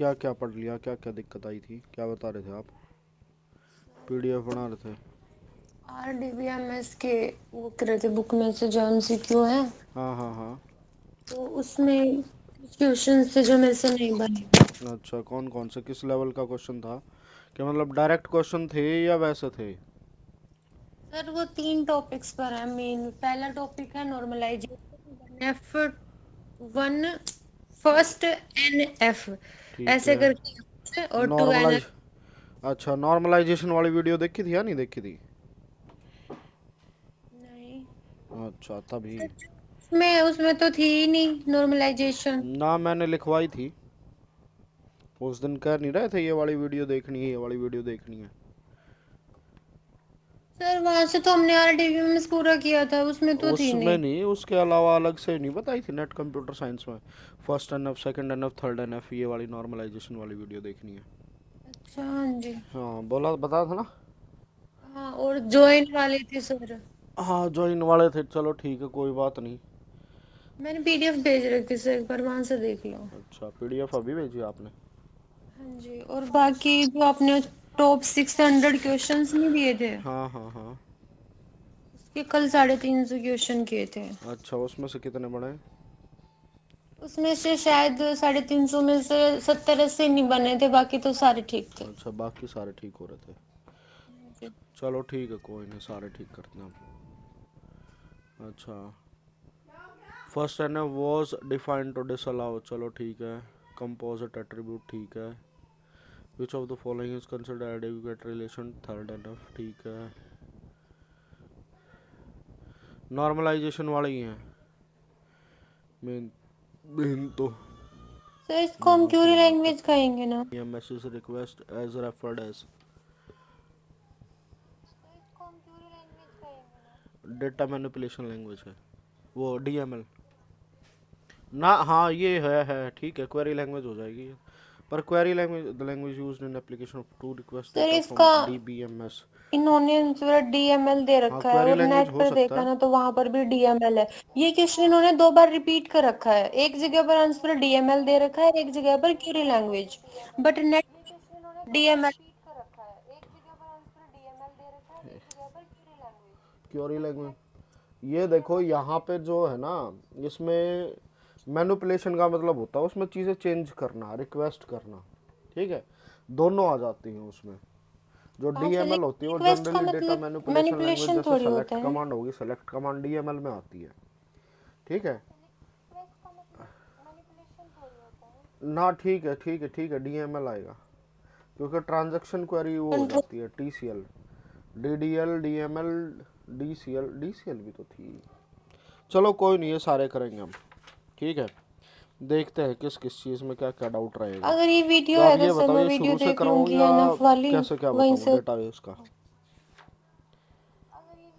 क्या क्या पढ़ लिया, क्या क्या दिक्कत आई थी, क्या बता रहे थे आप? पीडीएफ बना रहे थे? RDBMS के वो कर रहे थे, बुक में से जो MCQ है, हाँ हाँ हाँ। तो उसमें क्वेश्चन थे जो मेरे से नहीं बने। अच्छा, कौन कौन से, किस लेवल का क्वेश्चन था? क्या मतलब डायरेक्ट क्वेश्चन थे या वैसे थे? सर वो 3 टॉपिक्स पर है मेन। पहला टॉपिक है नॉर्मलाइजेशन, F1 फर्स्ट NF ठीक ऐसे है। करके, और 2 नॉर्मलाइज अच्छा, नॉर्मलाइजेशन वाली वीडियो देखी थी या नहीं देखी थी? नहीं। अच्छा, तभी। उसमें उसमें तो थी ही नहीं नॉर्मलाइजेशन। ना, मैंने लिखवाई थी उस दिन, कह नहीं रहे थे ये वाली वीडियो देखनी है, ये वाली वीडियो देखनी है? सर वहां से तो हमने RDBMS पूरा किया था, उसमें तो थी उसमें नहीं। नहीं, उसके अलावा अलग से नहीं बताई थी नेट कंप्यूटर साइंस में? First N F, second N F, third N F, ये वाली नॉर्मलाइजेशन वाली वीडियो देखनी है। अच्छा, हाँ जी। हाँ, बोला, बता था ना। हाँ, और जॉइन वाले थे सर। हाँ, ज्वाइन वाले थे, चलो ठीक है, कोई बात नहीं। मैंने PDF भेज रखी सर, एक बार वहां से देख लो। अच्छा, पीडीएफ अभी भेजी आपने? हाँ जी, और बाकी जो आपने टॉप 600 क्वेश्चंस नहीं दिए थे, हाँ हाँ हाँ। उसके कल 350 क्वेश्चन किए थे। अच्छा, उसमें से कितने बने? उसमें से शायद 350 में से 70-80 नहीं बने थे, बाकी तो सारे ठीक थे। अच्छा, बाकी सारे ठीक हो रहे थे? हाँ जी। चलो ठीक है, कोई नहीं, सारे ठीक करते हैं हम। अच्छा, first N F was defined to disallow, चलो ठीक है। कंपोजिट एट्रीब्यूट, ठीक है। Which of the following is considered adequate relation, third N F, ठीक है। नॉर्मलाइजेशन वाले ही हैं मेन, मेन तो। सर इसको हम यहाँ क्यूरी से यहाँ तक लैंग्वेज कहेंगे ना? Message request as referred as data manipulation language है वो, डीएमएल ना। हाँ, ये है ठीक है, क्वेरी लैंग्वेज हो जाएगी ये। पर query language, the language used in application of to request sir data इसका फ्रॉम डीबीएमएस। इन्होंने पूरा DML दे हाँ, रखा है, क्वेरी और लैंग्वेज नेट हो पर सकता देखा है। ना तो वहां पर भी DML है। ये क्वेश्चन इन्होंने 2 बार रिपीट कर रखा है, एक जगह पर आंसर DML दे रखा है, एक जगह पर Curie language. But net DML। Query language, ये देखो यहाँ पे जो है ना, इसमें मैनिपुलेशन का मतलब होता है उसमें चीज़ें चेंज करना, रिक्वेस्ट करना, ठीक है, दोनों आ जाती हैं उसमें। जो हाँ सर, डीएमएल होती लेकिन है वो रिक्वेस्ट का जनरली डेटा मतलब मैनिपुलेशन लैंग्वेज, मैनिपुलेशन जैसे थोड़ी होता सेलेक्ट है। कमांड होगी, सेलेक्ट कमांड डीएमएल में आती है, ठीक है ना? ठीक है ठीक है ठीक है, डीएमएल आएगा, क्योंकि ट्रांजैक्शन क्वेरी वो हो कंट्रोल। जाती है TCL, DDL, DML, DCL, DCL भी तो थी। चलो कोई नहीं, ये सारे करेंगे हम, ठीक है। देखते हैं किस किस चीज़ में क्या क्या डाउट रहेगा। अगर ये तो वीडियो आप है तो ये सर बताओ, मैं ये वीडियो शुरू से देख कराऊँ लूंगी या NF वाली, कैसे, क्या वहीं बताऊँ से। डेटाबेस का?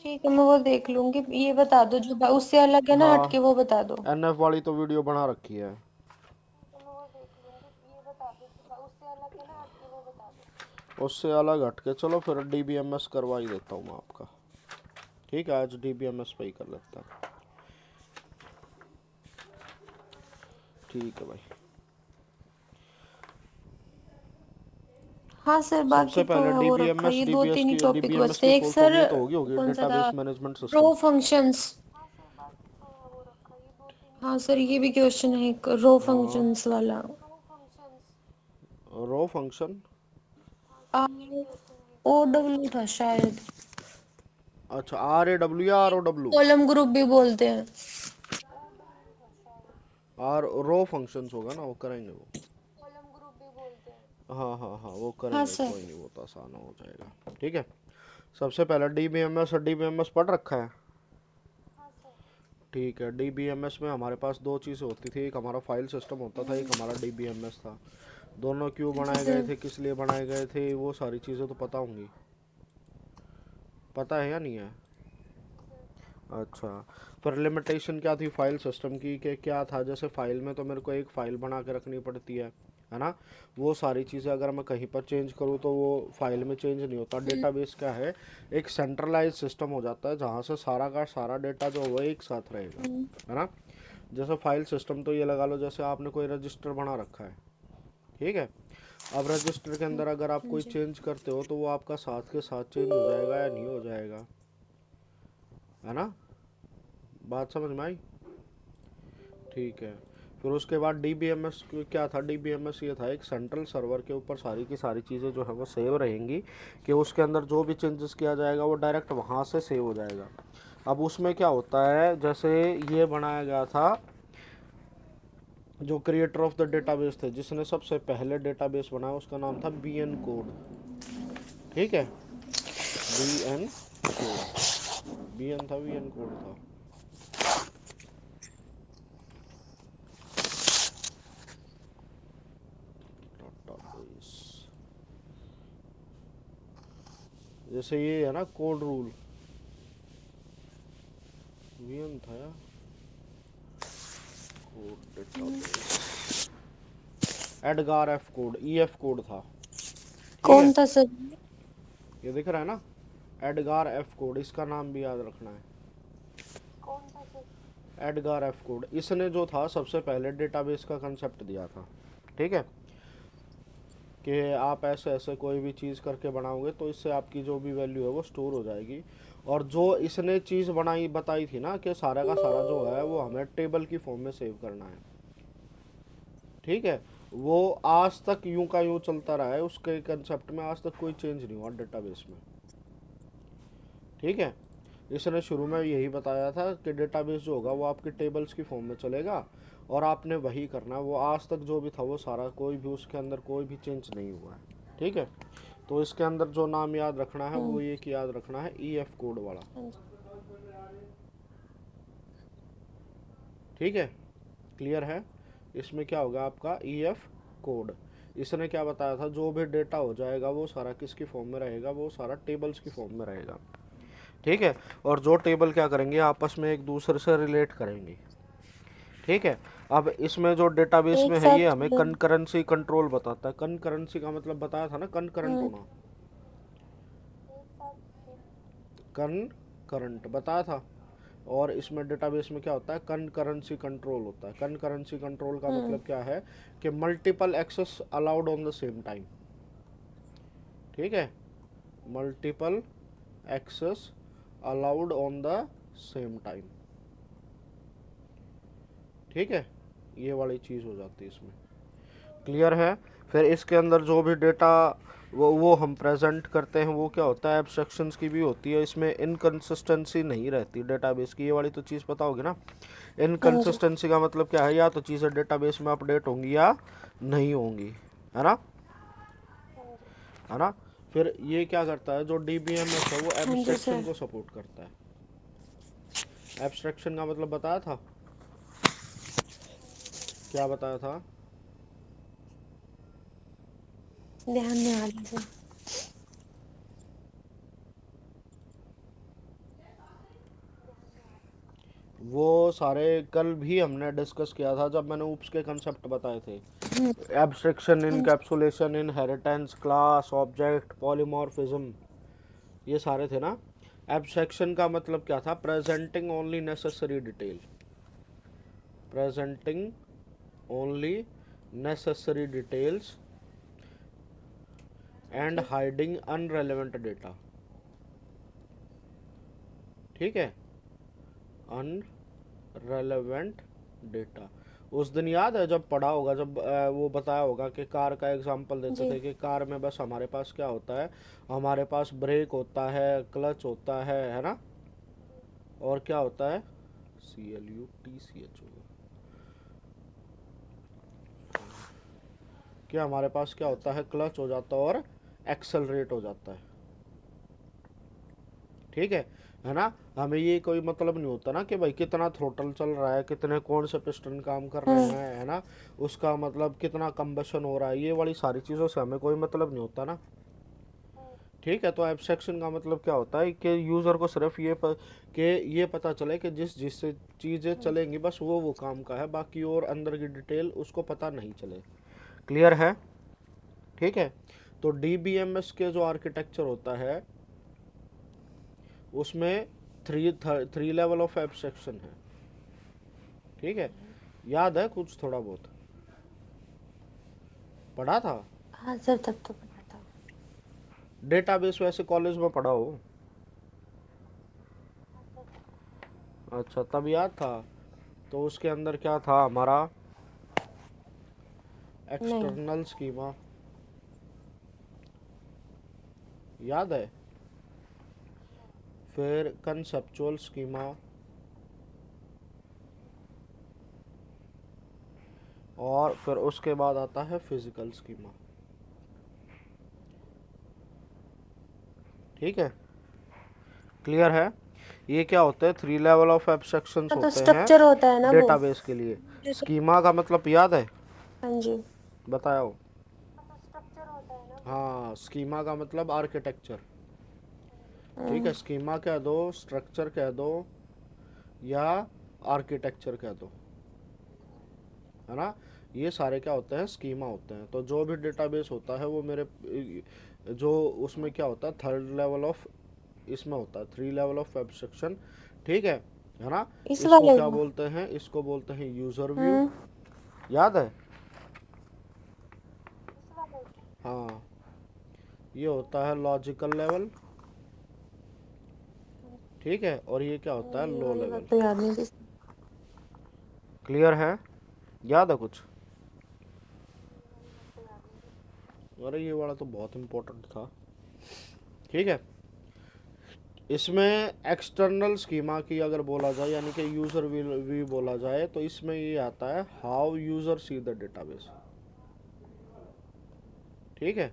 ठीक है, मैं वो देख लूंगी। ये बता दो जो उससे अलग है ना हटके, हाँ, वो बता दो। एनएफ वाली तो वीडियो बना रखी है। उससे अलग हटके चलो फिर डीबीएमएस करवा ही देता हूँ मैं आपका, ठीक है, आज डीबीएमएस पे ही कर लेता है, ठीक है भाई। हाँ सर, सबसे बाकी तो पहले हो रखा है, डीबीएमएस, ये 2-3 ही टॉपिक डीबीएमएस बचते की हैं। एक फुल फॉर्म सर ये तो होगी कौन सा था, डेटाबेस मैनेजमेंट रो सिस्टम। फंक्शंस। हाँ सर, ये भी क्वेश्चन है एक रो हाँ, फंक्शंस वाला। रो फंक्शन। ROW था शायद। अच्छा, आर ए डब्ल्यू या R O W? Column group भी बोलते हैं। आर रो फंक्शंस होगा ना, वो करेंगे वो। हाँ हाँ हाँ, वो हाँ करेंगे, सर। कोई नहीं, वो तो आसान हो जाएगा, ठीक है। सबसे पहले डीबीएमएस, और डीबीएमएस पढ़ रखा है, ठीक है। डीबीएमएस में हमारे पास दो चीज़ें होती थी, एक हमारा फाइल सिस्टम होता था, एक हमारा डीबीएमएस था। दोनों क्यों जी बनाए गए सर। थे, किस लिए बनाए गए थे, वो सारी चीज़ें तो पता होंगी, पता है या नहीं है? अच्छा, पर लिमिटेशन क्या थी फाइल सिस्टम की, कि क्या था, जैसे फाइल में तो मेरे को एक फ़ाइल बना के रखनी पड़ती है ना? वो सारी चीज़ें अगर मैं कहीं पर चेंज करूँ तो वो फाइल में चेंज नहीं होता। डेटाबेस क्या है, एक सेंट्रलाइज सिस्टम हो जाता है जहाँ से सारा का सारा डेटा जो वो एक साथ रहेगा, है ना? जैसे फाइल सिस्टम तो ये लगा लो, जैसे आपने कोई रजिस्टर बना रखा है, ठीक है। अब रजिस्टर के अंदर अगर आप कोई जी चेंज करते हो तो वो आपका साथ के साथ चेंज हो जाएगा या नहीं हो जाएगा, है ना, बात समझ में आई? ठीक है। फिर उसके बाद DBMS क्या था? DBMS ये था एक सेंट्रल सर्वर के ऊपर सारी की सारी चीज़ें जो है वो सेव रहेंगी, कि उसके अंदर जो भी चेंजेस किया जाएगा वो डायरेक्ट वहाँ से सेव हो जाएगा। अब उसमें क्या होता है, जैसे ये बनाया गया था, जो क्रिएटर ऑफ द डेटाबेस थे, जिसने सबसे पहले डेटाबेस बनाया, उसका नाम था BN कोड। ठीक है, BN कोड, BN था, BN कोड था। डेटाबेस, जैसे ये है ना कोड रूल, BN था या code database, Edgar F code, EF code था। ठीक है, कौन था सर? ये दिख रहा है ना, एडगार एफ कोड, इसका नाम भी याद रखना है। एडगार एफ कोड, इसने जो था सबसे पहले डेटाबेस का कंसेप्ट दिया था। ठीक है, कि आप ऐसे ऐसे कोई भी चीज़ करके बनाओगे तो इससे आपकी जो भी वैल्यू है वो स्टोर हो जाएगी। और जो इसने चीज़ बनाई बताई थी ना, कि सारा का सारा जो है वो हमें टेबल की फॉर्म में सेव करना है। ठीक है, वो आज तक यूं का यूं चलता रहा है, उसके कंसेप्ट में आज तक कोई चेंज नहीं हुआ डेटाबेस में। ठीक है, इसने शुरू में यही बताया था कि डेटाबेस जो होगा वो आपके टेबल्स की फॉर्म में चलेगा, और आपने वही करना है। वो आज तक जो भी था वो सारा, कोई भी उसके अंदर कोई भी चेंज नहीं हुआ है। ठीक है, तो इसके अंदर जो नाम याद रखना है वो ये कि याद रखना है EF कोड वाला। ठीक है, क्लियर है? इसमें क्या होगा आपका EF कोड। इसने क्या बताया था, जो भी डेटा हो जाएगा वो सारा किसकी फॉर्म में रहेगा, वो सारा टेबल्स की फॉर्म में रहेगा। ठीक है, और जो टेबल क्या करेंगे, आपस में एक दूसरे से रिलेट करेंगे। ठीक है, अब इसमें जो डेटाबेस एक में है ये साथ हमें कनकरेंसी कंट्रोल बताता है। कनकरेंसी का मतलब बताया था ना, कनकरेंट होना, कनकरंट बताया था। और इसमें डेटाबेस में क्या होता है, कनकरेंसी कंट्रोल होता है। कनकरेंसी कंट्रोल का मतलब क्या है, कि multiple access allowed on the same time. ठीक है, multiple access allowed on the same time. ठीक है, ये वाली चीज़ हो जाती है इसमें। क्लियर है? फिर इसके अंदर जो भी डेटा वो हम प्रेजेंट करते हैं, वो क्या होता है, एब्स्ट्रैक्शंस की भी होती है। इसमें इनकंसिस्टेंसी नहीं रहती डेटाबेस की, ये वाली तो चीज़ पता होगी ना। हाँ जी इनकंसिस्टेंसी का मतलब क्या है, या तो चीज़ें डेटाबेस में अपडेट होंगी या नहीं होंगी, है ना, है ना। फिर ये क्या करता है, जो DBMS है वो हाँ जी एब्स्ट्रैक्शन सर। को सपोर्ट करता है। एब्स्ट्रैक्शन का मतलब बताया था, क्या बताया था? ध्यान में आ रहा है। वो सारे कल भी हमने डिस्कस किया था जब मैंने ऊप्स के कंसेप्ट बताए थे। एब्स्ट्रैक्शन, हाँ जी encapsulation, inheritance, class, object, polymorphism, ये सारे थे ना। एब्स्ट्रैक्शन का मतलब क्या था, presenting only necessary detail, presenting only necessary details and जी हाइडिंग अनरेलेवेंट डेटा। ठीक है, अनरेलेवेंट डेटा। उस दिन याद है जब पढ़ा होगा, जब वो बताया होगा कि कार का एग्जांपल देते जी थे, कि कार में बस हमारे पास क्या होता है, हमारे पास ब्रेक होता है, क्लच होता है ना, और क्या होता है, CLUTCH, कि हमारे पास क्या होता है, क्लच हो जाता है और एक्सेलरेट हो जाता है। ठीक है ना। हमें ये कोई मतलब नहीं होता ना कि भाई कितना थ्रोटल चल रहा है, कितने कौन से पिस्टन काम कर रहे हाँ हैं, है ना, उसका मतलब कितना कंबशन हो रहा है, ये वाली सारी चीज़ों से हमें कोई मतलब नहीं होता ना। ठीक है, तो एब्स्ट्रैक्शन का मतलब क्या होता है, कि यूज़र को सिर्फ कि ये पता चले कि जिससे चीज़ें चलेंगी बस वो काम का है, बाकी और अंदर की डिटेल उसको पता नहीं चले। क्लियर है? ठीक है, तो DBMS के जो आर्किटेक्चर होता है उसमें थ्री लेवल ऑफ एब्स्ट्रैक्शन है। ठीक है, याद है कुछ थोड़ा बहुत? पढ़ा था? हाँ सर, तब तो पता था। डेटाबेस वैसे कॉलेज में पढ़ा हो? अच्छा, तब याद था। तो उसके अंदर क्या था हमारा? नहीं। एक्सटर्नल स्कीमा, याद है? फिर कंसेप्चुअल स्कीमा, और फिर उसके बाद आता है फिजिकल स्कीमा। ठीक है, क्लियर है? ये क्या होते हैं? 3 लेवल ऑफ एब्स्ट्रैक्शंस हाँ, तो होते हैं स्ट्रक्चर होता है ना वो। डेटाबेस के लिए। जैसे। स्कीमा का मतलब याद है? हाँ जी। बताया हो? हाँ, स्कीमा का मतलब आर्किटेक्चर। ठीक है, स्कीमा कह दो, स्ट्रक्चर कह दो, या आर्किटेक्चर कह दो, है ना? ये सारे क्या होते हैं? स्कीमा होते हैं। तो जो भी डेटाबेस होता है वो मेरे जो उसमें क्या होता है, थर्ड लेवल ऑफ, इसमें होता है 3 लेवल ऑफ एब्स्ट्रक्शन। ठीक है ना? इस इसको वाले क्या को। बोलते हैं? इसको बोलते हैं यूजर व्यू। हम्म। याद है? हाँ, ये होता है लॉजिकल लेवल। ठीक है, और ये क्या होता है? ये लो वाली लेवल। बात तो याद नहीं थी। क्लियर है? याद है कुछ? अरे ये वाला तो बहुत इंपॉर्टेंट था। ठीक है, इसमें एक्सटर्नल स्कीमा की अगर बोला जाए, यानी कि यूजर व्यू बोला जाए, तो इसमें ये आता है how user see the database. ठीक है,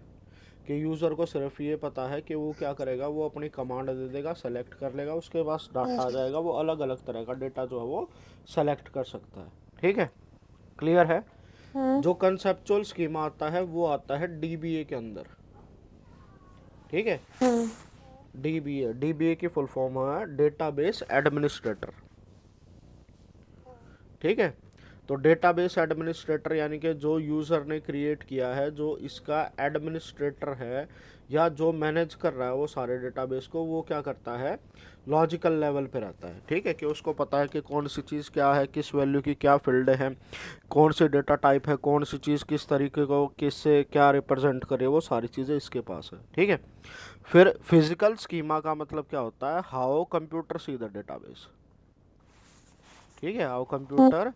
कि यूज़र को सिर्फ ये पता है कि वो क्या करेगा, वो अपनी कमांड दे देगा, सेलेक्ट कर लेगा, उसके पास हाँ डाटा आ जी। जाएगा, वो अलग अलग तरह का डेटा जो है वो सेलेक्ट कर सकता है। ठीक है, क्लियर है? हम्म। जो कंसेप्चुअल स्कीमा आता है वो आता है डीबीए के अंदर। ठीक है, हम्म। डीबीए की फुल फॉर्म है डेटाबेस एडमिनिस्ट्रेटर। ठीक है, तो डेटाबेस एडमिनिस्ट्रेटर यानी कि जो यूज़र ने क्रिएट किया है, जो इसका एडमिनिस्ट्रेटर है या जो मैनेज कर रहा है वो सारे डेटाबेस को, वो क्या करता है? लॉजिकल लेवल पे रहता है। ठीक है, कि उसको पता है कि कौन सी चीज़ क्या है, किस वैल्यू की क्या फील्ड है, कौन सी डेटा टाइप है, कौन सी चीज़ किस तरीके को किससे क्या रिप्रेजेंट करे, वो सारी चीज़ें इसके पास है। ठीक है, फिर फिजिकल स्कीमा का मतलब क्या होता है? How computer see the database. ठीक है, हाउ हम्म। कंप्यूटर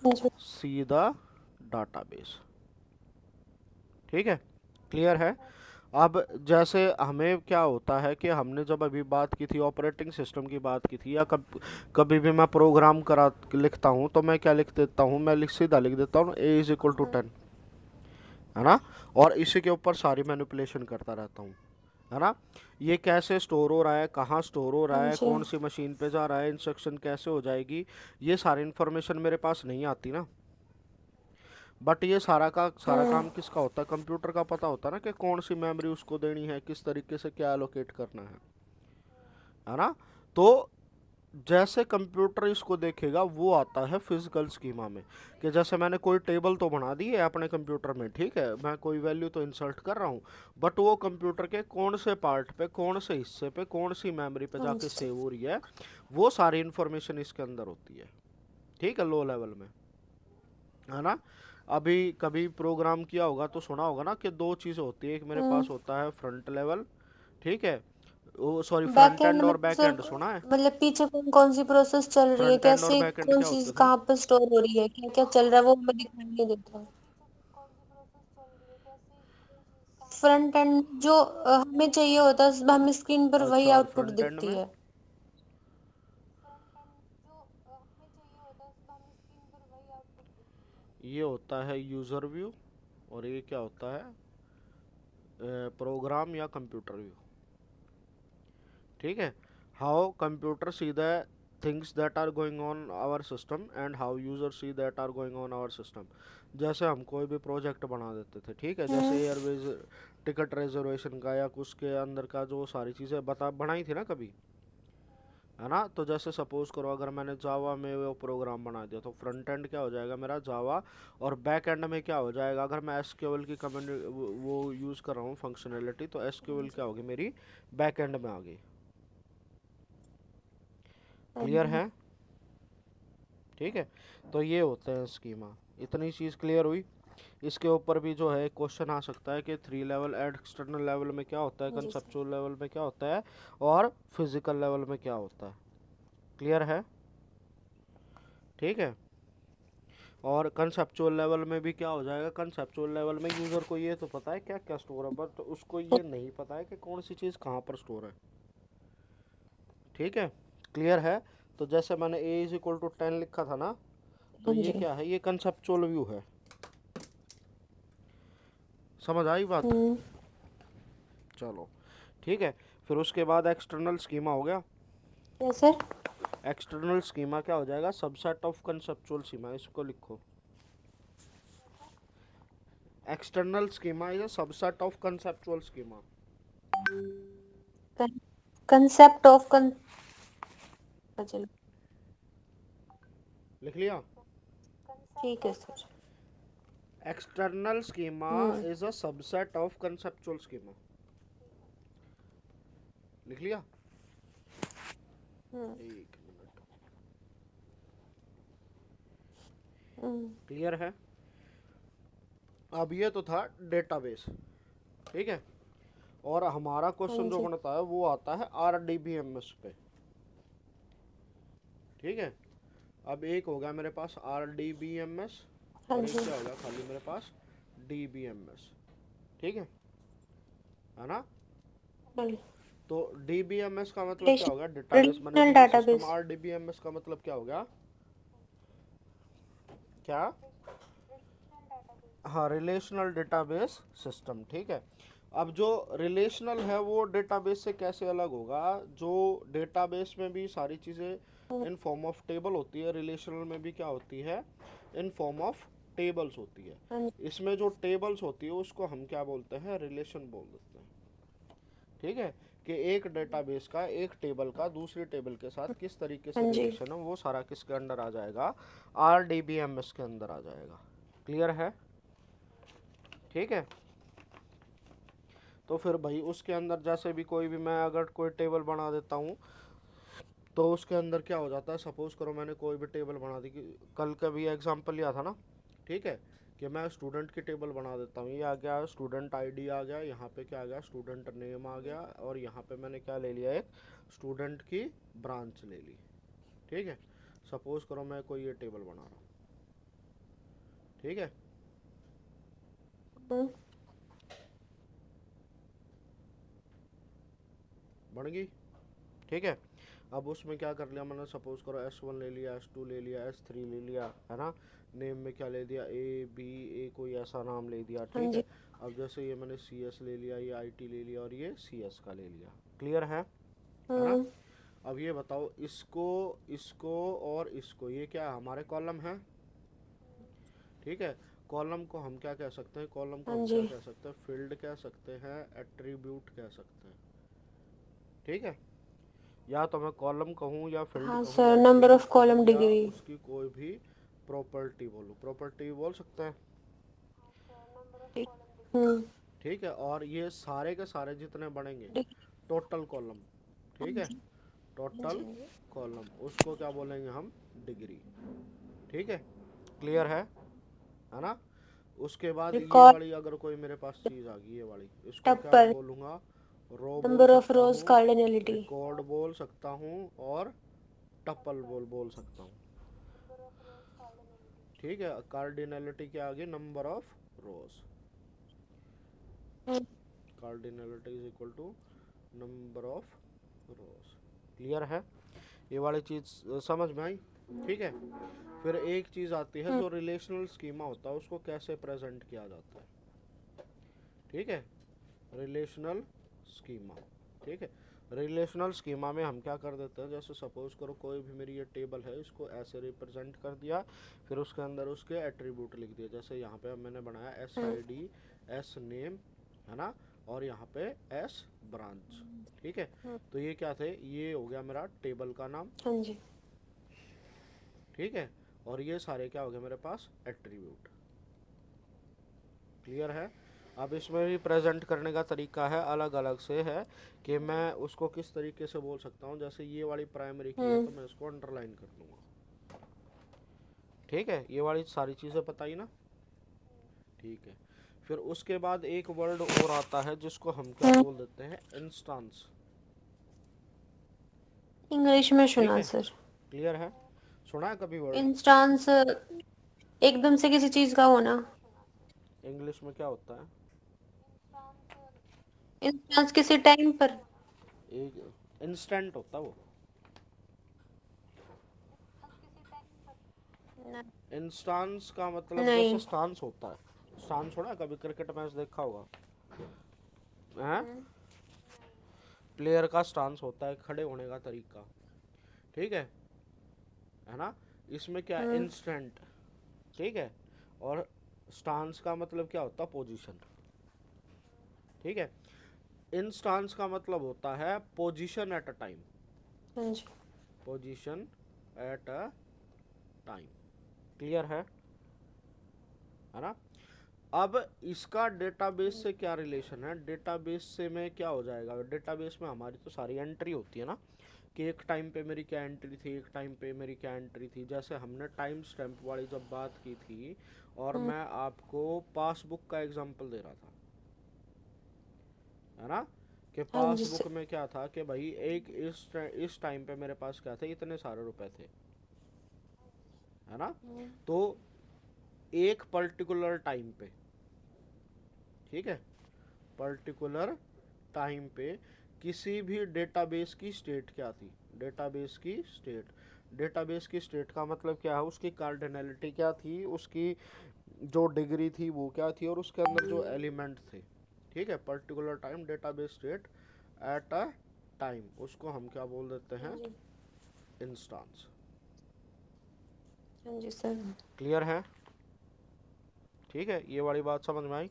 हाँ जी। See the database. ठीक है, क्लियर है? अब जैसे हमें क्या होता है कि हमने जब अभी बात की थी ऑपरेटिंग सिस्टम की बात की थी, या कभी भी मैं प्रोग्राम करा लिखता हूँ तो मैं क्या लिख देता हूँ? मैं सीधा लिख देता हूँ A = 10, है ना? और इसी के ऊपर सारी मैनिपुलेशन करता रहता हूँ, है ना? ये कैसे स्टोर हो रहा है, कहाँ स्टोर हो हाँ रहा है, जी। कौन सी मशीन पे जा रहा है, इंस्ट्रक्शन कैसे हो जाएगी, ये सारी इन्फॉर्मेशन मेरे पास नहीं आती ना। बट ये सारा का सारा हम्म। काम किसका होता है? कंप्यूटर का। पता होता है ना कि कौन सी मेमोरी उसको देनी है, किस तरीके से क्या एलोकेट करना है ना? तो जैसे कंप्यूटर इसको देखेगा वो आता है फिजिकल स्कीमा में, कि जैसे मैंने कोई टेबल तो बना दी है अपने कंप्यूटर में, ठीक है, मैं कोई वैल्यू तो इंसर्ट कर रहा हूँ, बट वो कंप्यूटर के कौन से पार्ट पे, कौन से हिस्से पे, कौन सी मेमोरी पे हाँ जाके जी। सेव हो रही है, वो सारी इंफॉर्मेशन इसके अंदर होती है। ठीक है, लो लेवल में, है ना? अभी कभी प्रोग्राम किया होगा तो सुना होगा ना कि दो चीज़ें होती है, एक मेरे हम्म। पास होता है फ्रंट लेवल, ठीक है, वो sorry back front end and में और तो बैक सर, एंड, सुना है? मतलब पीछे कौन कौन सी प्रोसेस चल रही है, फ्रंट एंड और कैसे बैक एंड कौन क्या चीज होते थे? कहाँ पर स्टोर हो रही है, क्या क्या चल रहा है, वो हमें दिखाई नहीं देता। फ्रंट एंड जो हमें चाहिए होता है, हमें स्क्रीन पर वही अच्छा, और आउटपुट फ्रंट एंड दिखती में? है। ये होता है यूज़र व्यू, और ये क्या होता है? प्रोग्राम या कंप्यूटर व्यू। ठीक है, how computer see the things that are going on our system and how user see that are going on our system. जैसे हम कोई भी प्रोजेक्ट बना देते थे, ठीक है, जैसे हम्म। एयरवेज टिकट रिजर्वेशन का या कुछ के अंदर का जो सारी चीज़ें बता बनाई थी ना कभी, है ना? तो जैसे सपोज करो अगर मैंने जावा में वो प्रोग्राम बना दिया, तो फ्रंट एंड क्या हो जाएगा मेरा? जावा। और बैक एंड में क्या हो जाएगा? अगर मैं एसक्यूएल की कमेंट वो यूज़ कर रहा हूँ फंक्शनैलिटी, तो एसक्यूएल क्या होगी मेरी? बैक एंड में आ गई। हाँ क्लियर जी। है? ठीक है, तो ये होते हैं स्कीमा। इतनी चीज़ क्लियर हुई? इसके ऊपर भी जो है क्वेश्चन आ सकता है कि 3 लेवल एक्सटर्नल लेवल में क्या होता है, जी सर। कंसेप्चुअल लेवल में क्या होता है और फिजिकल लेवल में क्या होता है। क्लियर है? ठीक है। और कंसेप्चुअल लेवल में भी क्या हो जाएगा, कंसेप्चुअल लेवल में यूज़र को ये तो पता है क्या क्या स्टोर है, बट उसको ये नहीं पता है कि कौन सी चीज़ कहाँ पर स्टोर है। ठीक है, क्लियर है? तो जैसे मैंने a इज इक्वल टू 10 लिखा था ना, तो हाँ ये जी। क्या है, ये कंसेप्चुअल व्यू है। समझ आई बात? हम्म। चलो ठीक है। फिर उसके बाद एक्सटर्नल स्कीमा हो गया। क्या सर? एक्सटर्नल स्कीमा क्या हो जाएगा, सबसेट ऑफ कंसेप्चुअल स्कीमा, इसको लिखो। External schema is a subset of conceptual schema. Concept of चलो लिख लिया? ठीक है sir. External schema hmm. Is a subset of conceptual schema. लिख लिया? हम्म। एक मिनट। हम्म। क्लियर है? अब ये तो था डेटाबेस। ठीक है। और हमारा हाँ क्वेश्चन जो जी। बनता है वो आता है RDBMS पे। ठीक है। अब एक हो गया मेरे पास RDBMS हाँ और एक जी। क्या हो गया खाली मेरे पास DBMS। ठीक है ना? रिलेशनल तो DBMS का मतलब क्या हो गया, database relational management system. Database. RDBMS का मतलब क्या हो गया, क्या? हाँ, रिलेशनल डेटाबेस सिस्टम। ठीक है। अब जो रिलेशनल है वो डेटाबेस से कैसे अलग होगा, जो डेटाबेस में भी सारी चीज़ें इन फॉर्म ऑफ टेबल होती है, रिलेशनल में भी क्या होती है, इन फॉर्म ऑफ टेबल्स होती है। हाँ जी। इसमें जो टेबल्स होती है उसको हम क्या बोलते हैं, रिलेशन बोल देते हैं। ठीक है, कि एक डेटाबेस का एक टेबल का दूसरी टेबल के साथ किस तरीके से हाँ जी। रिलेशन है, वो सारा किसके अंडर आ जाएगा, RDBMS के अंदर आ जाएगा। क्लियर है? ठीक है। तो फिर भाई उसके अंदर जैसे भी कोई भी मैं अगर कोई टेबल बना देता हूँ तो उसके अंदर क्या हो जाता है, सपोज करो मैंने कोई भी टेबल बना दी, कि कल का भी एग्जांपल लिया था ना। ठीक है, कि मैं स्टूडेंट की टेबल बना देता हूँ, ये आ गया स्टूडेंट आईडी आ गया, यहाँ पे क्या आ गया स्टूडेंट नेम आ गया, और यहाँ पे मैंने क्या ले लिया, एक स्टूडेंट की ब्रांच ले ली। ठीक है, सपोज करो मैं कोई ये टेबल बना रहा हूँ। ठीक है, हम्म। बन गई। ठीक है। अब उसमें क्या कर लिया मैंने, सपोज करो S1 ले लिया, S2 ले लिया, S3 ले लिया, है ना। नेम में क्या ले दिया, A कोई ऐसा नाम ले दिया। हाँ ठीक जी। है। अब जैसे ये मैंने CS ले लिया, ये IT ले लिया और ये CS का ले लिया। क्लियर है ना? हम्म। अब ये बताओ, इसको इसको और इसको, ये क्या हमारे कॉलम है। ठीक है। कॉलम को हम क्या कह सकते हैं, कॉलम को हाँ हम क्या जी। कह सकते हैं, फील्ड कह सकते हैं, एट्रीब्यूट कह सकते हैं। ठीक है, या तो मैं कॉलम कहूँ या फील्ड हाँ कहूँ या सर, नंबर एट्रीब्यूट ऑफ कहूँ कॉलम या डिग्री। उसकी कोई भी प्रॉपर्टी बोलूँ, प्रॉपर्टी बोल सकते हैं। हम्म। ठीक है, और ये सारे के सारे जितने बनेंगे डिग्री। Total column. हाँ ठीक है, जी। हाँ जी। टोटल हाँ जी। कॉलम उसको क्या बोलेंगे हम, डिग्री। ठीक है, क्लियर है ना? उसके बाद ये रिकॉर्ड वाली अगर कोई मेरे पास चीज़ आ गई, ये वाली, इसको क्या टप्पल। बोलूँगा, रो बोल नंबर ऑफ सकता रोज हूँ, कार्डिनलिटी। रिकॉर्ड बोल सकता हूँ और टपल बोल बोल सकता हूँ। ठीक है, कार्डिनलिटी क्या आ गई, number of rows. Cardinality is equal to number of rows. Clear है? ये वाली चीज़ समझ में आई? ठीक है। फिर एक चीज़ आती है जो रिलेशनल स्कीमा होता है, उसको कैसे प्रेजेंट किया जाता है। ठीक है, रिलेशनल स्कीमा। ठीक है, रिलेशनल स्कीमा में हम क्या कर देते हैं, जैसे सपोज करो कोई भी मेरी ये टेबल है, इसको ऐसे रिप्रेजेंट कर दिया, फिर उसके अंदर उसके एट्रीब्यूट लिख दिए। जैसे यहाँ पे मैंने बनाया SID, S नेम, है ना, और यहाँ पे S ब्रांच। ठीक है, तो ये क्या थे, ये हो गया मेरा टेबल का नाम। हाँ जी। ठीक है, और ये सारे क्या हो गए मेरे पास, एट्रीब्यूट। क्लियर है? अब इसमें भी प्रेजेंट करने का तरीका है, अलग अलग से है, कि मैं उसको किस तरीके से बोल सकता हूँ। जैसे ये वाली प्राइमरी की है तो मैं इसको अंडरलाइन कर दूंगा। ठीक है, ये वाली सारी चीज़ें पता ही ना। ठीक है, फिर उसके बाद एक वर्ड और आता है जिसको हम क्या बोल देते हैं, इंस्टांस। इंग्लिश में ठीक सुना है, सर। क्लियर है, सुना है कभी वर्ड? इंस्टांस एकदम से किसी चीज का होना। इंग्लिश में क्या होता है? इंस्टांस किसी टाइम पर। एक इंस्टेंट होता है वो। इंस्टांस का मतलब जैसे नहीं। स्टांस होता है, स्टांस छोड़ा कभी क्रिकेट मैच देखा होगा हैं, प्लेयर का स्टांस होता है खड़े होने का तरीका, ठीक है ना? इसमें क्या है, हम्म। इंस्टेंट, ठीक है। और स्टांस का मतलब क्या होता है, पोजीशन, ठीक है। इंस्टांस का मतलब होता है पोजीशन एट अ टाइम, हाँ जी। Position at a time, clear है ना? अब इसका डेटाबेस से क्या रिलेशन है, डेटाबेस से में क्या हो जाएगा, डेटाबेस में हमारी तो सारी एंट्री होती है ना, कि एक टाइम पे मेरी क्या एंट्री थी, एक टाइम पे मेरी क्या एंट्री थी। जैसे हमने टाइम स्टैम्प वाली जब बात की थी, और हम्म। मैं आपको पासबुक का एग्जांपल दे रहा था, है ना, कि हाँ जी पासबुक सर। में क्या था कि भाई एक इस टाइम पे मेरे पास क्या थे, इतने सारे रुपए थे, है ना? तो एक पर्टिकुलर टाइम पे, ठीक है, पर्टिकुलर टाइम पे किसी भी डेटाबेस की स्टेट क्या थी, डेटाबेस की स्टेट, डेटाबेस की स्टेट का मतलब क्या है, उसकी कार्डिनलिटी क्या थी, उसकी जो डिग्री थी वो क्या थी, और उसके अंदर जो एलिमेंट थे, ठीक है, particular time database state eight a time, उसको हम क्या बोल देते हाँ हैं, जी। इंस्टांस, हाँ जी सर। क्लियर है? ठीक है, ये वाली बात समझ में आई?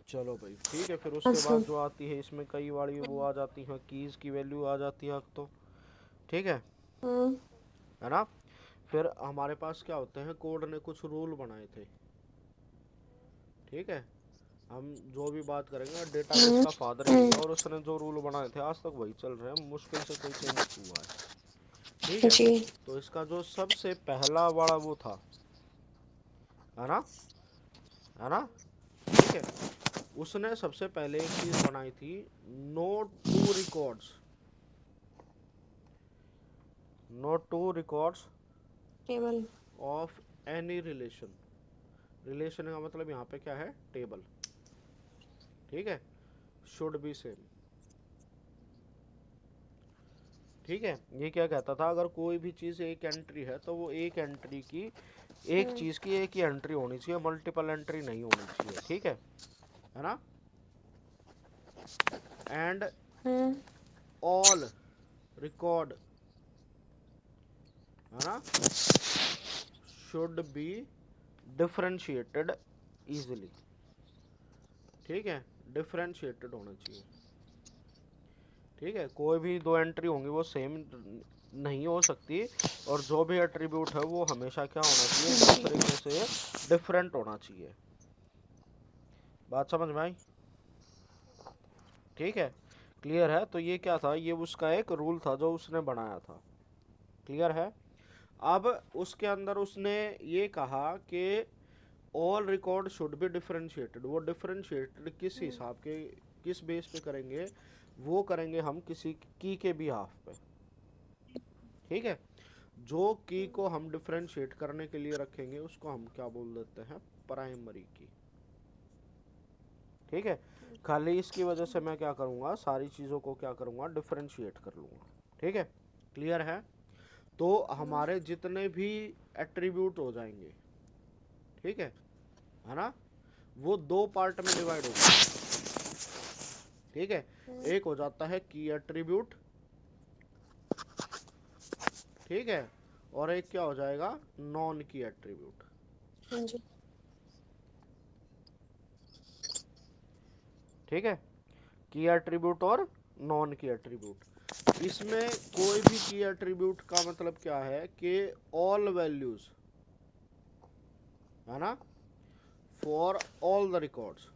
चलो भाई ठीक है, फिर हाँ उसके बाद सर। जो आती है इसमें कई वाली वो आ जाती है, कीज की वैल्यू आ जाती है, तो ठीक हम्म। है ना? फिर हमारे पास क्या होते हैं, कोड ने कुछ रूल बनाए थे, ठीक है। हम जो भी बात करेंगे, डेटाबेस हम्म। का फादर ही है, और उसने जो रूल बनाए थे आज तक वही चल रहे हैं, मुश्किल से कोई चेंज हुआ है, ठीक है। जी। तो इसका जो सबसे पहला वाला वो था, है ना, है ना, ठीक है, उसने सबसे पहले एक चीज बनाई थी, no two records, no two records table. Of any relation, relation का मतलब यहाँ पे क्या है, टेबल, ठीक है, शुड बी सेम, ठीक है। ये क्या कहता था, अगर कोई भी चीज़ एक एंट्री है तो वो एक एंट्री की, एक हम्म। चीज़ की एक ही एंट्री होनी चाहिए, मल्टीपल एंट्री नहीं होनी चाहिए, ठीक है ना? And hmm. ऑल रिकॉर्ड, है ना, शुड बी डिफरेंशिएटेड इजीली, ठीक है, डिफरेंशिएटेड होना चाहिए, ठीक है। कोई भी दो एंट्री होंगी वो सेम नहीं हो सकती, और जो भी एट्रीब्यूट है वो हमेशा क्या होना चाहिए, एक जी। दूसरे से डिफरेंट होना चाहिए। बात समझ में आई? ठीक है, क्लियर है? तो ये क्या था, ये उसका एक रूल था जो उसने बनाया था, क्लियर है? अब उसके अंदर उसने ये कहा कि all record should be differentiated, वो डिफरेंशिएटेड किस हिसाब के, किस बेस पे करेंगे, वो करेंगे हम किसी की के भी हाफ पे, ठीक है। जो की को हम डिफरेंशिएट करने के लिए रखेंगे उसको हम क्या बोल देते हैं, प्राइमरी की, ठीक है। खाली इसकी वजह से मैं क्या करूँगा, सारी चीज़ों को क्या करूँगा, डिफरेंशिएट कर लूँगा, ठीक है, क्लियर है? तो हमारे जितने भी एट्रीब्यूट हो जाएंगे, ठीक है ना, वो दो पार्ट में डिवाइड हो जाएंगे, ठीक है। एक हो जाता है की एट्रीब्यूट, ठीक है, और एक क्या हो जाएगा, नॉन की एट्रीब्यूट, हाँ जी। ठीक है, की एट्रीब्यूट और नॉन की एट्रीब्यूट। इसमें कोई भी की एट्रीब्यूट का मतलब क्या है कि ऑल वैल्यूज, है ना, फॉर ऑल द रिकॉर्ड्स,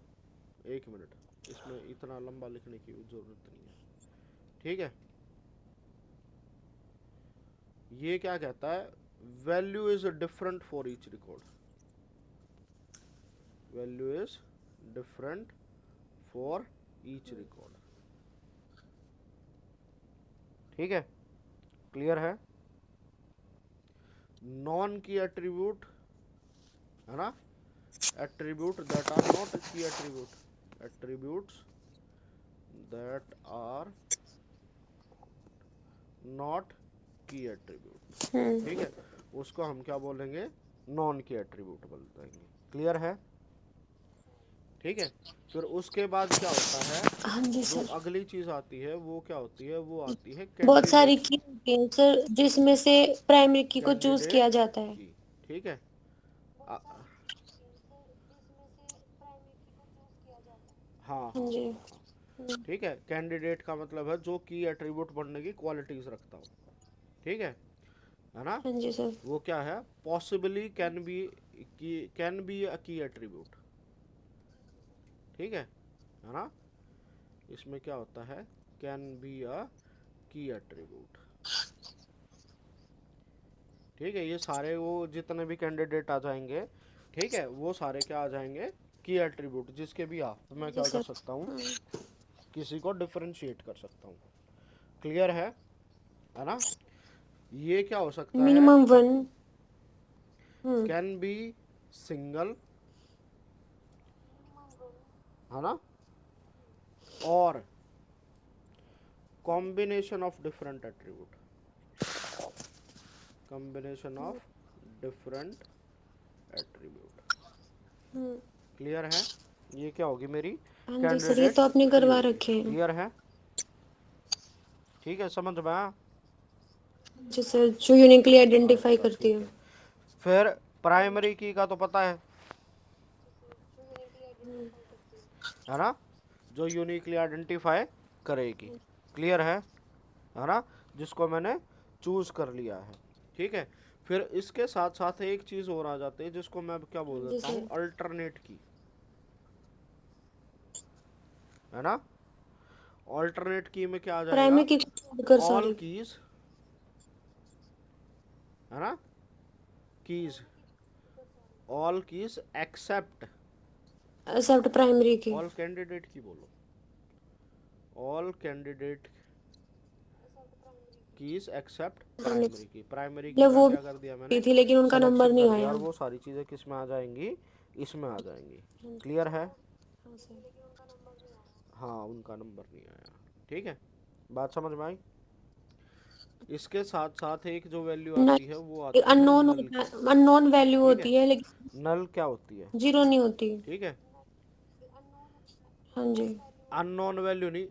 एक मिनट, इसमें इतना लंबा लिखने की जरूरत नहीं है, ठीक है। ये क्या कहता है, value is different for each record, value is different for each record. ठीक है, क्लियर है। नॉन की एट्रीब्यूट है ना, attribute that are not key attribute, attributes that are not key attribute. ठीक है, उसको हम क्या बोलेंगे, नॉन की एट्रीब्यूट बोल देंगे। क्लियर है। ठीक है, फिर उसके बाद क्या होता है, हाँ जी जो सर। अगली चीज आती है वो क्या होती है, वो आती है बहुत सारी कैंडिडेट की की, होती है सर, जिसमें से प्राइमरी की को चूज कैंडिडेट किया जाता है। की। ठीक है, आ, हाँ हाँ हाँ जी। हाँ हाँ। ठीक है, कैंडिडेट का मतलब है जो की एट्रीब्यूट बनने की क्वालिटीज रखता हो। ठीक है ना। हाँ जी सर। वो क्या है, पॉसिबली कैन बी अ की एट्रीब्यूट। ठीक है ना। इसमें क्या होता है, कैन बी अ की एट्रीब्यूट। ठीक है, ये सारे वो जितने भी कैंडिडेट आ जाएंगे, ठीक है, वो सारे क्या आ जाएंगे, की एट्रीब्यूट जिसके भी आ, तो हाँ मैं जी क्या कर सर। सकता हूँ, किसी को डिफरेंशिएट कर सकता हूँ। क्लियर है ना। ये क्या हो सकता है, minimum one. Hmm. Can be single, है ना, और combination of different attribute, combination of different attribute. Hmm. Clear है, ये क्या होगी मेरी हाँ जी सर, ये कैंडिडेट तो आपने की करवा होगी। रखे हैं। क्लियर है, ठीक है, समझ में आया। जी सर, जो यूनिकली आइडेंटिफाई अच्छा करती ठीक है। है, फिर प्राइमरी की का तो पता है ना, जो यूनिकली आइडेंटिफाई करेगी। क्लियर है ना, जिसको मैंने चूज कर लिया है। ठीक है, फिर इसके साथ साथ एक चीज और आ जाती है जिसको मैं क्या बोल जी देता हूँ, सर। अल्टरनेट की, है ना। अल्टरनेट की में क्या आ प्राइमरी जाएगा, की छोड़कर ऑल सारे। कीज, है ना, keys, all keys except, except primary key. All candidate key बोलो, ऑल कैंडिडेट कीज एक्सेप्ट हाँ जी, प्राइमरी की। प्राइमरी की मतलब का वो क्या कर दिया भी मैंने, थी लेकिन उनका नंबर सिलेक्शन नहीं कर दिया, आया। और वो सारी चीज़ें किस में आ जाएंगी, इसमें आ जाएंगी। हाँ क्लियर है, सर। हाँ उनका नंबर नहीं आया। ठीक है, बात समझ में आई। इसके साथ साथ एक जो वैल्यू आती है वो आती है अननोन नल होता की। है, अननोन वैल्यू ठीक है, होती है लेकिन नल क्या होती है, जीरो नहीं होती। ठीक है, हाँ जी। अननोन वैल्यू नहीं,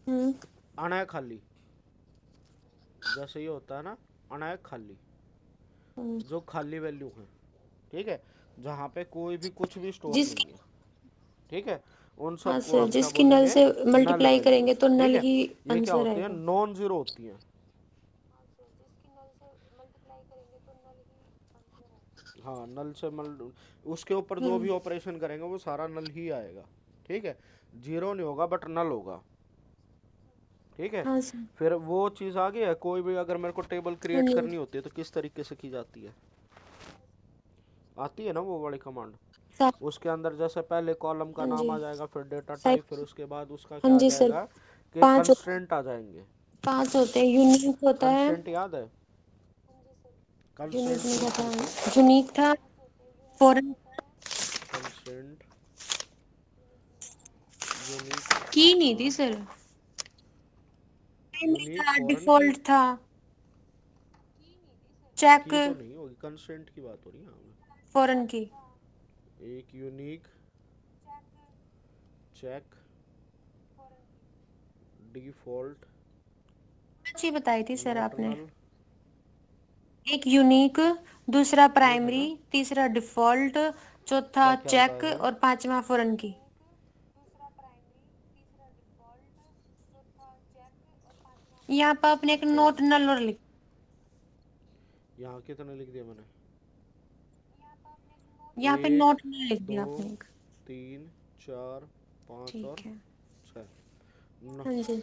हम्म। अनय खाली, जैसे ये होता है ना, अनय खाली, हम्म। जो खाली वैल्यू है। ठीक है, जहाँ पे कोई भी कुछ भी स्टोर जिस नहीं है। ठीक है, उन हाँ सबको सर, हम क्या जिसकी नल बोलेंगे, से नल मल्टीप्लाई करेंगे वैल्यूज। तो ठीक नल है, ही ये क्या आंसर होती है, आएगा। नॉन जीरो होती हैं। हाँ, नल से मल, उसके ऊपर जो भी हम्म। ऑपरेशन करेंगे वो सारा नल ही आएगा। ठीक है, जीरो नहीं होगा बट नल होगा। ठीक है, हाँ सर। फिर वो चीज़ आ गई है, कोई भी अगर मेरे को टेबल हाँ क्रिएट जी करनी होती है तो किस तरीके से की जाती है, आती है ना वो वाली कमांड। सर। उसके अंदर जैसे पहले कॉलम का हाँ जी। नाम आ जाएगा, फिर डेटा टाइप, फिर साइड। उसके बाद उसका हाँ क्या आ जी सर। जाएगा, कि पांच होते कंस्ट्रेंट आ जाएंगे। 5 होते हैं, यूनिक होता है। कंस्ट्रेंट याद है, यूनिक कंस्ट्रेंट नहीं किस पता। होते हैं, यूनिक था। फॉरेन कंस्ट्रेंट, यूनिक, की नहीं थी हाँ, सर। प्राइमरी यूनिक था, फॉरेन की, डिफॉल्ट था। चेक। की तो नहीं होगी, कंस्ट्रेंट की बात हो रही है हमें। फॉरेन की। एक यूनिक, चेक, डिफॉल्ट, अच्छी बताई थी सर नॉट आपने। नल, एक यूनिक, दूसरा ये था प्राइमरी, ना। तीसरा डिफॉल्ट, चौथा क्या क्या चेक बताया था, और पांचवा फॉरेन की। यहाँ पर आपने एक अच्छा, नोट नल और लिख। यहाँ कितने लिख दिया मैंने, यहाँ पे एक, नोट नल लिख दो, दिया आपने एक। 3, 4, 5 ठीक और है। 6। हाँ जी।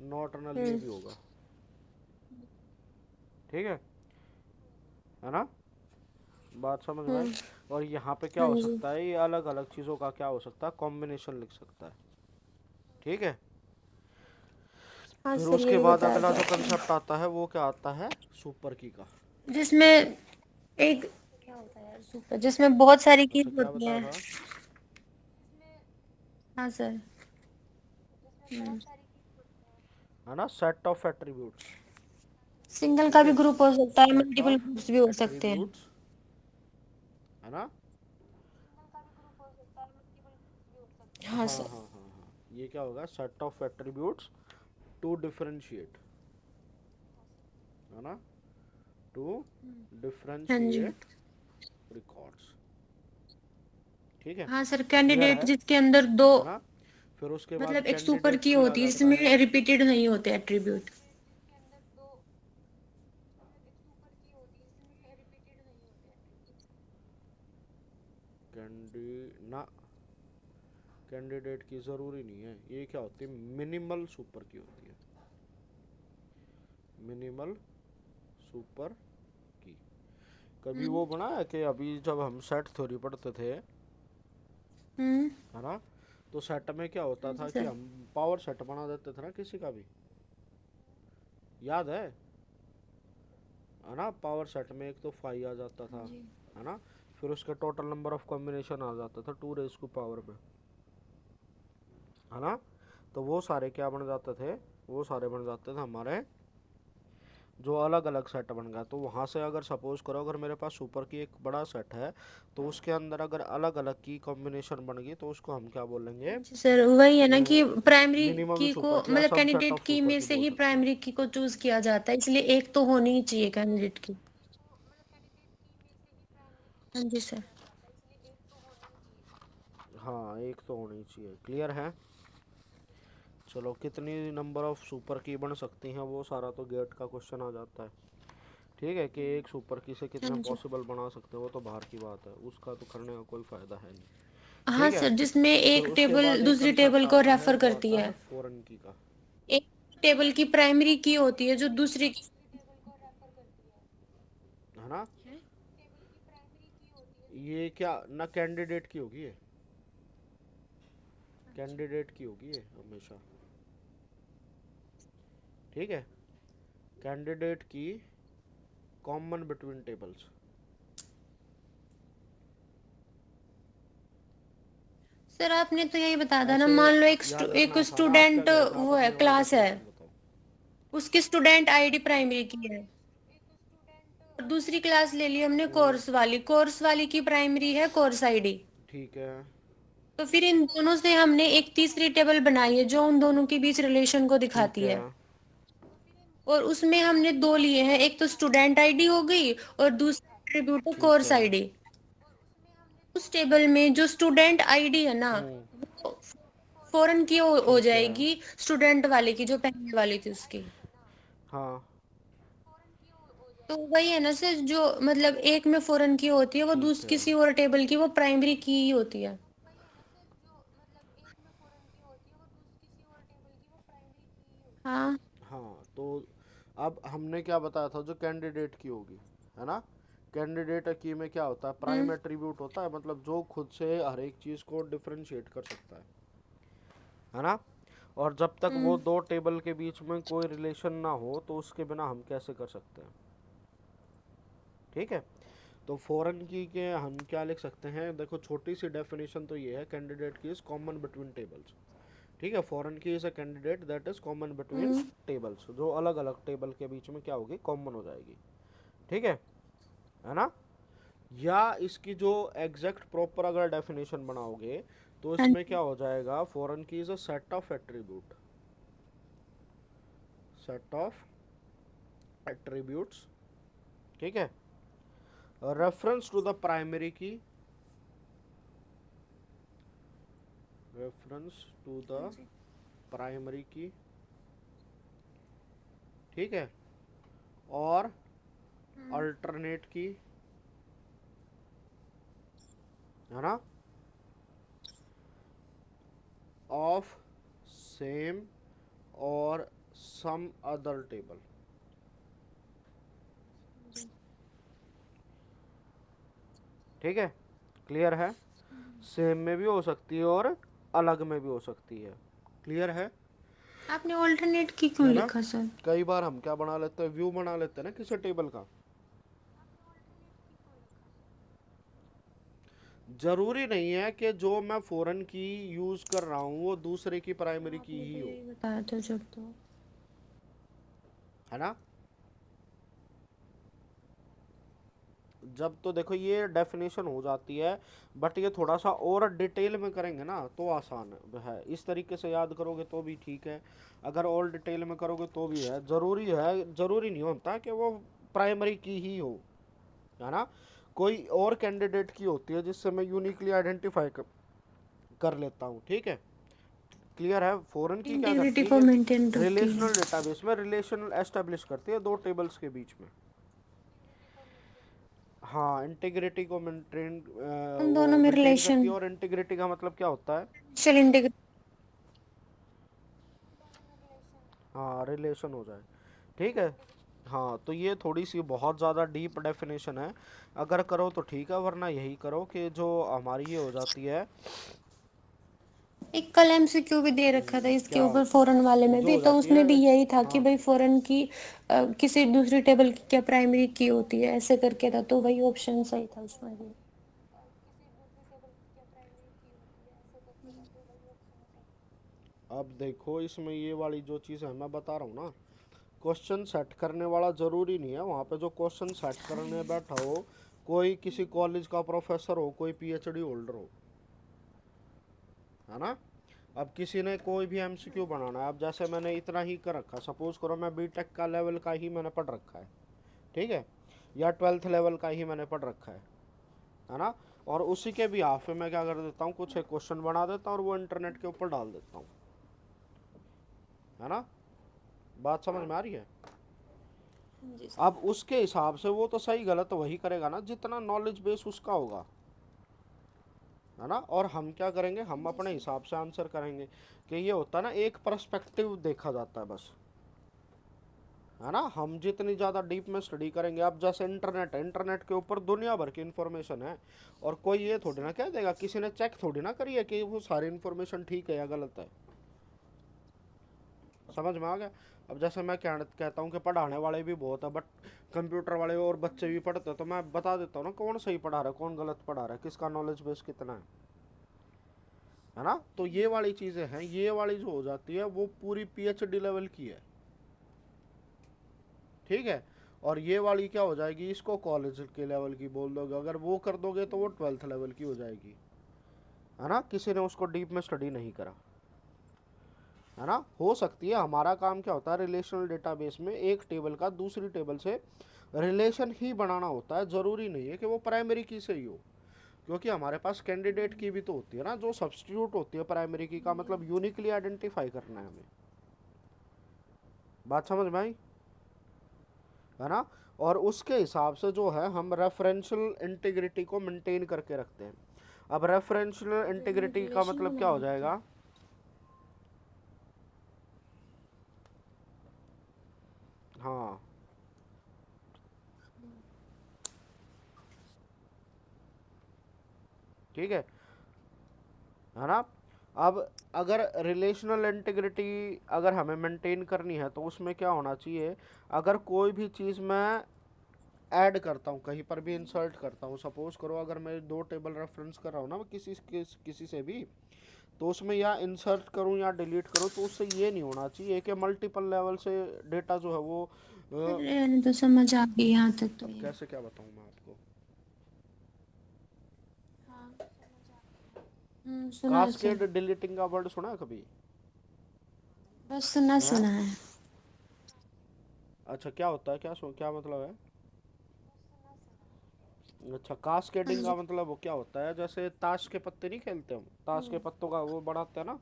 नॉट नल ये हम्म। भी होगा। ठीक है ना, बात समझ में आई। हम्म। और यहाँ पे क्या हाँ हो जी। सकता है, ये अलग अलग चीज़ों का क्या हो सकता है, कॉम्बिनेशन लिख सकता है। ठीक है। हाँ फिर सर, ये उसके भी बाद बताया अगला था जो आपने। कंसेप्ट आता है वो क्या आता है, सुपर की का। जिसमें एक क्या होता है यार, सुपर, जिसमें बहुत सारी अच्छा, कीज क्या होती बताया हैं। था। हाँ सर। हम्म। है ना, सेट ऑफ एट्रीब्यूट्स। सिंगल का ठीक भी है, ग्रुप हो सकता है, सेट मल्टीपल ऑफ ग्रुप्स भी हो सकते हैं। एट्रीब्यूट्स, है ना। हाँ हाँ हाँ सर। हाँ हाँ, ये क्या होगा, set of attributes to differentiate, है ना, टू हाँ जी। Differentiate records. ठीक है, हाँ सर, क्लियर कैंडिडेट है जिसके अंदर दो, है ना। फिर उसके बाद मतलब एक सुपर कैंडिडेट की की आ होती है जाता है। जिसमें रिपीटेड नहीं होते एट्रीब्यूट। कैंडी ना, कैंडिडेट की ज़रूरी नहीं है, ये क्या होती है, मिनिमल सुपर की होती है, मिनिमल सुपर की। कभी वो बना है कि अभी जब हम सेट थ्योरी पढ़ते थे, हम्म। है ना, तो सेट में क्या होता हाँ जी था कि सर। हम पावर सेट बना देते थे ना किसी का भी, याद है ना। पावर सेट में एक तो फाइव आ जाता हाँ था, जी। है ना। फिर उसका टोटल नंबर ऑफ कॉम्बिनेशन आ जाता था 2 रेज़ टू पावर में, है ना। तो वो सारे क्या बन जाते थे, वो सारे बन जाते थे हमारे जो अलग अलग सेट बन गया। तो वहाँ से अगर सपोज करो, अगर मेरे पास सुपर की एक बड़ा सेट है, तो उसके अंदर अगर अलग अलग की कॉम्बिनेशन बन गई तो उसको हम क्या बोलेंगे, जी सर, वही है ना कि प्राइमरी मिनिमम की को, सुपर की या मतलब सबसेट कैंडिडेट ऑफ की सुपर में की से बोल ही सकते हैं। प्राइमरी की को चूज किया जाता है, इसलिए एक तो होनी ही चाहिए कैंडिडेट की। हाँ जी सर। हाँ, एक तो होनी चाहिए, क्लियर है। चलो, कितनी नंबर ऑफ सुपर की बन सकती हैं वो सारा तो गेट का क्वेश्चन आ जाता है। ठीक है, कि एक सुपर की से हाँ कितने जी। पॉसिबल बना सकते हैं वो तो बाहर की बात है, उसका तो करने का कोई फ़ायदा है नहीं। हाँ ठीक है। सर, जिसमें फिर एक उसके टेबल बाद एक दूसरी कंसेप्ट टेबल को आता है, रेफर वो करती आता है। है फॉरेन की का। एक टेबल की प्राइमरी की होती है जो दूसरी की। है ना, ये क्या ना, कैंडिडेट की होगी ये, कैंडिडेट की होगी ये हमेशा। ठीक है, कैंडिडेट की कॉमन बिटवीन टेबल्स। सर आपने तो यही बताया था ना, ऐसे मान लो याद एक रखना आसान है, आप क्या स्टूडेंट कह रहे थे, आप वो है, अपने वाली क्लास है, डेफिनेशन बताओ। उसकी स्टूडेंट आईडी प्राइमरी की है। और दूसरी क्लास ले ली हमने कोर्स वाली की प्राइमरी है कोर्स आईडी। ठीक है। तो फिर इन दोनों से हमने एक तीसरी टेबल बनाई है जो उन दोनों के बीच रिलेशन को ठीक दिखाती है। है। और उसमें हमने दो लिए हैं, एक तो स्टूडेंट आईडी हो गई और दूसरा एट्रीब्यूट है ठीक कोर्स है। आईडी। उस टेबल में जो स्टूडेंट आईडी है ना, वो फॉरेन की हो ठीक है। जाएगी स्टूडेंट वाले की, जो पहले वाली थी उसकी। हाँ। तो वही है ना सर, जो मतलब एक में फॉरेन की होती है वो ठीक दूसरी है। किसी और टेबल की वो प्राइमरी की ही होती है। हाँ। हाँ, तो अब हमने क्या बताया था, जो कैंडिडेट की होगी, है ना। कैंडिडेट की में क्या होता है, प्राइम हम्म। एट्रीब्यूट होता है, मतलब जो खुद से हर एक चीज़ को डिफरेंशिएट कर सकता है ना। और जब तक वो हम्म। दो टेबल के बीच में कोई रिलेशन ना हो तो उसके बिना हम कैसे कर सकते हैं। ठीक है, तो फॉरेन की के हम क्या लिख सकते हैं, देखो छोटी सी डेफिनेशन तो ये है, कैंडिडेट की इज कॉमन बिटवीन टेबल्स। ठीक है, फॉरेन की is a candidate that is common between hmm. Tables, जो अलग अलग टेबल के बीच में क्या होगी, कॉमन हो जाएगी। ठीक है ना। या इसकी जो एग्जैक्ट प्रॉपर अगर डेफिनेशन बनाओगे तो हाँ इसमें क्या जी। हो जाएगा, फॉरेन की is a set of attribute, set of attributes. ठीक है, रेफरेंस टू द प्राइमरी की, रेफरेंस टू द हाँ जी। प्राइमरी की। ठीक है, और हम्म। अल्टरनेट की, है ना, ऑफ सेम और सम अदर टेबल। ठीक है, क्लियर है? सेम में भी हो सकती है और अलग में भी हो सकती है। क्लियर है? आपने ऑल्टरनेट की क्यों है ना? लिखा सर? कई बार हम क्या बना लेते हैं, व्यू बना लेते हैं ना किसी टेबल का। जरूरी नहीं है कि जो मैं फॉरेन की यूज कर रहा हूँ वो दूसरे की प्राइमरी की आपने तो ही हो, यही बताया था जब तो। है ना? जब तो देखो ये डेफिनेशन हो जाती है, बट ये थोड़ा सा और डिटेल में करेंगे ना तो आसान है। इस तरीके से याद करोगे तो भी ठीक है, अगर और डिटेल में करोगे तो भी है। जरूरी नहीं होता कि वो प्राइमरी की ही हो, है ना? कोई और कैंडिडेट की होती है जिससे मैं यूनिकली आइडेंटिफाई कर लेता हूँ। ठीक है? क्लियर है? फॉरेन की क्या इंटीग्रिटी करती है को ये, मेंटेन रखती है। रिलेशनल डेटाबेस में रिलेशन एस्टेब्लिश करती है दो टेबल्स के बीच में। हाँ, इंटीग्रिटी को मेंटेन, उन वो दोनों में मेंटेन रिलेशन, करती है। और इंटीग्रिटी का मतलब क्या होता है? चल इंटीग्रिटी। हाँ, रिलेशन हो जाए। ठीक है? हाँ, तो ये थोड़ी सी बहुत ज़्यादा डीप डेफिनेशन है। अगर करो तो ठीक है, वरना यही करो कि जो हमारी ये हो जाती है, एक कल एमसीक्यू भी दे रखा था इसके क्या ऊपर फॉरेन वाले में जो भी, हो तो जाती उसमें है। भी यही था कि हाँ, भाई फॉरेन की किसी दूसरी टेबल की क्या प्राइमरी की होती है, ऐसे करके था, तो वही ऑप्शन सही था उसमें भी। अब देखो इसमें ये वाली जो चीज़ है मैं बता रहा हूँ ना, क्वेश्चन सेट करने वाला ज़रूरी नहीं है। वहाँ पे जो क्वेश्चन सेट करने बैठा हो, कोई किसी कॉलेज का प्रोफेसर हो, कोई पीएचडी होल्डर हो, है ना? अब किसी ने कोई भी एमसीक्यू बनाना है, अब जैसे मैंने इतना ही कर रखा, सपोज करो मैं बीटेक का लेवल का ही मैंने पढ़ रखा है, ठीक है, या 12th लेवल का ही मैंने पढ़ रखा है ना? और उसी के भी हाफ में मैं क्या कर देता हूँ, कुछ एक क्वेश्चन बना देता हूँ और वो इंटरनेट के ऊपर डाल देता हूँ, है ना? बात समझ में आ रही है? जी सर। अब उसके हिसाब से वो तो सही गलत वही करेगा ना जितना नॉलेज बेस उसका होगा, है ना? और हम क्या करेंगे, हम जी अपने सर। हिसाब से आंसर करेंगे। कि ये होता है ना, एक पर्सपेक्टिव देखा जाता है बस, है ना? हम जितनी ज़्यादा डीप में स्टडी करेंगे, अब जैसे इंटरनेट है, इंटरनेट के ऊपर दुनिया भर की इन्फॉर्मेशन है, और कोई ये थोड़ी ना कह देगा, किसी ने चेक थोड़ी ना करी है कि वो सारी इन्फॉर्मेशन ठीक है या गलत है। समझ में आ गया? अब जैसे मैं कहता हूँ कि पढ़ाने वाले भी बहुत है, बट कंप्यूटर वाले और बच्चे भी पढ़ते हैं, तो मैं बता देता हूँ ना कौन सही पढ़ा रहा है, कौन गलत पढ़ा रहा है, किसका नॉलेज बेस कितना है ना? तो ये वाली चीज़ें हैं, ये वाली जो हो जाती है वो पूरी पीएचडी लेवल की है, ठीक है? और ये वाली क्या हो जाएगी, इसको कॉलेज के लेवल की बोल दोगे, अगर वो कर दोगे तो वो 12th लेवल की हो जाएगी, है ना? किसी ने उसको डीप में स्टडी नहीं करा, है ना? हो सकती है हमारा काम क्या होता है, रिलेशनल डेटाबेस में एक टेबल का दूसरी टेबल से रिलेशन ही बनाना होता है। ज़रूरी नहीं है कि वो प्राइमरी की से ही हो, क्योंकि हमारे पास कैंडिडेट की भी तो होती है ना, जो सब्सटीट्यूट होती है प्राइमरी की का मतलब यूनिकली आइडेंटिफाई करना है हमें। बात समझ में आई? है ना? और उसके हिसाब से जो है हम रेफरेंशियल इंटीग्रिटी को मेंटेन करके रखते हैं। अब रेफरेंशियल इंटीग्रिटी का रिलेशन मतलब क्या बना हो लेते हैं। जाएगा? हाँ, ठीक है ना? अब अगर रिलेशनल इंटीग्रिटी अगर हमें मेंटेन करनी है तो उसमें क्या होना चाहिए, अगर कोई भी चीज़ मैं ऐड करता हूँ, कहीं पर भी इंसर्ट करता हूँ, सपोज करो अगर मैं दो टेबल रेफरेंस कर रहा हूँ ना, मैं किसी से भी, तो उसमें या इंसर्ट करूँ या डिलीट करूँ, तो उससे ये नहीं होना चाहिए कि मल्टीपल लेवल से डेटा जो है वो यानी तो समझ आ गई यहाँ तक तो अब ये। कैसे क्या बताऊँ मैं आपको? हाँ, सुना है सर। कास्केड डिलीटिंग का वर्ड सुना है कभी? बस सुना हैं? सुना है। अच्छा, क्या होता है, क्या मतलब है? अच्छा, हाँ कास्केडिंग जी। का मतलब वो क्या होता है, जैसे ताश के पत्ते नहीं खेलते हम, ताश के पत्तों का वो बनाते हैं ना,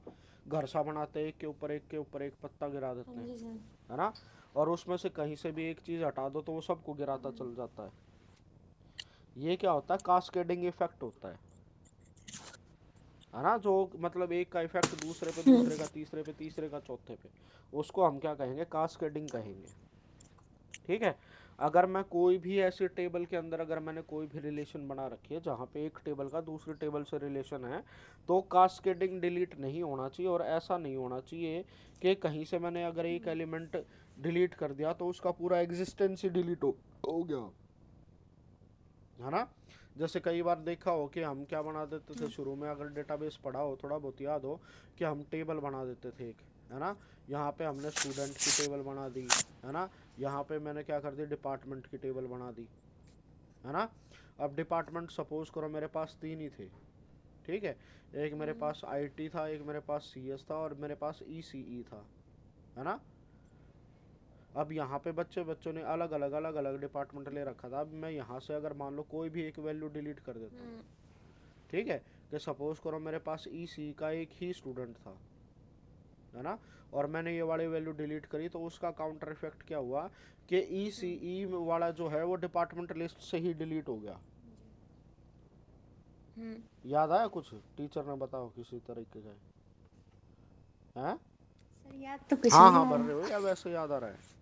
घर सा बनाते हैं, एक के ऊपर एक के ऊपर एक पत्ता गिरा हाँ देते हैं, जी सर। है ना? और उसमें से कहीं से भी एक चीज़ हटा दो तो वो सबको गिराता चल जाता है। ये क्या होता है, कास्केडिंग इफेक्ट होता है ना? जो मतलब एक का इफेक्ट दूसरे पे, दूसरे का तीसरे पे, तीसरे का चौथे पे, उसको हम क्या कहेंगे, कास्केडिंग कहेंगे, ठीक है? अगर मैं कोई भी ऐसे टेबल के अंदर अगर मैंने कोई भी रिलेशन बना रखी है जहाँ पे एक टेबल का दूसरी टेबल से रिलेशन है, तो कास्केडिंग डिलीट नहीं होना चाहिए। और ऐसा नहीं होना चाहिए कि कहीं से मैंने अगर एक एलिमेंट डिलीट कर दिया तो उसका पूरा एग्जिस्टेंस ही डिलीट हो गया, है ना। जैसे कई बार देखा हो कि हम क्या बना देते थे शुरू में, अगर डेटाबेस पढ़ा हो, थोड़ा बहुत याद हो, कि हम टेबल बना देते थे एक, है ना। यहाँ पे हमने स्टूडेंट की टेबल बना दी, है ना। यहाँ पे मैंने क्या कर दी, डिपार्टमेंट की टेबल बना दी, है ना। अब डिपार्टमेंट सपोज करो मेरे पास 3 ही थे, ठीक है। एक मेरे पास आईटी था, एक मेरे पास सीएस था, और मेरे पास ईसीई था, है ना। अब यहाँ पे बच्चों ने अलग अलग डिपार्टमेंट ले रखा था। अब मैं यहाँ से अगर मान लो कोई भी एक वैल्यू डिलीट कर देता हूँ, ठीक है, कि सपोज करो मेरे पास ईसी का एक ही स्टूडेंट था, है ना, और मैंने ये वाली वैल्यू डिलीट करी, तो उसका काउंटर इफेक्ट क्या हुआ कि ईसीई वाला जो है वो डिपार्टमेंट लिस्ट से ही डिलीट हो गया। याद आया कुछ, टीचर ने बताओ किसी तरीके से, हैं? सर याद तो कुछ हाँ नहीं हाँ आ भर रहा। रहे हो या वैसे याद आ रहा है?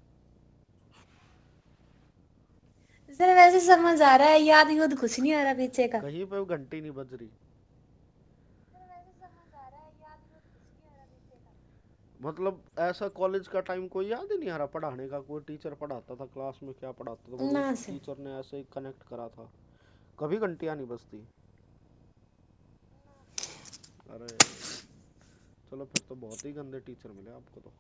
सर वैसे समझ आ रहा है, याद यूद कुछ नहीं आ रहा पीछे का। कहीं पे घंटी नहीं बज रही, मतलब ऐसा कॉलेज का टाइम कोई याद ही नहीं आ रहा पढ़ाने का, कोई टीचर पढ़ाता था क्लास में, क्या पढ़ाता था, बस ना उस सर। टीचर ने ऐसे ही कनेक्ट करा था, कभी घंटियां नहीं बजती। अरे चलो फिर तो बहुत ही गंदे टीचर मिले आपको तो,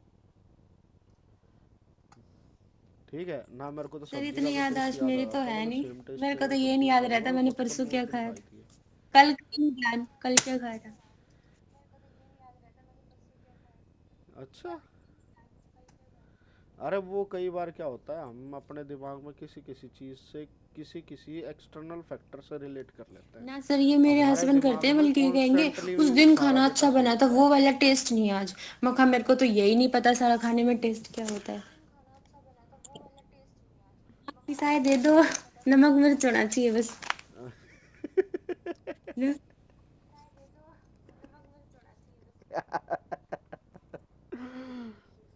ठीक है ना। मेरे को तो सर सब्जी का इतनी भी टेस्ट याददाश्त याद मेरी आ तो जाता, है बोले नहीं। सेम टेस्ट मेरे को तो करो ये नहीं कंफ्यूज याद ना हो, रहता बोले मैंने बचपन परसों में क्या एक दिन खाया खाई था। थी। कल का नहीं ध्यान, कल क्या खाया था। अच्छा, अरे वो कई बार क्या होता है, हम अपने दिमाग में किसी किसी चीज से किसी किसी एक्सटर्नल फैक्टर से रिलेट कर लेते हैं। ना सर, ये अब मेरे हमारे हस्बैंड करते दिमाग हैं, में बल्कि कहेंगे कॉन्स्टेंटली उस दिन सारा खाना डेटा अच्छा सेव बना था, होता है। वो वाला टेस्ट नहीं है आज। मैं कहा मेरे को तो यही नहीं पता सारा खाने में टेस्ट क्या होता है। पिसाए दे दो, नमक मिर्च होना चाहिए बस।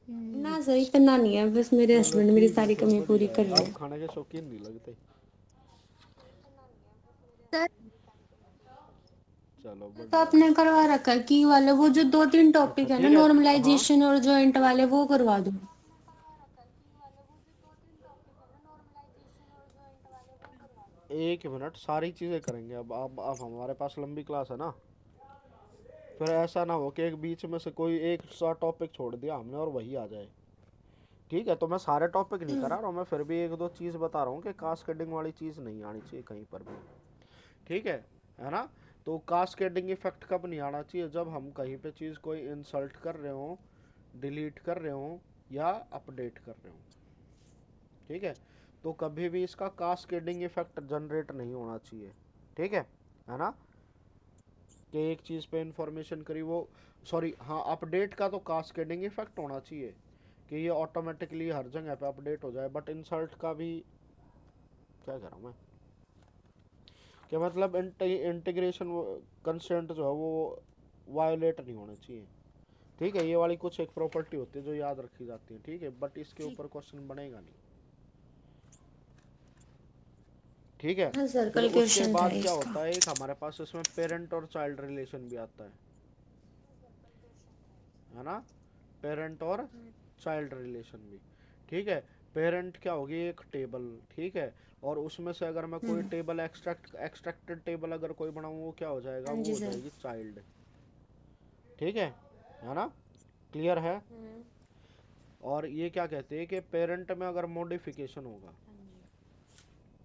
ना सर इतना नहीं है, बस मेरे चलो हस्बैंड मेरी ठीक है, सारी फिर कमी पूरी बढ़िया कर है, रहे आप हैं। खाने के शौकीन नहीं लगते। सर चलो तो बढ़िया है। आपने करवा रखा है की वाले, वो जो 2-3 अच्छा टॉपिक है ना, ठीक है, हाँ, नॉर्मलाइजेशन और जॉइंट वाले, वो करवा दो। एक मिनट, सारी चीज़ें करेंगे। अब हमारे पास लंबी क्लास है ना, फिर ऐसा ना हो कि एक बीच में से कोई एक सा टॉपिक छोड़ दिया हमने और वही आ जाए। ठीक है, तो मैं सारे टॉपिक नहीं करा रहा हूँ, मैं फिर भी एक दो चीज़ बता रहा हूँ कि कास्केडिंग वाली चीज़ नहीं आनी चाहिए कहीं पर भी, ठीक है ना। तो कास्केडिंग इफेक्ट कब नहीं आना चाहिए, जब हम कहीं पे चीज़ कोई इंसल्ट कर रहे हो, डिलीट कर रहे हो, या अपडेट कर रहे हो, ठीक है। तो कभी भी इसका कास्केडिंग इफेक्ट जनरेट नहीं होना चाहिए, ठीक है ना। कि एक चीज़ पे इंफॉर्मेशन करी वो, सॉरी हाँ, अपडेट का तो कास्केडिंग इफेक्ट होना चाहिए कि ये ऑटोमेटिकली हर जगह पे अपडेट हो जाए, बट इंसल्ट का भी क्या कह रहा हूँ मैं, कि मतलब इंटीग्रेशन कंस्ट्रेंट जो है वो वायोलेट नहीं होने चाहिए, ठीक है। ये वाली कुछ एक प्रॉपर्टी होती है जो याद रखी जाती है, ठीक है, बट इसके ठीक। ऊपर क्वेश्चन बनेगा नहीं, ठीक है। हाँ सर, फिर कल उसके क्वेश्चन था बाद क्या इसका। होता है, एक हमारे पास इसमें पेरेंट और चाइल्ड रिलेशन भी आता है ना, पेरेंट और चाइल्ड रिलेशन भी, ठीक है। पेरेंट क्या होगी, एक टेबल, ठीक है, और उसमें से अगर मैं कोई टेबल एक्सट्रैक्टेड टेबल अगर कोई बनाऊँ, वो क्या हो जाएगा, हाँ वो जी हो सर। जाएगी चाइल्ड, ठीक है ना, क्लियर है। और ये क्या कहते हैं कि पेरेंट में अगर मॉडिफिकेशन होगा,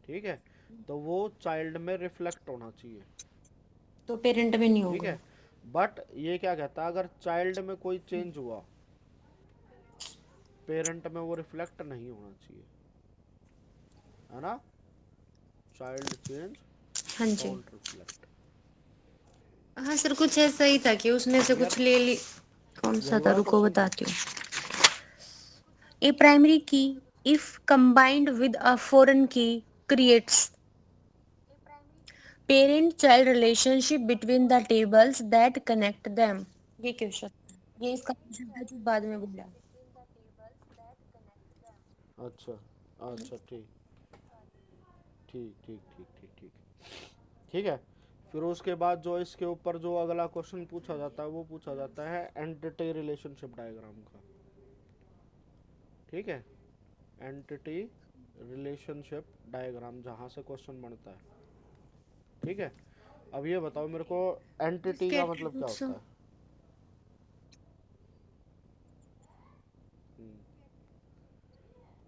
ठीक है, तो वो चाइल्ड में रिफ्लेक्ट होना चाहिए, तो पेरेंट में नहीं ठीक होगा। है। बट ये क्या कहता है, अगर चाइल्ड में कोई चेंज हुआ, पेरेंट में वो रिफ्लेक्ट नहीं होना चाहिए, है ना। चाइल्ड चेंज हाँ जी। Don't reflect. हाँ सर, कुछ ऐसा ही था कि उसमें से क्लियर, कुछ ले ली। कौन सा यही था, वाला रुको क्वेश्चन था। बताती हूँ। A primary key, if combined with a foreign key, creates parent-child relationship between the tables that connect them. ये क्वेश्चन, ये इसका क्वेश्चन था जो बाद में बोला। अच्छा अच्छा ठीक, ठीक ठीक ठीक ठीक ठीक ठीक है। फिर उसके बाद जो इसके ऊपर जो अगला क्वेश्चन पूछा जाता है वो पूछा जाता है एंटिटी रिलेशनशिप डायग्राम का। ठीक है, एंटिटी रिलेशनशिप डायग्राम जहाँ से क्वेश्चन बनता है। ठीक है, अब ये बताओ मेरे को एंटिटी जिसके का मतलब क्या एट्रीब्यूट्स हो। होता है।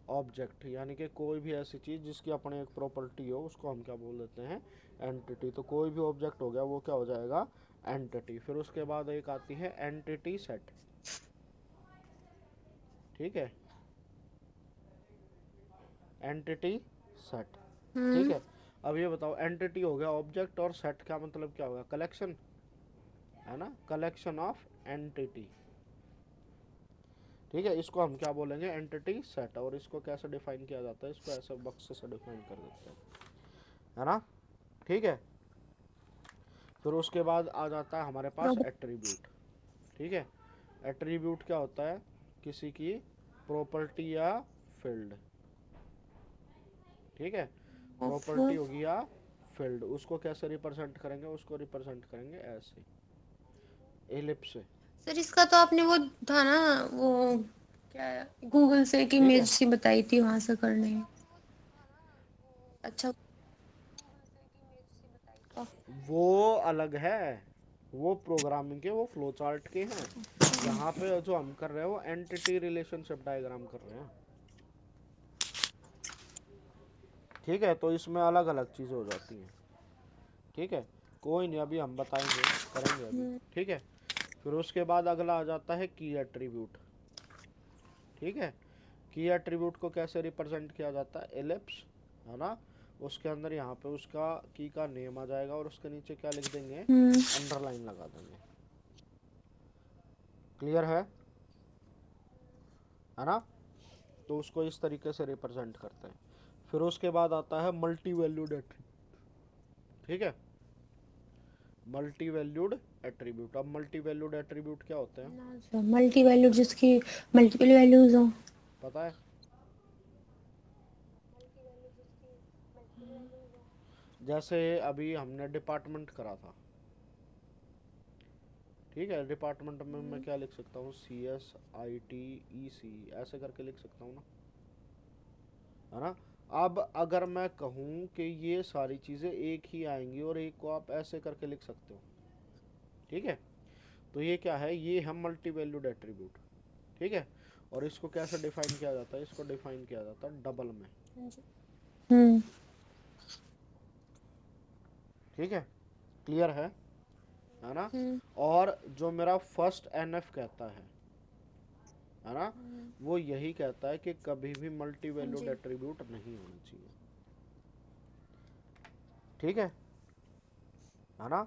ऑब्जेक्ट यानी कि कोई भी ऐसी चीज़ जिसकी अपनी एक प्रॉपर्टी हो उसको हम क्या बोल देते हैं, एंटिटी। तो कोई भी ऑब्जेक्ट हो गया वो क्या हो जाएगा, एंटिटी। फिर उसके बाद एक आती है एंटिटी सेट। ठीक है, एंटिटी सेट। ठीक है, अब ये बताओ एंटिटी हो गया ऑब्जेक्ट और सेट का मतलब क्या होगा, कलेक्शन, है ना, कलेक्शन ऑफ एंटिटी। ठीक है, इसको हम क्या बोलेंगे, एंटिटी सेट। और इसको कैसे डिफाइन किया जाता है, इसको ऐसे बक्से से डिफाइन कर देते हैं, है ना। ठीक है, फिर उसके बाद आ जाता है हमारे पास एट्रीब्यूट। ठीक है, एट्रीब्यूट क्या होता है, किसी की प्रॉपर्टी या फील्ड। ठीक है, प्रॉपर्टी होगी या फील्ड, उसको कैसे रिप्रेजेंट करेंगे, उसको रिप्रेजेंट करेंगे ऐसे, एलिप्स से। सर इसका तो आपने वो था ना, वो क्या गूगल से एक ठीक इमेज है, सी बताई थी, वहां से करने है। अच्छा। वो अलग है, वो प्रोग्रामिंग के, वो फ्लो चार्ट के हैं। यहाँ पे जो हम कर रहे हैं वो एंटिटी रिलेशनशिप डायग्राम कर रहे हैं। ठीक है, तो इसमें अलग अलग चीज़ें हो जाती हैं। ठीक है, कोई नहीं, अभी हम बताएंगे, करेंगे अभी। ठीक है, फिर उसके बाद अगला आ जाता है की एट्रीब्यूट। ठीक है, की एट्रीब्यूट को कैसे रिप्रेजेंट किया जाता है, एलिप्स, है ना। उसके अंदर यहाँ पे उसका की का नेम आ जाएगा और उसके नीचे क्या लिख देंगे, अंडरलाइन लगा देंगे। क्लियर है ना। तो उसको इस तरीके से रिप्रेजेंट करते हैं। फिर उसके बाद आता है मल्टी वैल्यूड एट्रीब्यूट। ठीक है, मल्टी वैल्यूड एट्रीब्यूट। अब मल्टी वैल्यूड एट्रीब्यूट क्या होते हैं, मल्टी वैल्यूड जिसकी मल्टीपल वैल्यूज हो। पता है। जैसे अभी हमने डिपार्टमेंट करा था। ठीक है, डिपार्टमेंट में मैं क्या लिख सकता हूँ, CSITEC ऐसे करके लिख सकता हूँ ना, है ना। अब अगर मैं कहूँ कि ये सारी चीज़ें एक ही आएंगी और एक को आप ऐसे करके लिख सकते हो। ठीक है, तो ये क्या है, ये है मल्टी वैल्यूड एट्रीब्यूट। ठीक है, और इसको कैसे डिफाइन किया जाता है, इसको डिफाइन किया जाता है डबल में। हम्म। ठीक है, क्लियर है ना। और जो मेरा फर्स्ट NF कहता है ना, वो यही कहता है कि कभी भी मल्टी वैल्यूड एट्रीब्यूट नहीं होना चाहिए। ठीक है ना।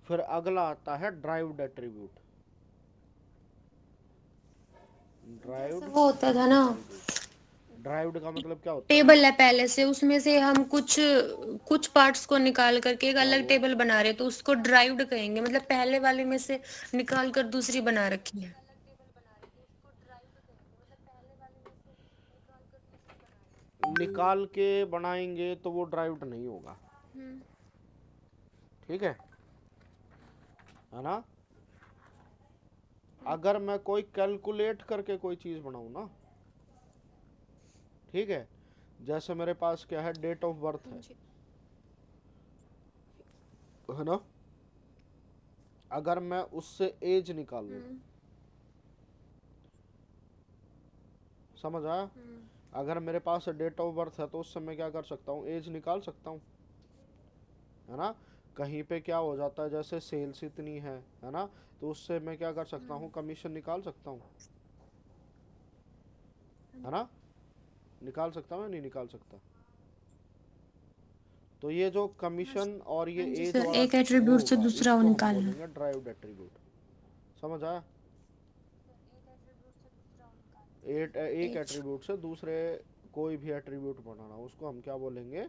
फिर अगला आता है ड्राइव्ड एट्रीब्यूट। ड्राइव्ड वो होता था ना, एट्रीब्यूट, ड्राइव्ड का मतलब क्या होता है, टेबल है पहले से, उसमें से हम कुछ कुछ पार्ट्स को निकाल करके एक हाँ अलग वो, टेबल बना रहे हैं, तो उसको ड्राइव्ड कहेंगे। मतलब पहले वाले में से निकाल कर दूसरी बना रखी है। निकाल के बनाएंगे तो वो ड्राइव्ड नहीं होगा। ठीक है ना। अगर मैं कोई कैलकुलेट करके कोई चीज बनाऊं ना, ठीक है, जैसे मेरे पास क्या है, डेट ऑफ बर्थ है ना। अगर मैं उससे एज निकाल लूं, समझ आया। अगर मेरे पास डेट ऑफ बर्थ है तो उससे मैं क्या कर सकता हूँ, एज निकाल सकता हूँ, है ना। कहीं पे क्या हो जाता है, जैसे सेल्स इतनी है ना, तो उससे मैं क्या कर सकता हूँ, कमीशन निकाल सकता हूँ, है ना। निकाल सकता हूँ या नहीं निकाल सकता। तो ये जो कमीशन और ये जी एज सर, वाला एक वो एट्रीब्यूट से होगा, दूसरा वो इसको हम निकालना। बोलेंगे ड्राइव्ड एट्रीब्यूट। समझ आया। एक एज। एट्रीब्यूट से दूसरे कोई भी एट्रीब्यूट बनाना, उसको हम क्या बोलेंगे,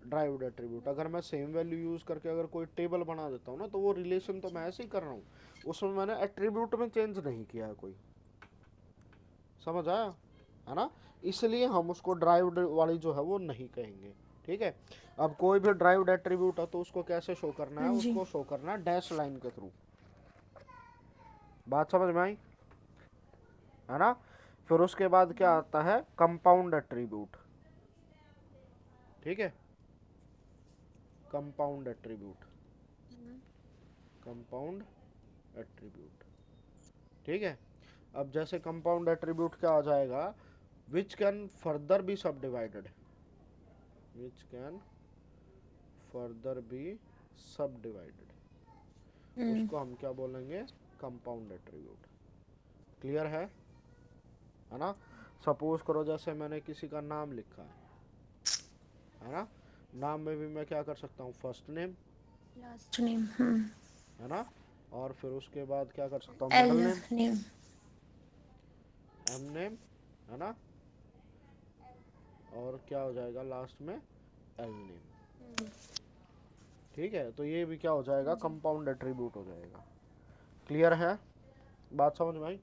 ड्राइव्ड एट्रीब्यूट। अगर मैं सेम वैल्यू यूज करके अगर कोई टेबल बना देता हूँ ना, तो वो रिलेशन तो मैं ऐसे ही कर रहा हूँ, उसमें मैंने एट्रीब्यूट में चेंज नहीं किया है कोई। समझ आया, है ना। इसलिए हम उसको ड्राइव्ड वाली जो है वो नहीं कहेंगे। ठीक है। अब कोई भी ड्राइव्ड एट्रीब्यूट है तो उसको कैसे शो करना है, हाँ जी। उसको शो करना है डैश लाइन के थ्रू। बात समझ में आई, है ना। फिर उसके बाद क्या आता है, कंपाउंड एट्रीब्यूट। ठीक है, कंपाउंड एट्रीब्यूट, कंपाउंड एट्रीब्यूट। ठीक है। अब जैसे कंपाउंड एट्रीब्यूट क्या आ जाएगा, which can further be subdivided, which can further be subdivided, उसको हम क्या बोलेंगे, कंपाउंड एट्रीब्यूट। क्लियर है ना। सपोज करो जैसे मैंने किसी का नाम लिखा है ना, नाम में भी मैं क्या कर सकता हूँ, फर्स्ट नेम, लास्ट नेम, है ना, और फिर उसके बाद क्या कर सकता हूँ, L middle name, name. M name, है ना, और क्या हो जाएगा लास्ट में, एल नेम। ठीक है, तो ये भी क्या हो जाएगा, कंपाउंड एट्रीब्यूट हो जाएगा। क्लियर है, बात समझ में आई,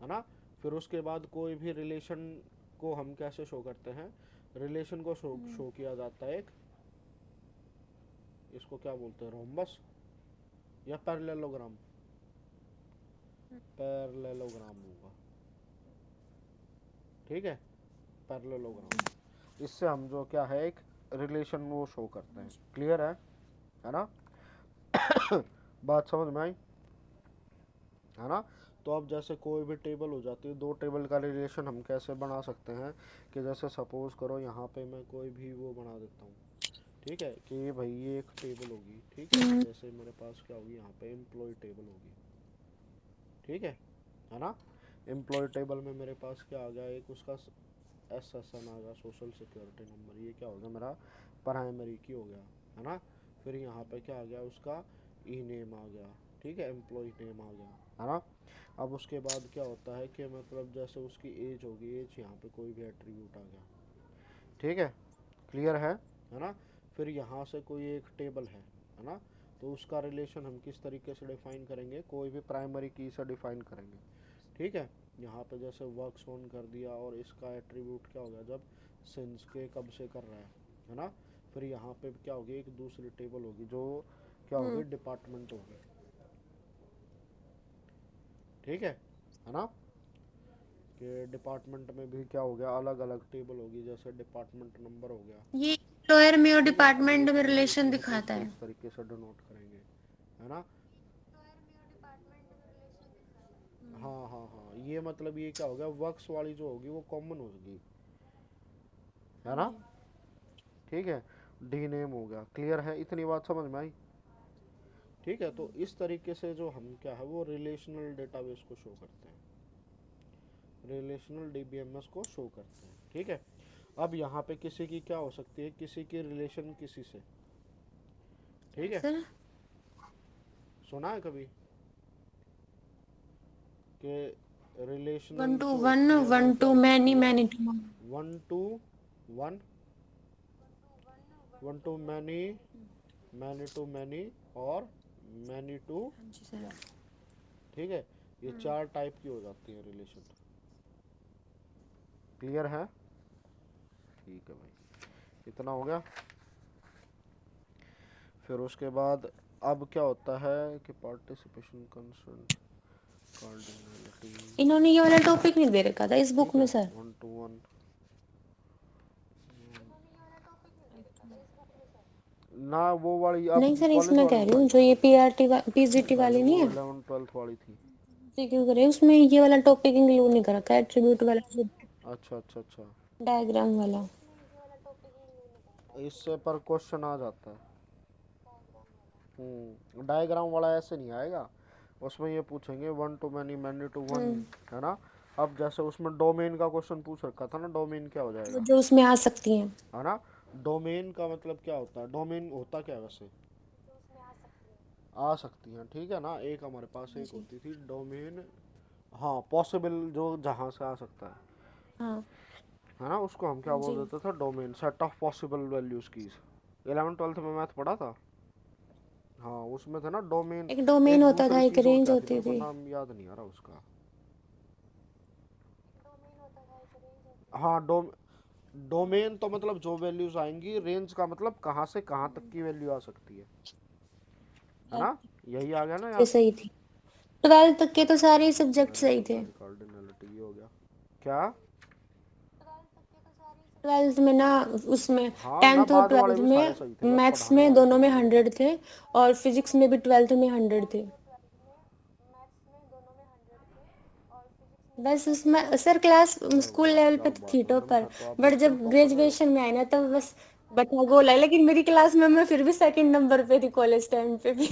है ना। फिर उसके बाद कोई भी रिलेशन को हम कैसे शो करते हैं, रिलेशन को शो किया जाता है एक, इसको क्या बोलते हैं, रोम्बस या पैरेललोग्राम, पैरेललोग्राम होगा। ठीक है, पैरेललोग्राम, इससे हम जो क्या है एक रिलेशन वो शो करते हैं। क्लियर है ना। बात समझ में आई, है ना। तो अब जैसे कोई भी टेबल हो जाती है, दो टेबल का रिलेशन हम कैसे बना सकते हैं, कि जैसे सपोज करो यहाँ पे मैं कोई भी वो बना देता हूँ। ठीक है, कि ये भाई ये एक टेबल होगी। ठीक है, जैसे मेरे पास क्या होगी, यहाँ पे एम्प्लॉय टेबल होगी। ठीक है ना। एम्प्लॉय टेबल में मेरे पास क्या आ गया, एक उसका SSN आ गया, सोशल सिक्योरिटी नंबर, ये क्या हो गया मेरा प्राइमरी की हो गया, है ना। फिर यहाँ पे क्या आ गया, उसका ई नेम आ गया। ठीक है, एम्प्लॉय नेम आ गया, है ना। अब उसके बाद क्या होता है कि मतलब जैसे उसकी एज होगी, एज यहाँ पे कोई भी एट्रीब्यूट आ गया। ठीक है, क्लियर है ना। फिर यहाँ से कोई एक टेबल है ना, तो उसका रिलेशन हम किस तरीके से डिफाइन करेंगे, कोई भी प्राइमरी की से डिफाइन करेंगे। ठीक है, यहाँ पे जैसे वर्क्स ऑन कर दिया, और इसका एट्रीब्यूट क्या हो गया, जब सिंस के कब से कर रहा है ना। फिर यहाँ पे क्या होगी, एक दूसरी टेबल होगी जो क्या होगी, डिपार्टमेंट होगी। ठीक है ना, कि डिपार्टमेंट में भी क्या हो गया, अलग अलग टेबल होगी, जैसे डिपार्टमेंट नंबर हो गया। ये एम्प्लॉयर में और ठीक है, अब डिपार्टमेंट एक में रिलेशन रिलेशन है तो दिखाता इसको है। इस तरीके से डिनोट करेंगे, है ना। हाँ हाँ हाँ, ये मतलब ये क्या हो गया, वर्क्स वाली जो होगी वो कॉमन होगी, है ना। ठीक है, डी नेम हो गया। क्लियर है, इतनी बात समझ में आई। ठीक है, तो इस तरीके से जो हम क्या है वो रिलेशनल डेटाबेस को शो करते हैं, रिलेशनल DBMS को शो करते हैं। ठीक है। अब यहाँ पे किसी की क्या हो सकती है, किसी की रिलेशन किसी से। ठीक है, सर, सुना है कभी कि वन रिलेशनल टू जो वन, होती है वो वन क्या टू हो मैनी, सकती है, many to. One to one, one to many, many to many, और मैनी टू हाँ जी सर। वन। ठीक है, ये चार टाइप की हो जाती है रिलेशन। क्लियर है, ठीक है भाई, इतना हो गया। फिर उसके बाद अब क्या होता है कि पार्टिसिपेशन, कंसेंट, कार्डिनलिटी। इन्होंने ये वाला टॉपिक नहीं दे रखा था इस बुक ठीक में है, सर। वन टू वन, ना वो वाली अब नहीं सर, कॉलेज इसमें कह वालों रही को हूँ आई जो है ये ना। पीआरटी नहीं पीजीटी पहले वाली वो नहीं है, 11th 12th वाली थी। ये क्यों करे, उसमें ये वाला टॉपिक इंक्लूड नहीं कर रखा है, एट्रीब्यूट वाला, अच्छा अच्छा अच्छा, डायग्राम वाला। इससे पर क्वेश्चन आ जाता है। डायग्राम वाला ऐसे नहीं आएगा, उसमें ये पूछेंगे one to many, many to one, है ना। अब जैसे उसमें डोमेन का क्वेश्चन पूछ रखा था ना, डोमेन क्या हो जो जाएगा, जो उसमें आ सकती हैं। है ना। डोमेन का मतलब क्या होता है, डोमेन होता क्या है वैसे, आ सकती हैं। ठीक है ना, एक हमारे पास हाँ एक जी। होती थी डोमेन, हाँ पॉसिबल, जो जहाँ से आ सकता हाँ है ना, उसको हम क्या बोल जी। देते थे, domain, set of possible values keys. 11th 12th में मैथ पढ़ा था। हाँ, उसमें था ना डोमेन, एक डोमेन एक होता था, दूसरी एक चीज़ और रेंज क्या थी, होती मेरे को थी। नाम याद नहीं आ रहा उसका। हाँ, डोमेन तो मतलब जो वैल्यूज आएंगी, रेंज का मतलब कहाँ से कहाँ तक की वैल्यू आ सकती है ना? यही आ गया ना ये याद? सही थी। 12 तक के तो अच्छा, सारे सब्जेक्ट मैंने सही थे। सोचा कार्डिनलिटी ये हो गया क्या। 12th में ना, उसमें हाँ ना, 10th और बाद वाले 12th भी सारे में सही थे, बस मैथ्स पढ़ाने में वाले दोनों सही में नहीं थे। 100 थे, और फिजिक्स में भी 12th में 100 थे। बस उसमें सर क्लास अरे स्कूल वाह, लेवल पे क्या तो थी बात है मैडम, टॉपर। फिर तो आप बट बिल्कुल जब टॉपर रहे हो। ग्रेजुएशन में आई ना, तब बस बटा गोल है। लेकिन मेरी क्लास में मैं फिर भी सेकंड नंबर पे थी कॉलेज टाइम पे भी।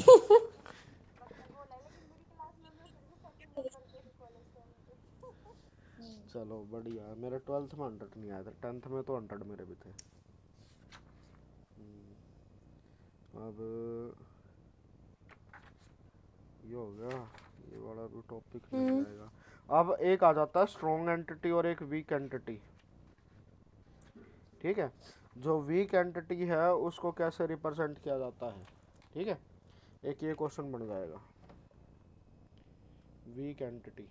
चलो बढ़िया है, मेरे 12th में 100 नहीं आए थे, 10th में तो 100 मेरे भी थे। अब ये हो गया, ये वाला भी टॉपिक नहीं हम्म। आएगा। अब एक आ जाता है स्ट्रॉन्ग एंटिटी और एक वीक एंटिटी। ठीक है, जो वीक एंटिटी है उसको कैसे रिप्रेजेंट किया जाता है, ठीक है, एक ये क्वेश्चन बन जाएगा। वीक एंटिटी,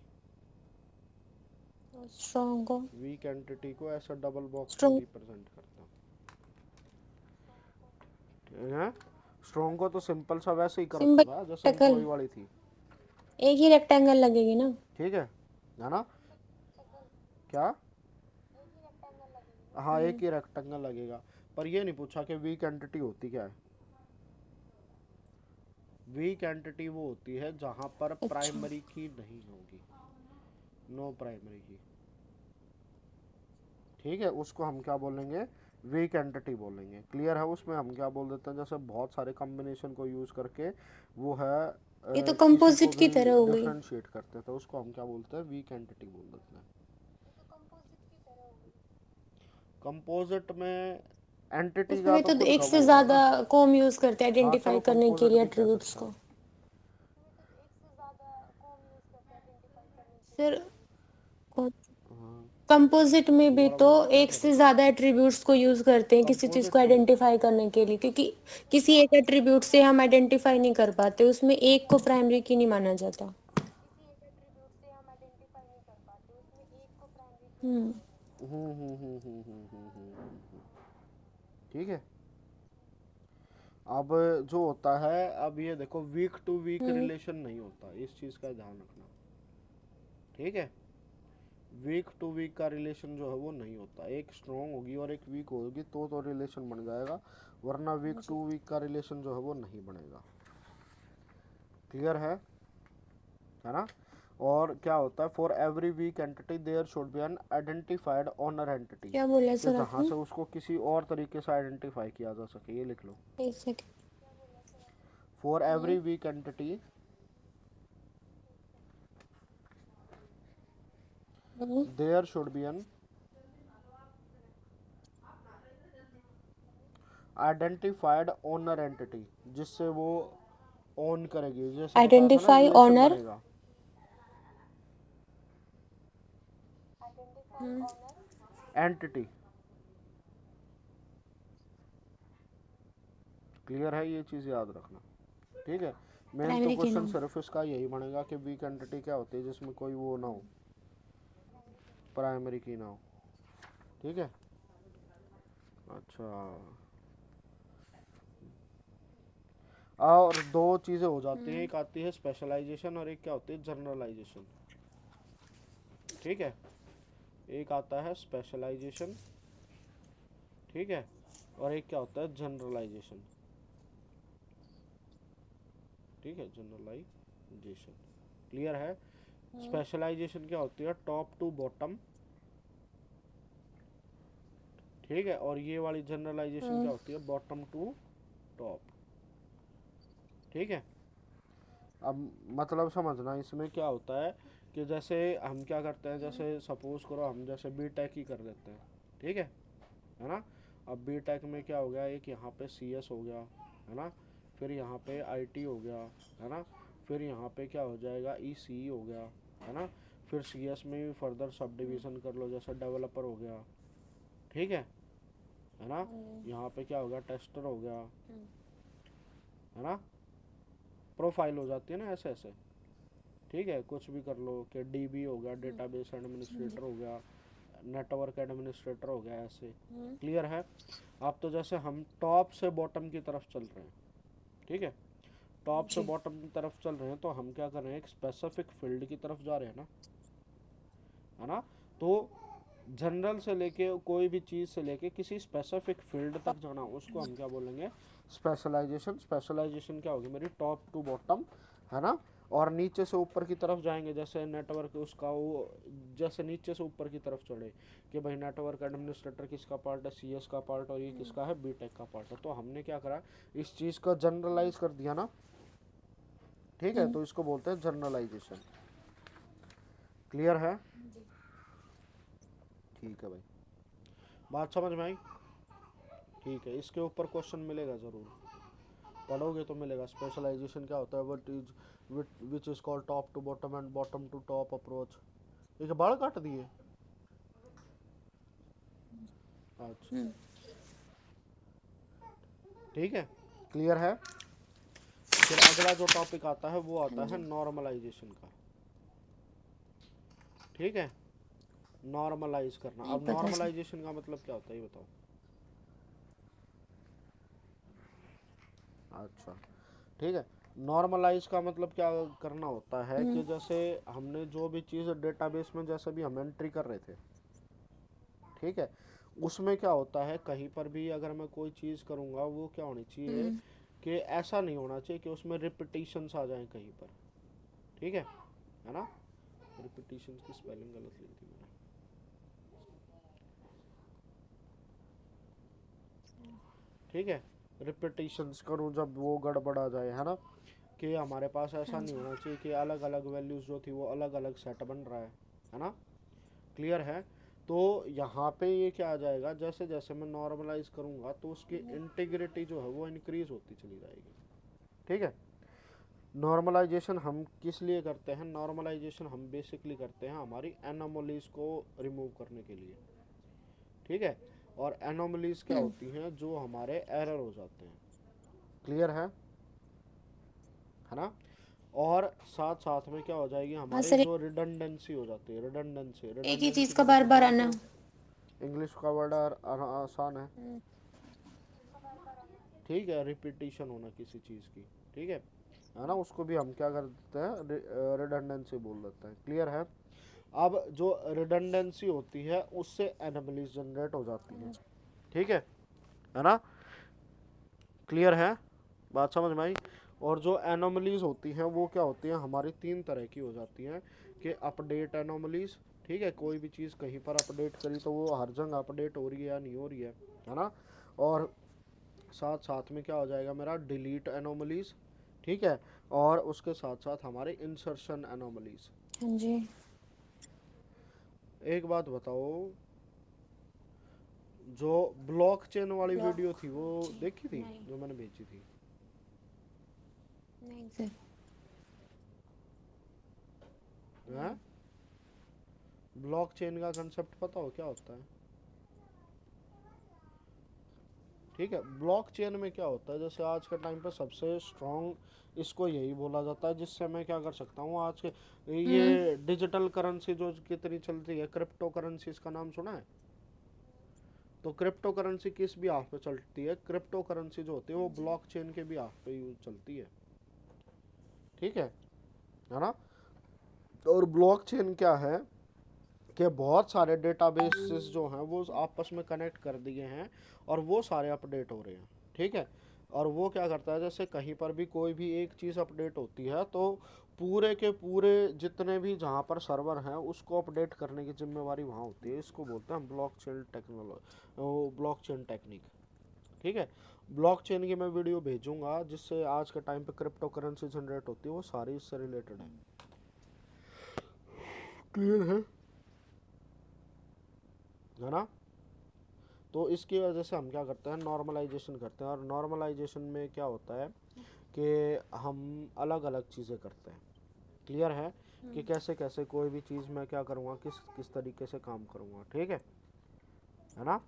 स्ट्रॉन्ग को वीक एंटिटी को ऐसा डबल बॉक्स में स्ट्रॉन्ग रिप्रेजेंट करता हूँ, ठीक है। स्ट्रॉन्ग को तो सिंपल सा वैसे ही करता सिंबल था जैसे रेक्टेंगल, एम्प्लॉय वाली थी, एक ही रेक्टेंगल लगेगी ना। ठीक है ना? क्या? हाँ, एक हम्म। ही रेक्टेंगल लगेगा। पर ये नहीं पूछा कि वीक एंटिटी होती क्या है। वीक एंटिटी वो होती है जहां पर अच्छा। प्राइमरी की नहीं होगी, नो प्राइमरी की, ठीक है, उसको हम क्या बोलेंगे, वीक एंटिटी बोलेंगे। क्लियर है? उसमें हम क्या बोल देते हैं, जैसे बहुत सारे कॉम्बिनेशन को यूज करके वो है ये तो किसी को कंपोजिट भी की तरह हो गई। डिफ्रेंशिएट करते हैं, तो उसको हम क्या बोलते हैं, वीक एंटिटी बोल देते हैं। कंपोजिट में एंटिटी का उसमें तो तो खुद एक का से वो हुआ ज्यादा ना। कॉम यूज करते हैं हाँ आइडेंटिफाई चलो, करने के कंपोजिट लिए भी कह एट्रीब्यूट्स सकते हैं। को। सर हाँ, कंपोजिट में भी दोबारा तो बोलना क्या एक कह रहे से ज्यादा एट्रीब्यूट्स को यूज करते हैं हो, किसी चीज को कंपोजिट को। आइडेंटिफाई करने के लिए, क्योंकि किसी एक एट्रीब्यूट से हम आइडेंटिफाई नहीं कर पाते, उसमें एक को प्राइमरी की नहीं माना जाता। हम्म। ठीक है। अब जो होता है, अब ये देखो, weak to weak hmm. Relation नहीं होता, इस चीज का ध्यान रखना, ठीक है। वीक टू वीक का रिलेशन जो है वो नहीं होता, एक स्ट्रॉन्ग होगी और एक वीक होगी तो रिलेशन बन जाएगा, वरना वीक टू वीक का रिलेशन जो है वो नहीं बनेगा। क्लियर है ना? और क्या होता है, for every weak entity there should be an identified owner entity, क्या बोला कि सर जहाँ आपने? से उसको किसी और तरीके से आइडेंटिफाई किया जा सके, ये लिख लो। एक second. For every weak entity there should be an identified owner entity, जिससे वो ओन करेगी, जैसे बताया था ना, आइडेंटिफाई रिलेशन ऑनर। बनेगा। एंटिटी, क्लियर है? ये चीज़ याद रखना, ठीक है। मेन तो प्राइमरी के क्वेश्चन नाम। सिर्फ इसका यही बनेगा कि वीक एंटिटी क्या होती है जिसमें कोई वो ना हो, प्राइमरी की ना हो, ठीक है। अच्छा, और दो चीज़ें हो जाती हैं, एक आती है स्पेशलाइजेशन और एक क्या होती है, जनरलाइजेशन, ठीक है। एक आता है स्पेशलाइजेशन, ठीक है, और एक क्या होता है, जनरलाइजेशन, ठीक है, जनरलाइजेशन। क्लियर है? स्पेशलाइजेशन क्या होती है, टॉप टू बॉटम, ठीक है, और ये वाली जनरलाइजेशन क्या होती है, बॉटम टू टॉप, ठीक है। अब मतलब समझना, इसमें क्या होता है कि जैसे हम क्या करते हैं, जैसे सपोज करो हम जैसे बी टेक ही कर लेते हैं, ठीक है ना? अब बी टेक में क्या हो गया, एक यहाँ पे सी एस हो गया, है ना, फिर यहाँ पे आई टी हो गया, है ना, फिर यहाँ पे क्या हो जाएगा, ई सी हो गया, है ना, फिर सी एस में भी फर्दर सब डिवीज़न कर लो, जैसे डेवलपर हो गया, ठीक है ना, यहाँ पे क्या हो गया, टेस्टर हो गया, है ना, प्रोफाइल हो जाती है ना ऐसे ऐसे, ठीक है, कुछ भी कर लो कि डीबी हो गया, डेटाबेस एडमिनिस्ट्रेटर हो गया, नेटवर्क एडमिनिस्ट्रेटर हो गया, ऐसे। क्लियर है? अब तो जैसे हम टॉप से बॉटम की तरफ चल रहे हैं, ठीक है, टॉप से जी। बॉटम की तरफ चल रहे हैं, तो हम क्या कर रहे हैं, एक स्पेसिफिक फील्ड की तरफ जा रहे हैं ना, है ना। तो जनरल से लेके कोई भी चीज़ से लेके किसी स्पेसिफिक फील्ड तक जाना, उसको हम क्या बोलेंगे, स्पेशलाइजेशन। स्पेशलाइजेशन क्या होगी मेरी, टॉप टू बॉटम, है ना। और नीचे से ऊपर की तरफ जाएंगे, जैसे नेटवर्क उसका वो, जैसे नीचे से ऊपर की तरफ चढ़े कि भाई नेटवर्क एडमिनिस्ट्रेटर किसका पार्ट है, सीएस का पार्ट, और ये किसका है, बीटेक का पार्ट है। तो हमने क्या करा, इस चीज़ को जनरलाइज कर दिया ना, ठीक है, तो इसको बोलते हैं जनरलाइजेशन। क्लियर है? ठीक है भाई, बात समझ में आई? ठीक है, इसके ऊपर क्वेश्चन मिलेगा ज़रूर, पढ़ोगे तो मिलेगा। स्पेशलाइजेशन क्या होता है, what is which is called top to bottom and bottom to top approach. ये बाल काट दिए? अच्छा, ठीक है, क्लियर है। फिर अगला जो टॉपिक आता है वो आता है नॉर्मलाइजेशन का, ठीक है, नॉर्मलाइज करना। नहीं अब पता सर। नॉर्मलाइजेशन का मतलब क्या होता है ये बताओ। अच्छा, ठीक है, नॉर्मलाइज का मतलब क्या करना होता है कि जैसे हमने जो भी चीज़ डेटाबेस में जैसे भी हम एंट्री कर रहे थे, ठीक है, उसमें क्या होता है, कहीं पर भी अगर मैं कोई चीज़ करूँगा, वो क्या होनी चाहिए कि ऐसा नहीं होना चाहिए कि उसमें रिपीटिशंस आ जाएं कहीं पर, ठीक है ना। रिपीटिशंस की स्पेलिंग गलत लिख दी मैंने, ठीक है, रिपीटिशंस करूँ जब वो गड़बड़ आ जाए, है ना, कि हमारे पास ऐसा हाँ नहीं जी। होना चाहिए कि अलग अलग वैल्यूज़ जो थी वो अलग अलग सेट बन रहा है ना। क्लियर है? तो यहाँ पे ये क्या आ जाएगा, जैसे जैसे मैं नॉर्मलाइज करूँगा तो उसकी इंटीग्रिटी जो है वो इंक्रीज होती चली जाएगी, ठीक है। नॉर्मलाइजेशन हम किस लिए करते हैं, नॉर्मलाइजेशन हम बेसिकली करते हैं हमारी एनोमलीज को रिमूव करने के लिए, ठीक है। और एनोमलीज क्या होती हैं, जो हमारे एरर हो जाते हैं। क्लियर है ना। और साथ साथ में क्या हो जाएगी, हाँ हमारी सर, जो रिडंडेंसी हो जाती है, रिडंडेंसी, एक ही चीज रिडंडेंसी का का बार मतलब बार जानते आना। हो, इंग्लिश का वर्ड आसान है, ठीक है, रिपीटिशन होना किसी चीज़ की, ठीक है ना, उसको भी हम क्या कर देते हैं, रिडंडेंसी बोल देते हैं। क्लियर है? अब जो रिडंडेंसी होती है उससे एनोमलीज जनरेट हो जाती हैं, ठीक है ना। क्लियर है? बात समझ में आई? और जो एनोमलीज होती हैं वो क्या होती हैं, हमारी तीन तरह की हो जाती हैं, कि अपडेट एनोमलीज, ठीक है, कोई भी चीज़ कहीं पर अपडेट करी तो वो हर जगह अपडेट हो रही है या नहीं हो रही है ना। और साथ साथ में क्या हो जाएगा मेरा, डिलीट एनोमलीज, ठीक है। और उसके साथ साथ हमारे इंसर्शन एनोमलीज। हाँ जी। एक बात बताओ, जो ब्लॉकचेन वाली ब्लॉक। वीडियो थी वो जी। देखी थी नहीं। जो मैंने भेजी थी, नहीं सर। हैं? नहीं। ब्लॉकचेन का कंसेप्ट पता हो क्या होता है? ठीक है, ब्लॉकचेन में क्या होता है, जैसे आज के टाइम पे सबसे स्ट्रॉन्ग इसको यही बोला जाता है, जिससे मैं क्या कर सकता हूँ आज के, ये डिजिटल करेंसी जो कितनी चलती है, क्रिप्टो करेंसी, इसका नाम सुना है? तो क्रिप्टो करेंसी किस भी हाथ पे चलती है, क्रिप्टो करेंसी जो होती है वो ब्लॉकचेन के भी हाथ पे यूज चलती है, ठीक है ना। और ब्लॉकचेन क्या है कि बहुत सारे डेटाबेसेस जो हैं वो आपस में कनेक्ट कर दिए हैं, और वो सारे अपडेट हो रहे हैं, ठीक है। और वो क्या करता है, जैसे कहीं पर भी कोई भी एक चीज़ अपडेट होती है तो पूरे के पूरे जितने भी जहाँ पर सर्वर हैं उसको अपडेट करने की जिम्मेवारी वहाँ होती है। इसको बोलते हैं ब्लॉकचेन टेक्नोलॉजी, ब्लॉकचेन टेक्निक, ठीक है। ब्लॉकचेन की मैं वीडियो भेजूंगा, जिससे आज के टाइम पे क्रिप्टो करेंसी जनरेट होती है, वो सारी इससे रिलेटेड है है ना। तो इसकी वजह से हम क्या करते हैं, नॉर्मलाइजेशन करते हैं। और नॉर्मलाइजेशन में क्या होता है कि हम अलग अलग चीज़ें करते हैं। क्लियर है? कि कैसे कैसे कोई भी चीज़ मैं क्या करूँगा, किस किस तरीके से काम करूँगा, ठीक है ना।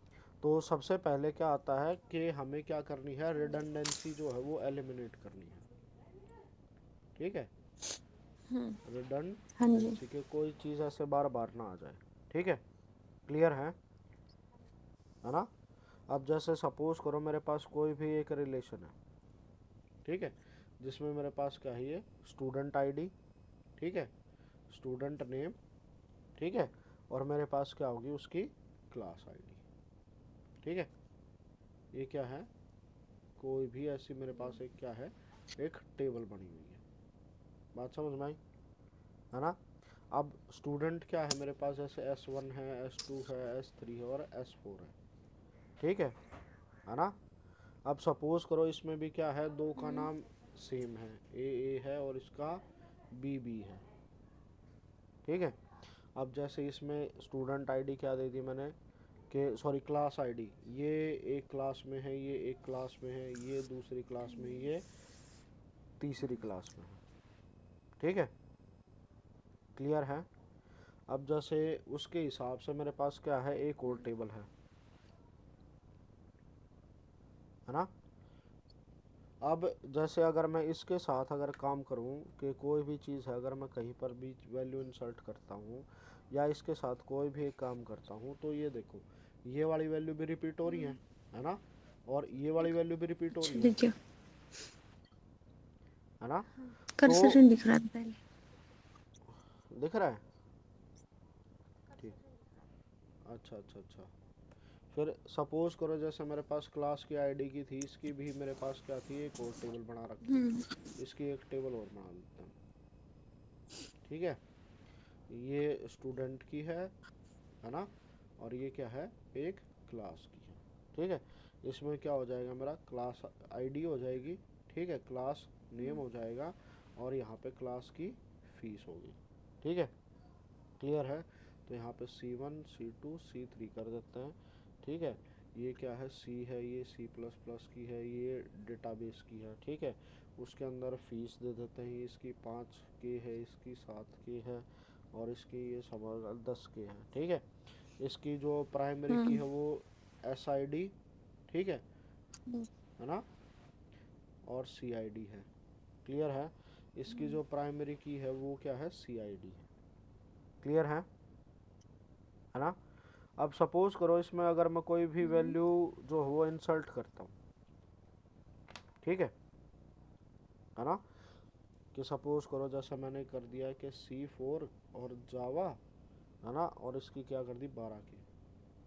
तो सबसे पहले क्या आता है कि हमें क्या करनी है, रिडंडेंसी जो है वो एलिमिनेट करनी है, ठीक है। हाँ जी। रिडंडेंसी के कोई चीज़ ऐसे बार बार ना आ जाए, ठीक है। क्लियर है ना। अब जैसे सपोज करो मेरे पास कोई भी एक रिलेशन है, ठीक है, जिसमें मेरे पास क्या है, ये स्टूडेंट आईडी, ठीक है, स्टूडेंट नेम, ठीक है, और मेरे पास क्या होगी उसकी क्लास आईडी, ठीक है। ये क्या है, कोई भी ऐसी मेरे पास एक क्या है, एक टेबल बनी हुई है। बात समझ में आई, है ना। अब स्टूडेंट क्या है मेरे पास, जैसे S1 है, S2 है, S3 है और S4 है, ठीक है ना। अब सपोज करो इसमें भी क्या है, दो का नाम सेम है, ए है और इसका बी है, ठीक है। अब जैसे इसमें स्टूडेंट आईडी क्या दे दी मैंने, कि सॉरी क्लास आईडी, ये एक क्लास में है, ये एक क्लास में है, ये दूसरी क्लास में, ये तीसरी क्लास में है, ठीक है। क्लियर है। अब जैसे उसके हिसाब से मेरे पास क्या है, एक और टेबल है ना। अब जैसे अगर मैं इसके साथ अगर काम करूं कि कोई भी चीज़ है, अगर मैं कहीं पर भी वैल्यू इंसर्ट करता हूं या इसके साथ कोई भी एक काम करता हूं, तो ये देखो ये वाली वैल्यू भी रिपीट हो रही है ना, और ये वाली वैल्यू भी रिपीट हो अच्छा रही देखिए, है ना। तो कर्सर नहीं दिख रहा था पहले। दिख रहा है, ठीक, अच्छा अच्छा अच्छा। फिर सपोज करो जैसे मेरे पास क्लास की आईडी की थी, इसकी भी मेरे पास क्या थी, एक और टेबल बना रखी, इसकी एक टेबल और बना देते हैं, ठीक है। ये स्टूडेंट की है ना, और ये क्या है, एक क्लास की है, ठीक है। इसमें क्या हो जाएगा, मेरा क्लास आईडी हो जाएगी, ठीक है, क्लास नेम हो जाएगा, और यहाँ पे क्लास की फीस होगी, ठीक है। क्लियर है। तो यहाँ पे C1 C2 C3 कर देते हैं, ठीक है। ये क्या है, C है, ये C++ की है, ये डेटाबेस की है, ठीक है। उसके अंदर फीस दे देते हैं, इसकी 5K है, इसकी 7K है, और इसकी ये समझ 10K है, ठीक है। इसकी जो प्राइमरी की है वो SID, ठीक है ना, और CID है। क्लियर है। इसकी जो प्राइमरी की है वो क्या है, CID है। क्लियर है ना। अब सपोज करो इसमें अगर मैं कोई भी वैल्यू जो है वो इंसर्ट करता हूँ, ठीक है ना, कि सपोज करो जैसा मैंने कर दिया है कि C4 और जावा, है ना, और इसकी क्या कर दी 12 की,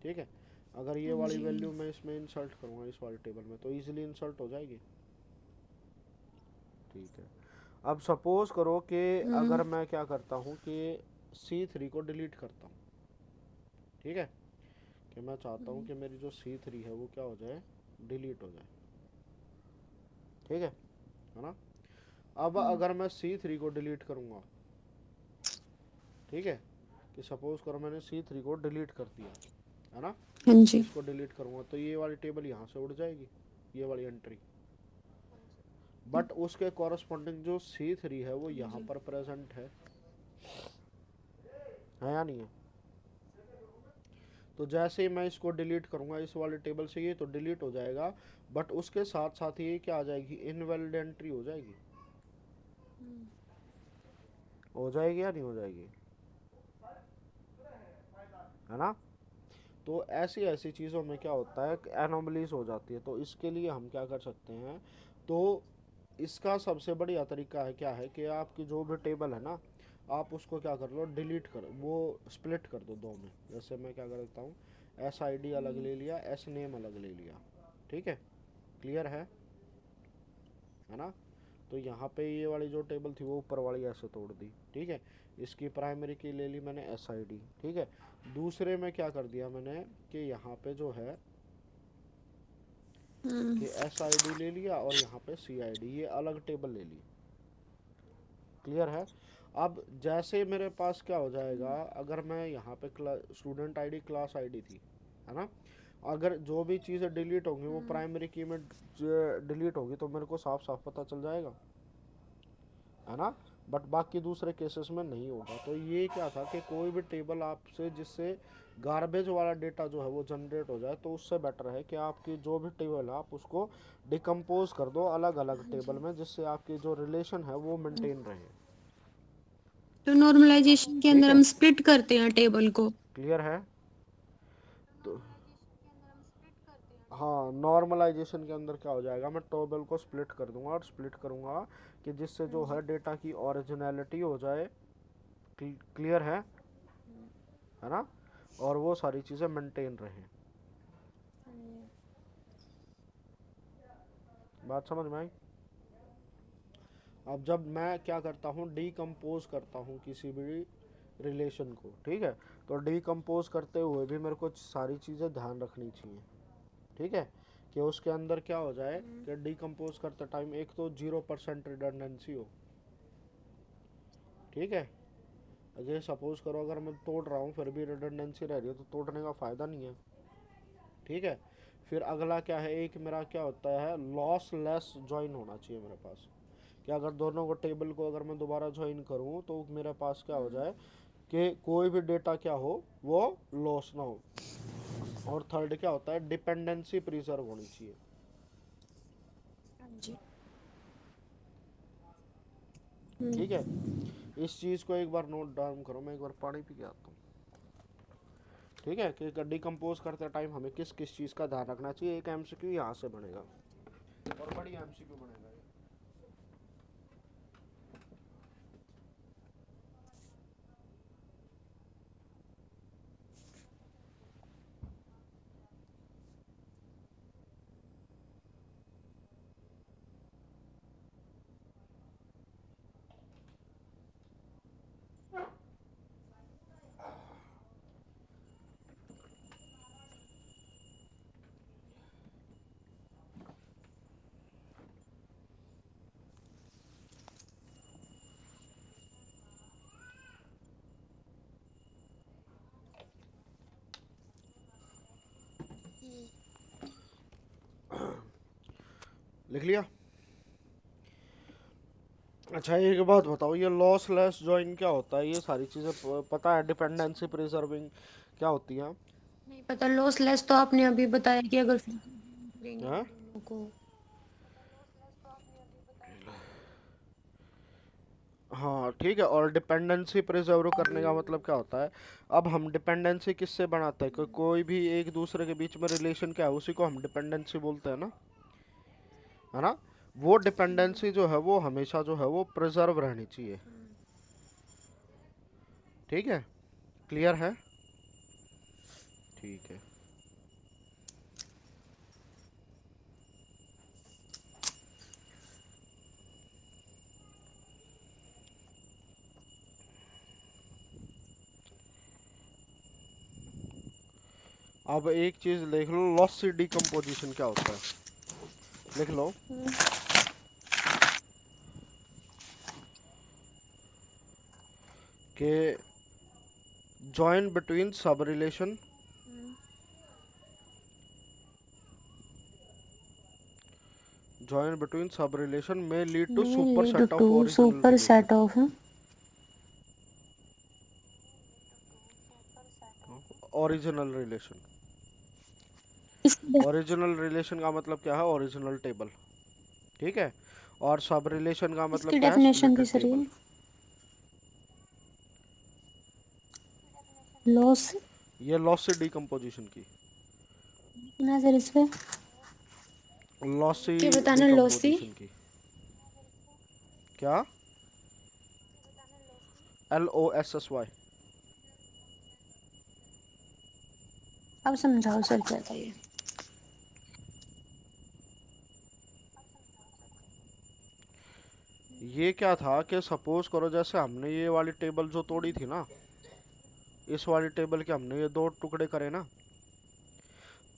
ठीक है। अगर ये वाली वैल्यू मैं इसमें इंसर्ट करूँगा इस वाले टेबल में, तो इजीली इंसर्ट हो जाएगी, ठीक है। अब सपोज करो कि अगर मैं क्या करता हूँ कि C3 को डिलीट करता हूँ, ठीक है, कि मैं चाहता हूँ कि मेरी जो C3 है वो क्या हो जाए, डिलीट हो जाए, ठीक है ना। अब अगर मैं C3 को डिलीट करूँगा, ठीक है, कि सपोज करो मैंने C3 को डिलीट कर दिया, है ना, हाँ जी। इसको डिलीट करूँगा तो ये वाली टेबल यहाँ से उड़ जाएगी, ये वाली एंट्री, बट उसके कॉरस्पॉन्डिंग जो C3 है वो यहाँ पर प्रेजेंट है या नहीं है। तो जैसे ही मैं इसको डिलीट करूँगा इस वाले टेबल से, ये तो डिलीट हो जाएगा, बट उसके साथ साथ ये क्या आ जाएगी, इनवैलिड एंट्री हो जाएगी, हो जाएगी या नहीं हो जाएगी, है ना। तो ऐसी ऐसी चीज़ों में क्या होता है, एनोमलीज हो जाती है। तो इसके लिए हम क्या कर सकते हैं, तो इसका सबसे बढ़िया तरीका है क्या है, कि आपकी जो भी टेबल है ना, आप उसको क्या कर लो, डिलीट कर, वो स्प्लिट कर दो दो में। जैसे मैं क्या कर देता हूँ, SID अलग ले लिया, S नेम अलग ले लिया, ठीक है। क्लियर है ना। तो यहाँ पे ये वाली जो टेबल थी वो ऊपर वाली ऐसे तोड़ दी, ठीक है। इसकी प्राइमरी की ले ली मैंने SID, ठीक है। दूसरे में क्या कर दिया मैंने, कि यहाँ पे जो है कि SID ले लिया, और यहाँ पे CID, ये अलग टेबल ले ली। क्लियर है। अब जैसे मेरे पास क्या हो जाएगा, अगर मैं यहाँ पे स्टूडेंट आईडी क्लास आईडी थी, है ना, अगर जो भी चीज़ें डिलीट होंगी वो प्राइमरी की में डिलीट होगी, तो मेरे को साफ साफ पता चल जाएगा, है ना। बट बाकी दूसरे केसेस में नहीं होगा। तो ये क्या था कि कोई भी टेबल आपसे जिससे गार्बेज वाला डेटा जो है वो जनरेट हो जाए, तो उससे बेटर है कि आपकी जो भी टेबल है आप उसको डिकम्पोज कर दो अलग अलग टेबल में, जिससे आपकी जो रिलेशन है वो मेंटेन रहे, तो नॉर्मलाइजेशन के ठीक अंदर है। हम स्प्लिट करते हैं टेबल को। क्लियर है। हाँ, नॉर्मलाइजेशन के अंदर क्या हो जाएगा, मैं टेबल को स्प्लिट कर दूंगा और स्प्लिट करूंगा कि जिससे हाँ जो जी। है डेटा की ओरिजिनलिटी हो जाए। क्लियर है ना, और वो सारी चीज़ें मेंटेन रहें। हाँ जी। बात समझ में आई? अब जब मैं क्या करता हूँ, डीकम्पोज करता हूँ किसी भी रिलेशन को, ठीक है, तो डीकम्पोज करते हुए भी मेरे को सारी चीज़ें ध्यान रखनी चाहिए, ठीक है, कि उसके अंदर क्या हो जाए कि डीकम्पोज करते टाइम एक तो 0% रिडंडेंसी हो, ठीक है। अगर सपोज करो अगर मैं तोड़ रहा हूँ फिर भी रिडंडेंसी रह रही है तो तोड़ने का फ़ायदा नहीं है, ठीक है। फिर अगला क्या है, एक मेरा क्या होता है, लॉस लेस ज्वाइन होना चाहिए मेरे पास, कि अगर दोनों को टेबल को अगर मैं दोबारा ज्वाइन करूँ तो मेरे पास क्या हो जाए कि कोई भी डेटा क्या हो वो लॉस ना हो। और थर्ड क्या होता है, डिपेंडेंसी प्रिजर्व होनी चाहिए। हाँ जी। ठीक है, हम्म। इस चीज़ को एक बार नोट डाउन करो, मैं एक बार पानी पी के आता हूँ। ठीक है, कि डिकम्पोज करते टाइम हमें किस किस चीज़ का ध्यान रखना चाहिए। एक एमसीक्यू यहाँ से बनेगा और बड़ी एमसीक्यू बनेगा ये। लिख लिया? अच्छा, एक बात बताओ, ये लॉस लेस जॉइन क्या होता है, ये सारी चीज़ें पता है? डिपेंडेंसी प्रिजर्विंग क्या होती है? नहीं पता, लॉस लेस तो आपने अभी बताया कि अगर फिर करेंगे हाँ, इन दोनों को। हाँ, ठीक है। और डिपेंडेंसी प्रिजर्व करने का मतलब क्या होता है, अब हम डिपेंडेंसी किससे बनाते हैं, कोई भी एक दूसरे के बीच में रिलेशन क्या है उसी को हम डिपेंडेंसी बोलते हैं ना, है ना। वो डिपेंडेंसी जो है वो हमेशा जो है वो प्रिजर्व रहनी चाहिए, ठीक है। क्लियर है? ठीक है। अब एक चीज़ लिख लो, लॉसी डिकम्पोजिशन क्या होता है, लिख लो। कि join between sub relation, join between sub relation में lead to may super lead set to of original relation, superset of original relation. इसकी ओरिजिनल रिलेशन का मतलब क्या है, ओरिजिनल टेबल, ठीक है। और सब रिलेशन का मतलब इसकी क्या है, डेफिनेशन स्प्लिटेड किस रही टेबल। है? लॉस ये लॉसी डिकम्पोजिशन की, नजर इस पे लॉसी क्या बताना, लॉसी। डिकम्पोजिशन की। क्या? LOSSY। अब समझाओ सर क्या था ये। ये क्या था कि सपोज करो जैसे हमने ये वाली टेबल जो तोड़ी थी ना, इस वाली टेबल के हमने ये दो टुकड़े करे ना,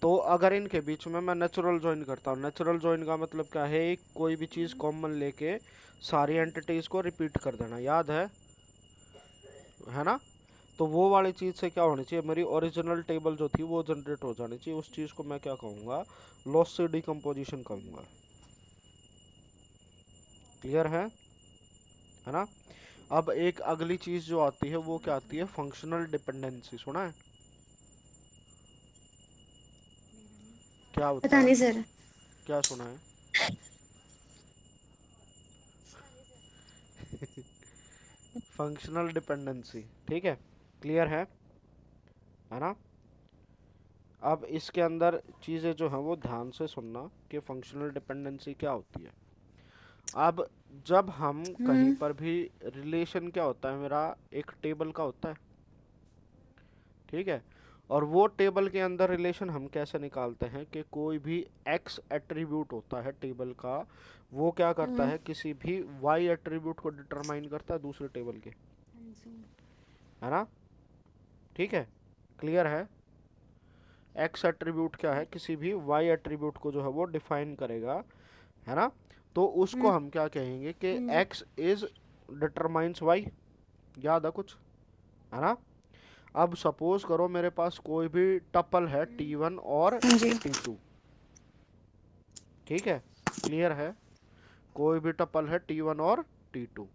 तो अगर इनके बीच में मैं नेचुरल ज्वाइन करता हूँ, नेचुरल ज्वाइन का मतलब क्या है, एक कोई भी चीज़ कॉमन लेके सारी एंटिटीज़ को रिपीट कर देना, याद है ना। तो वो वाली चीज़ से क्या होनी चाहिए, मेरी ओरिजिनल टेबल जो थी वो जनरेट हो जानी चाहिए, उस चीज़ को मैं क्या कहूँगा, लॉसी डिकम्पोजिशन कहूँगा। क्लियर है ना। अब एक अगली चीज़ जो आती है वो क्या आती है, फंक्शनल डिपेंडेंसी, सुना है? क्या पता होता है? नहीं सर। क्या सुना है? फंक्शनल डिपेंडेंसी, ठीक है। क्लियर है ना। अब इसके अंदर चीज़ें जो हैं वो ध्यान से सुनना कि फंक्शनल डिपेंडेंसी क्या होती है। अब जब हम कहीं पर भी रिलेशन क्या होता है मेरा, एक टेबल का होता है, ठीक है, और वो टेबल के अंदर रिलेशन हम कैसे निकालते हैं कि कोई भी एक्स एट्रीब्यूट होता है टेबल का, वो क्या करता है, किसी भी वाई एट्रीब्यूट को डिटरमाइन करता है दूसरे टेबल के, है ना, ठीक है, क्लियर है। एक्स एट्रीब्यूट क्या है, किसी भी वाई एट्रीब्यूट को जो है वो डिफाइन करेगा, है ना, तो उसको हम क्या कहेंगे कि एक्स इज डिटरमाइंस वाई, याद है कुछ, है ना। अब सपोज करो मेरे पास कोई भी टपल है T1 और T2, ठीक है, क्लियर है, कोई भी टपल है T1 और T2।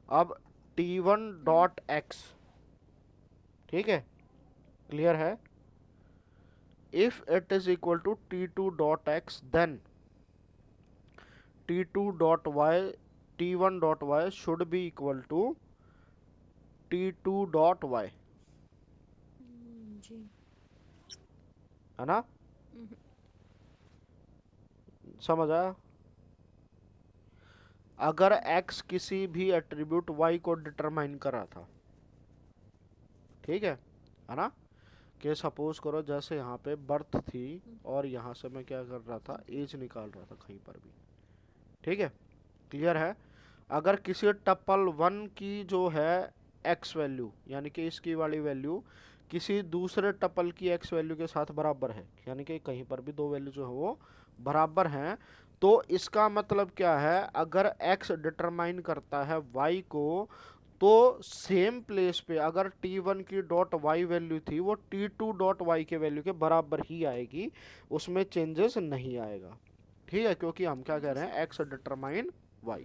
अब T1 डॉट एक्स, ठीक है, क्लियर है, if it is equal to T2 dot X then T2 dot Y, T1 dot Y should be equal to T2 dot Y, है ना, समझ आया। अगर x किसी भी एट्रीब्यूट y को डिटरमाइन कर रहा था, ठीक है ना, कि सपोज करो जैसे यहाँ पे बर्थ थी और यहाँ से मैं क्या कर रहा था, एज निकाल रहा था कहीं पर भी, ठीक है, क्लियर है। अगर किसी टपल 1 की जो है x वैल्यू, यानी कि इसकी वाली वैल्यू किसी दूसरे टपल की x वैल्यू के साथ बराबर है, यानी कि कहीं पर भी दो वैल्यू जो है वो बराबर हैं, तो इसका मतलब क्या है, अगर x डिटरमाइन करता है y को, तो सेम प्लेस पे अगर T1 की डॉट वाई वैल्यू थी वो T2 डॉट वाई के वैल्यू के बराबर ही आएगी, उसमें चेंजेस नहीं आएगा, ठीक है, क्योंकि हम क्या कह रहे हैं, x डिटरमाइन y,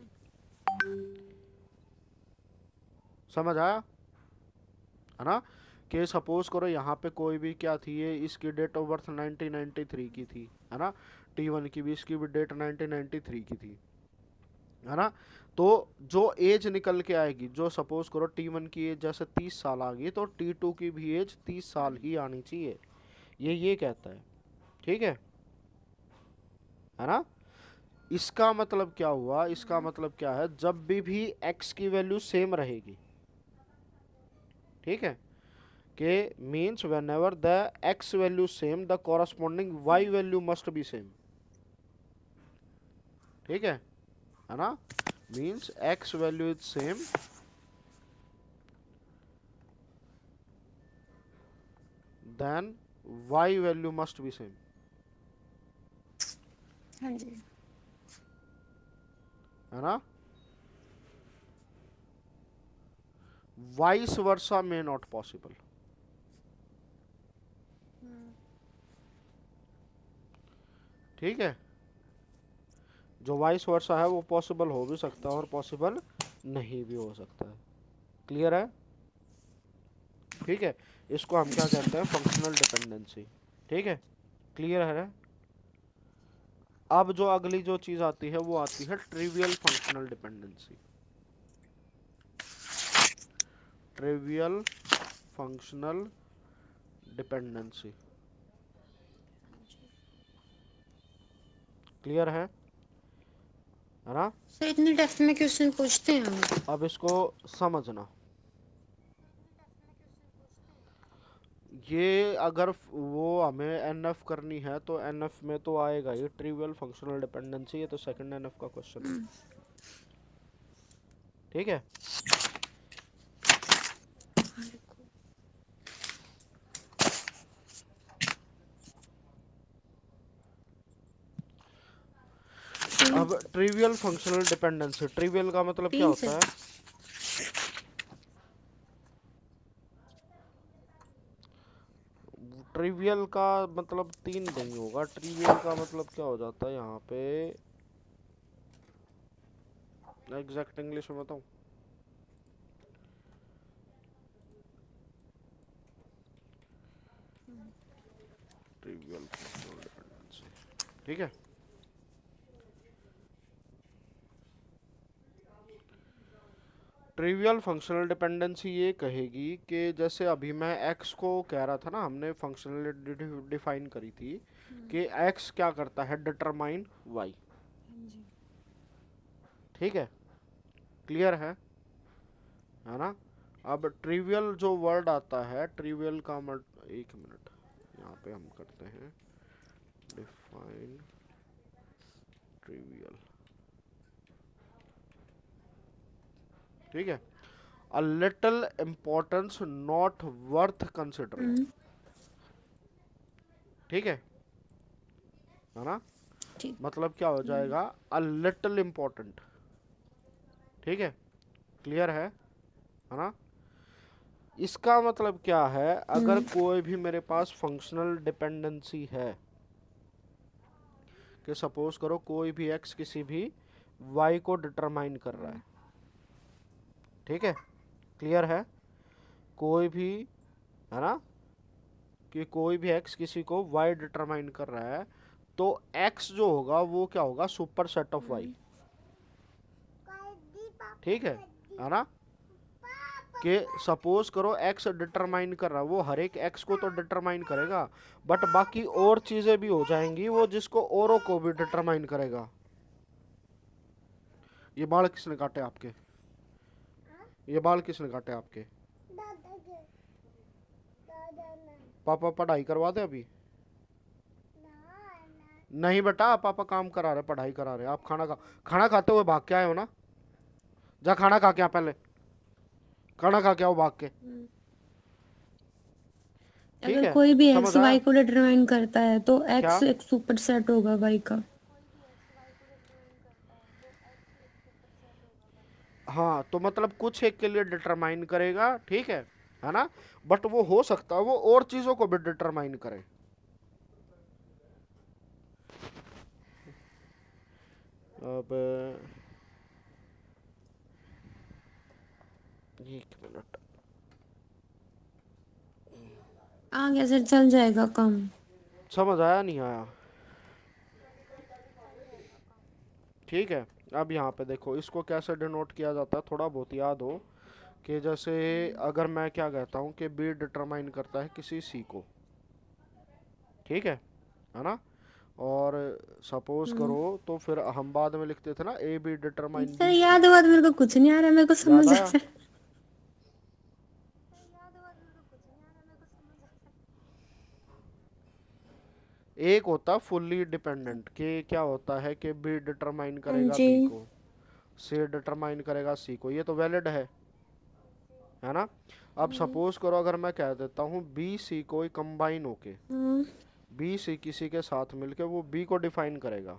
समझ आया, है ना। कि सपोज करो यहाँ पे कोई भी क्या थी, ये इसकी डेट ऑफ बर्थ 1993 की थी, है ना, T1 की भी, इसकी भी डेट 1993 की थी, है ना, तो जो एज निकल के आएगी, जो सपोज करो T1 की एज जैसे 30 साल आ गई, तो T2 की भी एज 30 साल ही आनी चाहिए, ये कहता है, ठीक है ना। इसका मतलब क्या हुआ, इसका मतलब क्या है, जब भी x की वैल्यू सेम रहेगी, ठीक है, के means whenever the x value same the corresponding y value must be same, ठीक है ना, means x value is same then y value must be same, हाँ जी, है ना, vice versa may not possible, ठीक है, जो वाइस वर्सा है वो पॉसिबल हो भी सकता है और पॉसिबल नहीं भी हो सकता है, क्लियर है, ठीक है, इसको हम क्या कहते हैं, फंक्शनल डिपेंडेंसी, ठीक है, क्लियर है। अब जो अगली जो चीज आती है वो आती है trivial functional dependency, trivial functional dependency, clear है ना। सर इतनी डेप्थ में क्वेश्चन पूछते हैं हम। अब इसको समझना, ये अगर वो हमें एनएफ करनी है तो एनएफ में तो आएगा ये ट्रिवियल फंक्शनल डिपेंडेंसी, ये तो सेकंड एनएफ का क्वेश्चन है, ठीक है। अब ट्रिवियल फंक्शनल डिपेंडेंसी, ट्रिवियल का मतलब क्या होता है, ट्रिवियल का मतलब तीन नहीं होगा, ट्रिवियल का मतलब क्या हो जाता है यहाँ पे, एग्जैक्ट इंग्लिश में बताऊँ, ट्रिवियल फंक्शनल डिपेंडेंसी, ठीक है, ट्रिवियल फंक्शनल डिपेंडेंसी ये कहेगी कि जैसे अभी मैं x को कह रहा था ना, हमने फंक्शनल डिफाइन करी थी कि x क्या करता है, डिटरमाइन y। ठीक है, क्लियर है ना। अब ट्रिवियल जो वर्ड आता है, ट्रिवियल का एक मिनट, यहाँ पे हम करते हैं डिफाइन ट्रिवियल। ठीक है, a little importance not worth considering. ठीक है ना। ठीक। मतलब क्या हो जाएगा, अ लिटिल इम्पोर्टेंट। ठीक है, क्लियर है ना। इसका मतलब क्या है, अगर कोई भी मेरे पास फंक्शनल डिपेंडेंसी है, कि सपोज करो कोई भी x किसी भी y को डिटरमाइन कर रहा है। ठीक है, क्लियर है, कोई भी, है ना, कि कोई भी x किसी को y डिटरमाइन कर रहा है, तो x जो होगा वो क्या होगा, सुपर सेट ऑफ y। ठीक है ना, कि सपोज करो x डिटरमाइन कर रहा है, वो हर एक x को तो डिटरमाइन करेगा, बट बाकी और चीजें भी हो जाएंगी वो जिसको औरों को भी डिटरमाइन करेगा। ये बाल किसने काटे आपके, ये बाल किसने काटे आपके? पापा पढ़ाई करवा दे अभी? नहीं बेटा, पापा काम करा रहे, पढ़ाई करा रहे। आप खाना खाते हुए भाग के आए हो ना, जा खाना खा के आ, पहले खाना खा के आओ भाग के। ठीक अगर है, कोई भी समझ एक्स आया? वाई को डिटरमाइन करता है तो क्या? एक्स एक सुपर सेट होगा वाई का। हाँ, तो मतलब कुछ एक के लिए डिटरमाइन करेगा, ठीक है ना, बट वो हो सकता है वो और चीजों को भी डिटरमाइन करे। अब एक मिनट, आगे से चल जाएगा काम। समझ आया नहीं आया? ठीक है, अब यहाँ पे देखो इसको कैसे डिनोट किया जाता है, थोड़ा बहुत याद हो, कि जैसे अगर मैं क्या कहता हूँ कि बी डिटरमाइन करता है किसी सी को। ठीक है ना, और सपोज करो तो फिर हम बाद में लिखते थे ना ए बी डिटरमाइन सर बी सी। याद हुआ तो मेरे को कुछ नहीं आ रहा, मेरे को याद समझ आ आया? रहा है। एक होता फुल्ली डिपेंडेंट, कि क्या होता है कि बी डिटरमाइन हाँ करेगा जी। बी को, सी डिटरमाइन करेगा सी को, ये तो वैलिड है ना। अब सपोज करो अगर मैं कह देता हूँ बी सी को कंबाइन होके, हाँ, बी सी किसी के साथ मिलके वो बी को डिफाइन करेगा।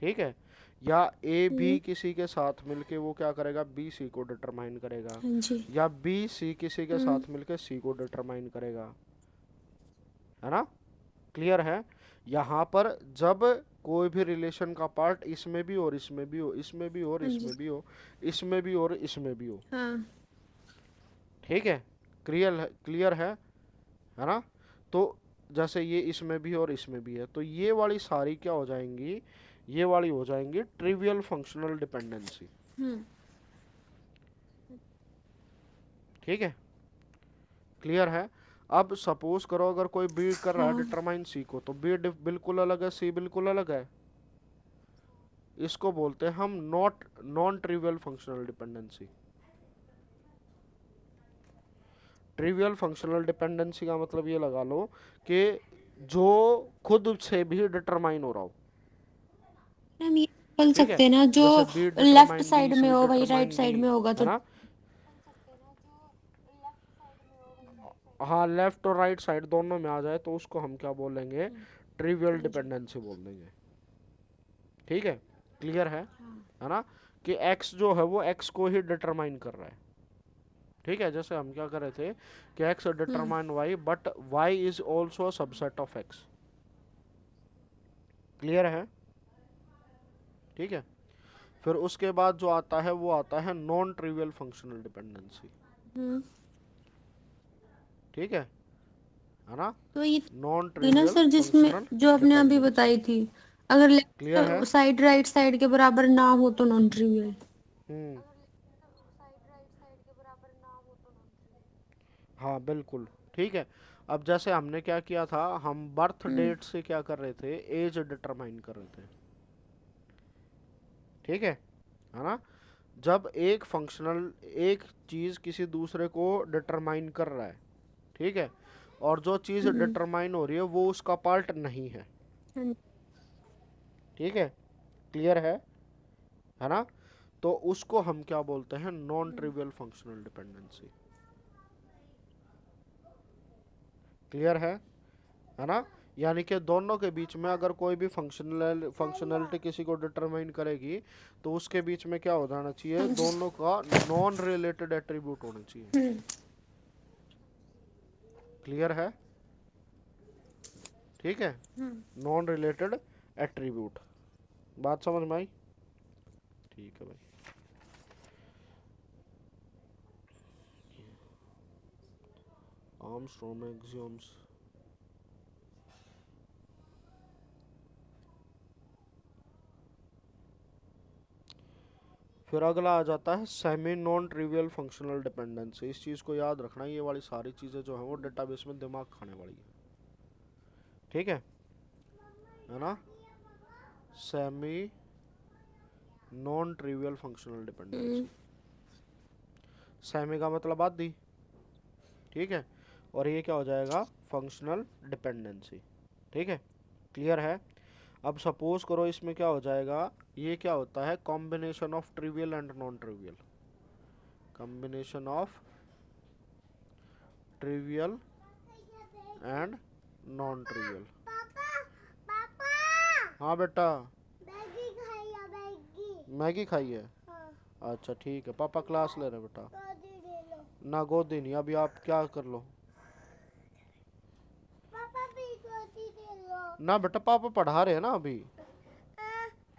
ठीक है, या ए बी किसी के साथ मिलके वो क्या करेगा, बी सी को डिटरमाइन करेगा, हाँ जी। या बी सी किसी के साथ मिलके सी को डिटरमाइन करेगा, है ना। क्लियर है। यहाँ पर जब कोई भी रिलेशन का पार्ट इसमें भी और इसमें भी हो, इसमें भी और इसमें भी हो, इसमें भी और इसमें भी हो। हाँ। ठीक है, क्लियर है ना। तो जैसे ये इसमें भी और इसमें भी है, तो ये वाली सारी क्या हो जाएंगी, ये वाली हो जाएंगी ट्रिवियल फंक्शनल डिपेंडेंसी। ठीक है, क्लियर है। अब सपोज करो अगर कोई बी कर रहा है डिटरमाइन सी को, तो बी बिल्कुल अलग है, सी बिल्कुल अलग है, इसको बोलते हैं हम non trivial functional dependency. Trivial functional dependency का मतलब ये लगा लो कि जो खुद से भी डिटरमाइन हो रहा हो। हम ये बोल ठीक है, सकते हैं ना, जो जैसे B left determine B, side में सी हो वही राइट डिटरमाइन डी, साइड में होगा है तो। ना। हाँ, लेफ्ट और राइट साइड दोनों में आ जाए तो उसको हम क्या बोलेंगे, ट्रिवियल डिपेंडेंसी बोल देंगे। ठीक है, क्लियर है ना, कि x जो है वो x को ही डिटरमाइन कर रहा है। ठीक है, जैसे हम क्या कर रहे थे कि x determine y, but y is also subset of x। Clear है। ठीक है, फिर उसके बाद जो आता है वो आता है नॉन ट्रिवियल फंक्शनल डिपेंडेंसी। ठीक है ना, तो ये नॉन थी ना ट्रिवियल सर जिसमें फंक्शनल जो आपने अभी डिपेंडेंसी। बताई थी, अगर क्लियर है। लेफ्ट साइड राइट साइड के बराबर ना हो तो नॉन ट्रिवियल। हम्म हाँ बिल्कुल। ठीक है, अब जैसे हमने क्या किया था, हम बर्थ डेट से क्या कर रहे थे, एज डिटरमाइन कर रहे थे। ठीक है ना। जब एक फंक्शनल, एक चीज़ किसी दूसरे को डिटरमाइन कर रहा है, ठीक है, और जो चीज़ हम्म, डिटरमाइन हो रही है वो उसका पार्ट नहीं है। हाँ, ठीक है, क्लियर है ना। तो उसको हम क्या बोलते हैं, non trivial functional dependency. Clear है ना। यानी कि दोनों के बीच में अगर कोई भी फंक्शनलिटी किसी को डिटरमाइन करेगी, तो उसके बीच में क्या हो जाना चाहिए, हाँ जी। दोनों का नॉन रिलेटेड एट्रीब्यूट होना चाहिए। हम्म, क्लियर है, ठीक है, हाँ। Non related attribute. बात समझ में आई? ठीक है भाई। आर्मस्ट्रॉन्ग एक्सियोम्स। फिर अगला आ जाता है semi non trivial functional dependency. इस चीज़ को याद रखना, ये वाली सारी चीज़ें जो है वो डेटाबेस में दिमाग खाने वाली है। ठीक है ना। सेमी नॉन ट्रिवियल फंक्शनल हम्म, डिपेंडेंसी, सेमी का मतलब आधी, ठीक है, और ये क्या हो जाएगा, फंक्शनल डिपेंडेंसी। ठीक है, क्लियर है। अब सपोज करो इसमें क्या हो जाएगा, ये क्या होता है, combination of trivial and non trivial, combination of trivial and non trivial. हाँ बेटा, मैगी खाई है मैगी। मैगी खाई है। हाँ। अच्छा ठीक है, पापा क्लास ले रहे हैं बेटा। गोदी ले लो। ना गोदी नहीं, अभी आप क्या कर लो पापा भी गोदी ले लो। ना बेटा, पापा पढ़ा रहे हैं ना अभी। आ,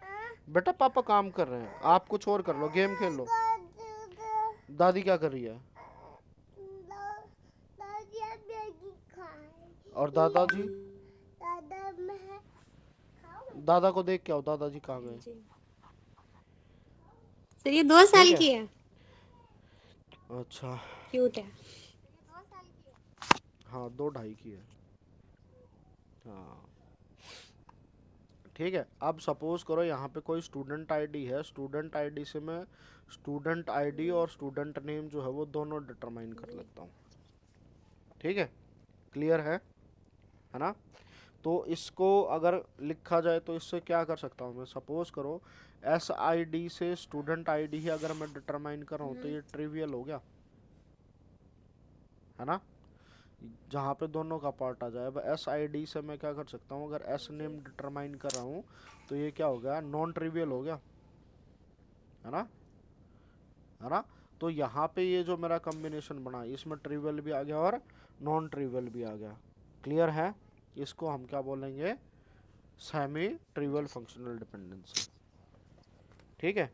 आ, बेटा पापा काम कर रहे हैं, आप कुछ और कर लो, गेम खेल लो। गोदी दो। दादी क्या कर रही है? दादी मैगी खाई। और दादाजी? दादा मैं खाऊं। दादा को देख के आओ, दादाजी कहाँ हाँ गए। जी। सर ये 2 साल ठीक है, की है। अच्छा, क्यूट है। हाँ 2 ढाई की है। हाँ ठीक है। अब सपोज करो यहाँ पे कोई स्टूडेंट आईडी है, स्टूडेंट आईडी से मैं स्टूडेंट आईडी और स्टूडेंट नेम जो है वो दोनों डिटरमाइन कर लेता हूँ। ठीक है, क्लियर है ना। तो इसको अगर लिखा जाए तो इससे क्या कर सकता हूँ मैं, सपोज करो एस आई डी से स्टूडेंट आईडी ही अगर मैं डिटरमाइन कर रहा हूँ तो ये ट्रिवियल हो गया, है ना, जहाँ पे दोनों का पार्ट आ जाए। अब एस आई डी से मैं क्या कर सकता हूँ, अगर एस नेम डिटरमाइन कर रहा हूँ तो ये क्या हो गया, नॉन ट्रिवियल हो गया, है ना। तो यहाँ पे ये जो मेरा कॉम्बिनेशन बना, इसमें ट्रिवियल भी आ गया और नॉन ट्रिवियल भी आ गया। क्लियर है, इसको हम क्या बोलेंगे, सेमी ट्रिवियल फंक्शनल डिपेंडेंसी। ठीक है,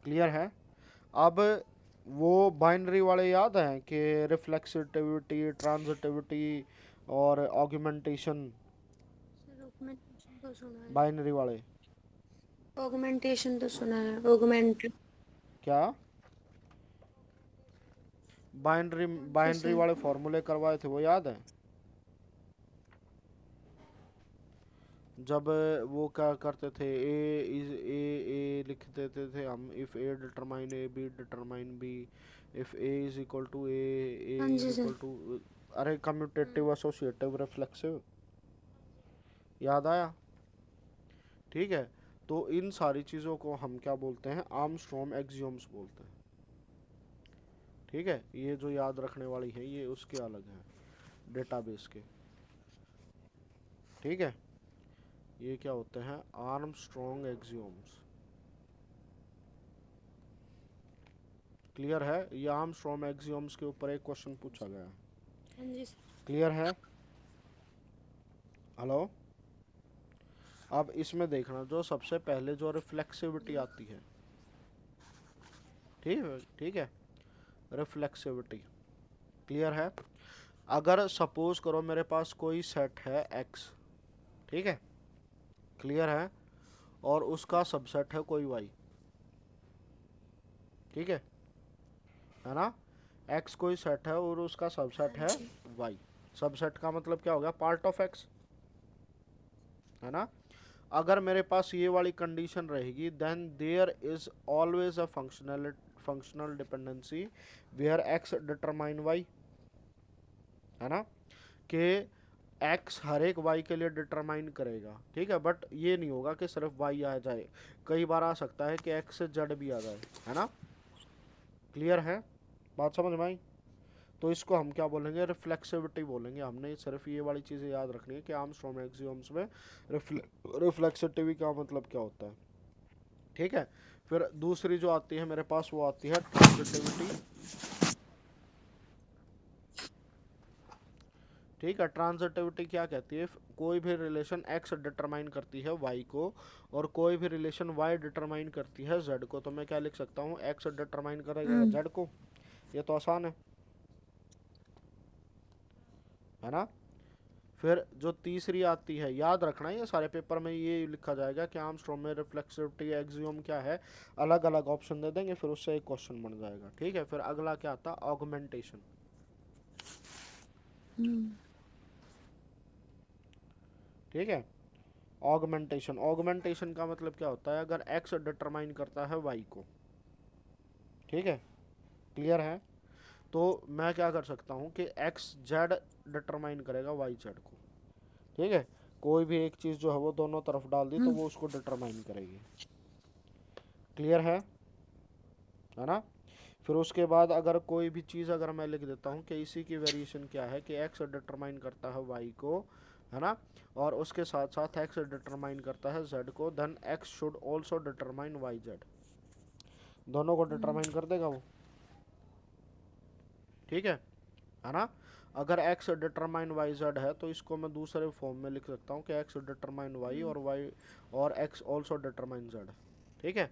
क्लियर है। अब वो बाइनरी वाले याद हैं कि रिफ्लेक्सिविटी, ट्रांजिटिविटी और ऑगमेंटेशन, सर ऑगमेंटेशन तो सुना है। बाइनरी वाले। ऑगमेंटेशन तो सुना है। ऑगमेंट क्या बाइनरी, बाइनरी जैसे वाले फॉर्मूले करवाए थे वो याद है, जब वो क्या करते थे, ए इज ए लिख देते थे हम, if A determine A, B determine B, if A is equal to A हाँ इज जी सर। इक्वल टू, अरे कम्यूटेटिव एसोसिएटिव रिफ्लेक्सिव, याद आया। ठीक है, तो इन सारी चीज़ों को हम क्या बोलते हैं, आर्मस्ट्रॉन्ग एक्सियोम्स बोलते हैं। ठीक है, ये जो याद रखने वाली है ये उसके अलग हैं, डेटाबेस के। ठीक है, ये क्या होते हैं, आर्मस्ट्रॉन्ग एक्सियोम्स। क्लियर है, ये आर्मस्ट्रॉन्ग एक्सियोम्स के ऊपर एक क्वेश्चन पूछा गया है। हाँ जी सर। क्लियर है, हेलो। अब इसमें देखना, जो सबसे पहले जो रिफ्लेक्सिविटी आती है, ठीक है, रिफ्लेक्सिविटी। क्लियर है। अगर सपोज करो मेरे पास कोई सेट है एक्स, ठीक है, क्लियर है, और उसका सबसेट है कोई वाई, ठीक है ना। एक्स कोई सेट है और उसका सबसेट हाँ है जी। वाई। सबसेट का मतलब क्या हो गया, पार्ट ऑफ एक्स, है ना। अगर मेरे पास ये वाली कंडीशन रहेगी then there is always a functional dependency where X determine Y, है ना, कि एक्स हर एक वाई के लिए डिटरमाइन करेगा, ठीक है। बट ये नहीं होगा कि सिर्फ वाई आ जाए, कई बार आ सकता है कि एक्स से जेड भी आ जाए, है ना। क्लियर है, बात समझ में आई। तो इसको हम क्या बोलेंगे, रिफ्लेक्सिविटी बोलेंगे। हमने सिर्फ ये वाली चीज़ें याद रखनी है कि आर्मस्ट्रॉन्ग एक्सियोम्स में रिफ्लेक्सिविटी का मतलब क्या होता है, ठीक है। फिर दूसरी जो आती है मेरे पास वो आती है ट्रांजिटिविटी, ठीक है। ट्रांजिटिविटी क्या कहती है, कोई भी रिलेशन एक्स डिटरमाइन करती है वाई को और कोई भी रिलेशन वाई डिटरमाइन करती है जेड को। तो मैं क्या लिख सकता हूँ, एक्स डिटरमाइन करेगा जेड को, ये तो आसान है ना। फिर जो तीसरी आती है, याद रखना ये सारे पेपर में ये लिखा जाएगा कि आर्मस्ट्रॉन्ग में रिफ्लेक्सिविटी एक्सियोम क्या है, अलग अलग ऑप्शन दे देंगे, फिर उससे एक क्वेश्चन बन जाएगा, ठीक है। फिर अगला क्या आता है, ऑगमेंटेशन, ठीक है। ऑगमेंटेशन का मतलब क्या होता है, अगर एक्स डिटरमाइन करता है वाई को, ठीक है, क्लियर है, तो मैं क्या कर सकता हूँ कि एक्स जेड डिटरमाइन करेगा वाई जेड को, ठीक है। कोई भी एक चीज़ जो है वो दोनों तरफ डाल दी तो वो उसको डिटरमाइन करेगी, क्लियर है ना। फिर उसके बाद अगर कोई भी चीज़ अगर मैं लिख देता हूँ कि इसी की वेरिएशन क्या है कि एक्स डिटरमाइन करता है वाई को, है ना, और उसके साथ साथ एक्स डिटरमाइन करता है जेड को, then X should also determine Y Z, दोनों को डिटरमाइन कर देगा वो, ठीक है ना। अगर एक्स डिटरमाइन वाई जेड है तो इसको मैं दूसरे फॉर्म में लिख सकता हूँ कि एक्स डिटरमाइन वाई और वाई और एक्स ऑल्सो डिटरमाइन जेड, ठीक है।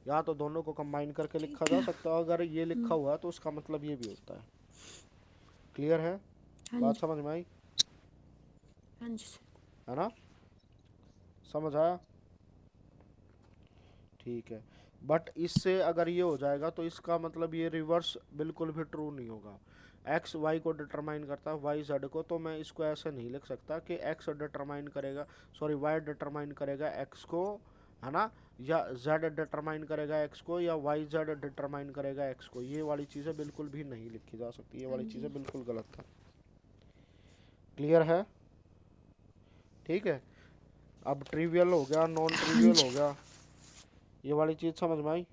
या तो दोनों को कंबाइन करके लिखा ठीक जा है। सकता है, अगर ये लिखा हुआ है तो उसका मतलब ये भी होता है, क्लियर है, हाँ बात जी। समझ में आई, हाँ जी सर। है ना, समझ आया, ठीक है। बट इससे अगर ये हो जाएगा तो इसका मतलब ये रिवर्स बिल्कुल भी ट्रू नहीं होगा। एक्स वाई को डिटरमाइन करता है वाई जेड को, तो मैं इसको ऐसे नहीं लिख सकता कि एक्स डिटरमाइन करेगा, सॉरी वाई डिटरमाइन करेगा एक्स को, है ना, या जेड डिटरमाइन करेगा एक्स को, या वाई जेड डिटरमाइन करेगा एक्स को। ये वाली चीज़ें बिल्कुल भी नहीं लिखी जा सकती, ये हाँ वाली जी। चीज़ें बिल्कुल गलत है, क्लियर है, ठीक है। अब ट्रिवियल हो गया, नॉन हाँ ट्रिवियल हो जी। गया, ये वाली चीज़ समझ में आई,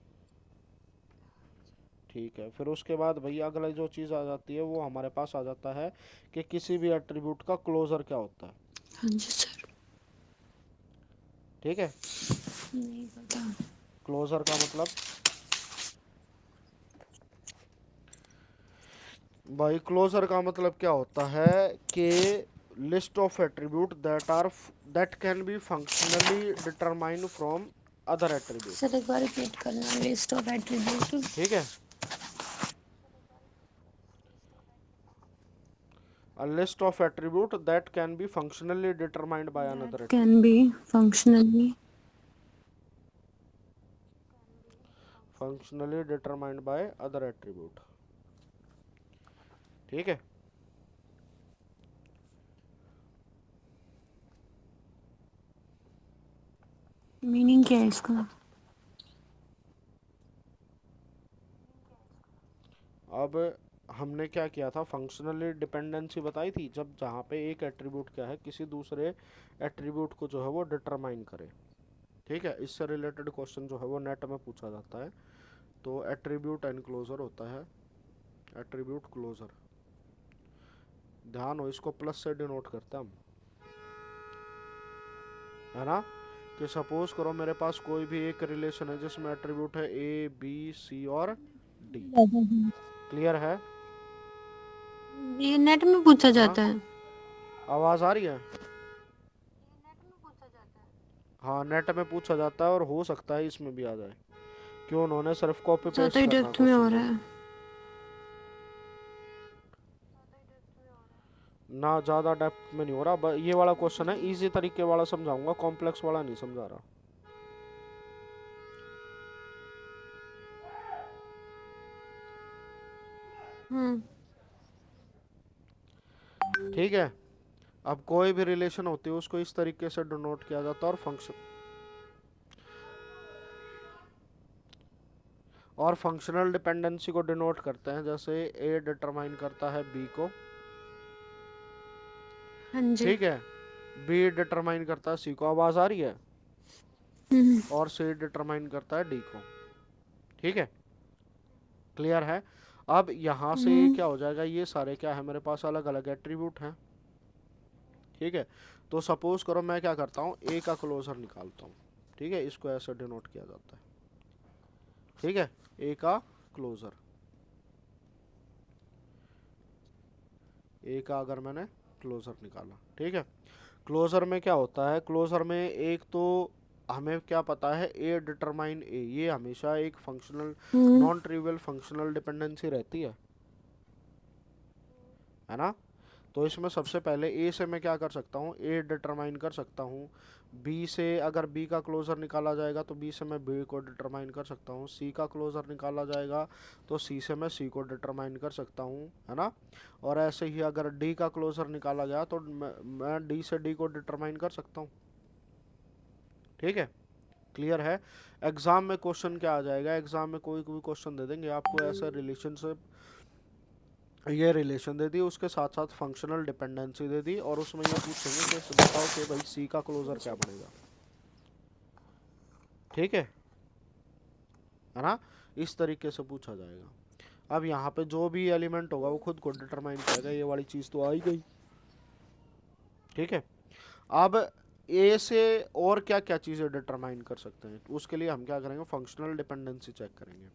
ठीक है। फिर उसके बाद भैया अगला जो चीज़ आ जाती है वो हमारे पास आ जाता है कि किसी भी एट्रीब्यूट का क्लोजर क्या होता है, हाँ जी सर। ठीक है। नहीं पता। क्लोजर का मतलब भाई, क्लोजर का मतलब क्या होता है कि list of attribute that can be functionally determine from other attribute, sir एक बार रिपीट करना, लिस्ट ऑफ एट्रीब्यूट ठीक है। A list of attribute that can be functionally determined by another that can attribute, be functionally functionally determined by other attribute, ठीक है। Meaning क्या है इसका? अब हमने क्या किया था, फंक्शनली डिपेंडेंसी बताई थी, जब जहाँ पे एक एट्रीब्यूट क्या है किसी दूसरे एट्रीब्यूट को जो है वो डिटरमाइन करे, ठीक है। इससे रिलेटेड क्वेश्चन जो है वो नेट में पूछा जाता है। तो एट्रीब्यूट एनक्लोजर होता है, एट्रीब्यूट क्लोजर, ध्यान हो इसको प्लस से डिनोट करते हैं हम, है ना। कि सपोज करो मेरे पास कोई भी एक रिलेशन है जिसमें एट्रीब्यूट है ए बी सी और डी, क्लियर ये नेट में पूछा है ना। जाता है। आवाज़ आ रही है, हाँ नेट में पूछा जाता है और हो सकता है इसमें भी आ जाए, क्यों, उन्होंने सिर्फ कॉपी ज्यादा पेस्ट ही करना डेप्थ में हो क्वेश्चन रहा को, है। ना ज़्यादा डेप्थ में नहीं हो रहा। ये वाला क्वेश्चन है, इजी तरीके वाला समझाऊंगा, कॉम्प्लेक्स वाला नहीं समझा रहा, हम्म ठीक है। अब कोई भी रिलेशन होती है उसको इस तरीके से डिनोट किया जाता है, और फंक्शनल डिपेंडेंसी को डिनोट करते हैं, जैसे ए डिटरमाइन करता है बी को, हाँ जी। ठीक है, बी डिटरमाइन करता है सी को, आवाज आ रही है, हम्म और सी डिटरमाइन करता है डी को। ठीक है, क्लियर है। अब यहाँ से हम्म क्या हो जाएगा, ये सारे क्या है मेरे पास अलग अलग एट्रीब्यूट हैं। ठीक है, तो सपोज करो मैं क्या करता हूँ, ए का क्लोजर निकालता हूँ। ठीक है, इसको ऐसे डिनोट किया जाता है। ठीक है, ए का क्लोजर, ए का अगर मैंने क्लोजर निकाला, ठीक है, क्लोजर में क्या होता है, क्लोजर में एक तो हमें क्या पता है, ए डिटरमाइन ए, ये हमेशा एक फंक्शनल हम्म नॉन ट्रिवियल फंक्शनल डिपेंडेंसी रहती है ना। तो इसमें सबसे पहले ए से मैं क्या कर सकता हूँ, ए डिटरमाइन कर सकता हूँ। बी से अगर बी का क्लोजर निकाला जाएगा तो बी से मैं बी को डिटरमाइन कर सकता हूँ। सी का क्लोजर निकाला जाएगा तो सी से मैं सी को डिटरमाइन कर सकता हूँ, है ना। और ऐसे ही अगर डी का क्लोजर निकाला गया तो मैं डी से डी को डिटरमाइन कर सकता हूँ। ठीक है, क्लियर है। एग्जाम में क्वेश्चन क्या आ जाएगा, एग्जाम में कोई भी क्वेश्चन दे देंगे आपको ऐसा रिलेशनशिप, ये रिलेशन दे दी, उसके साथ साथ फंक्शनल डिपेंडेंसी दे दी, और उसमें ये पूछेंगे कि बताओ कि भाई सी का क्लोजर क्या बनेगा। ठीक है ना, इस तरीके से पूछा जाएगा। अब यहाँ पे जो भी एलिमेंट होगा वो खुद को डिटरमाइन करेगा, ये वाली चीज तो आ ही गई। ठीक है, अब ए से और क्या क्या चीजें डिटरमाइन कर सकते हैं, तो उसके लिए हम क्या करेंगे, फंक्शनल डिपेंडेंसी चेक करेंगे।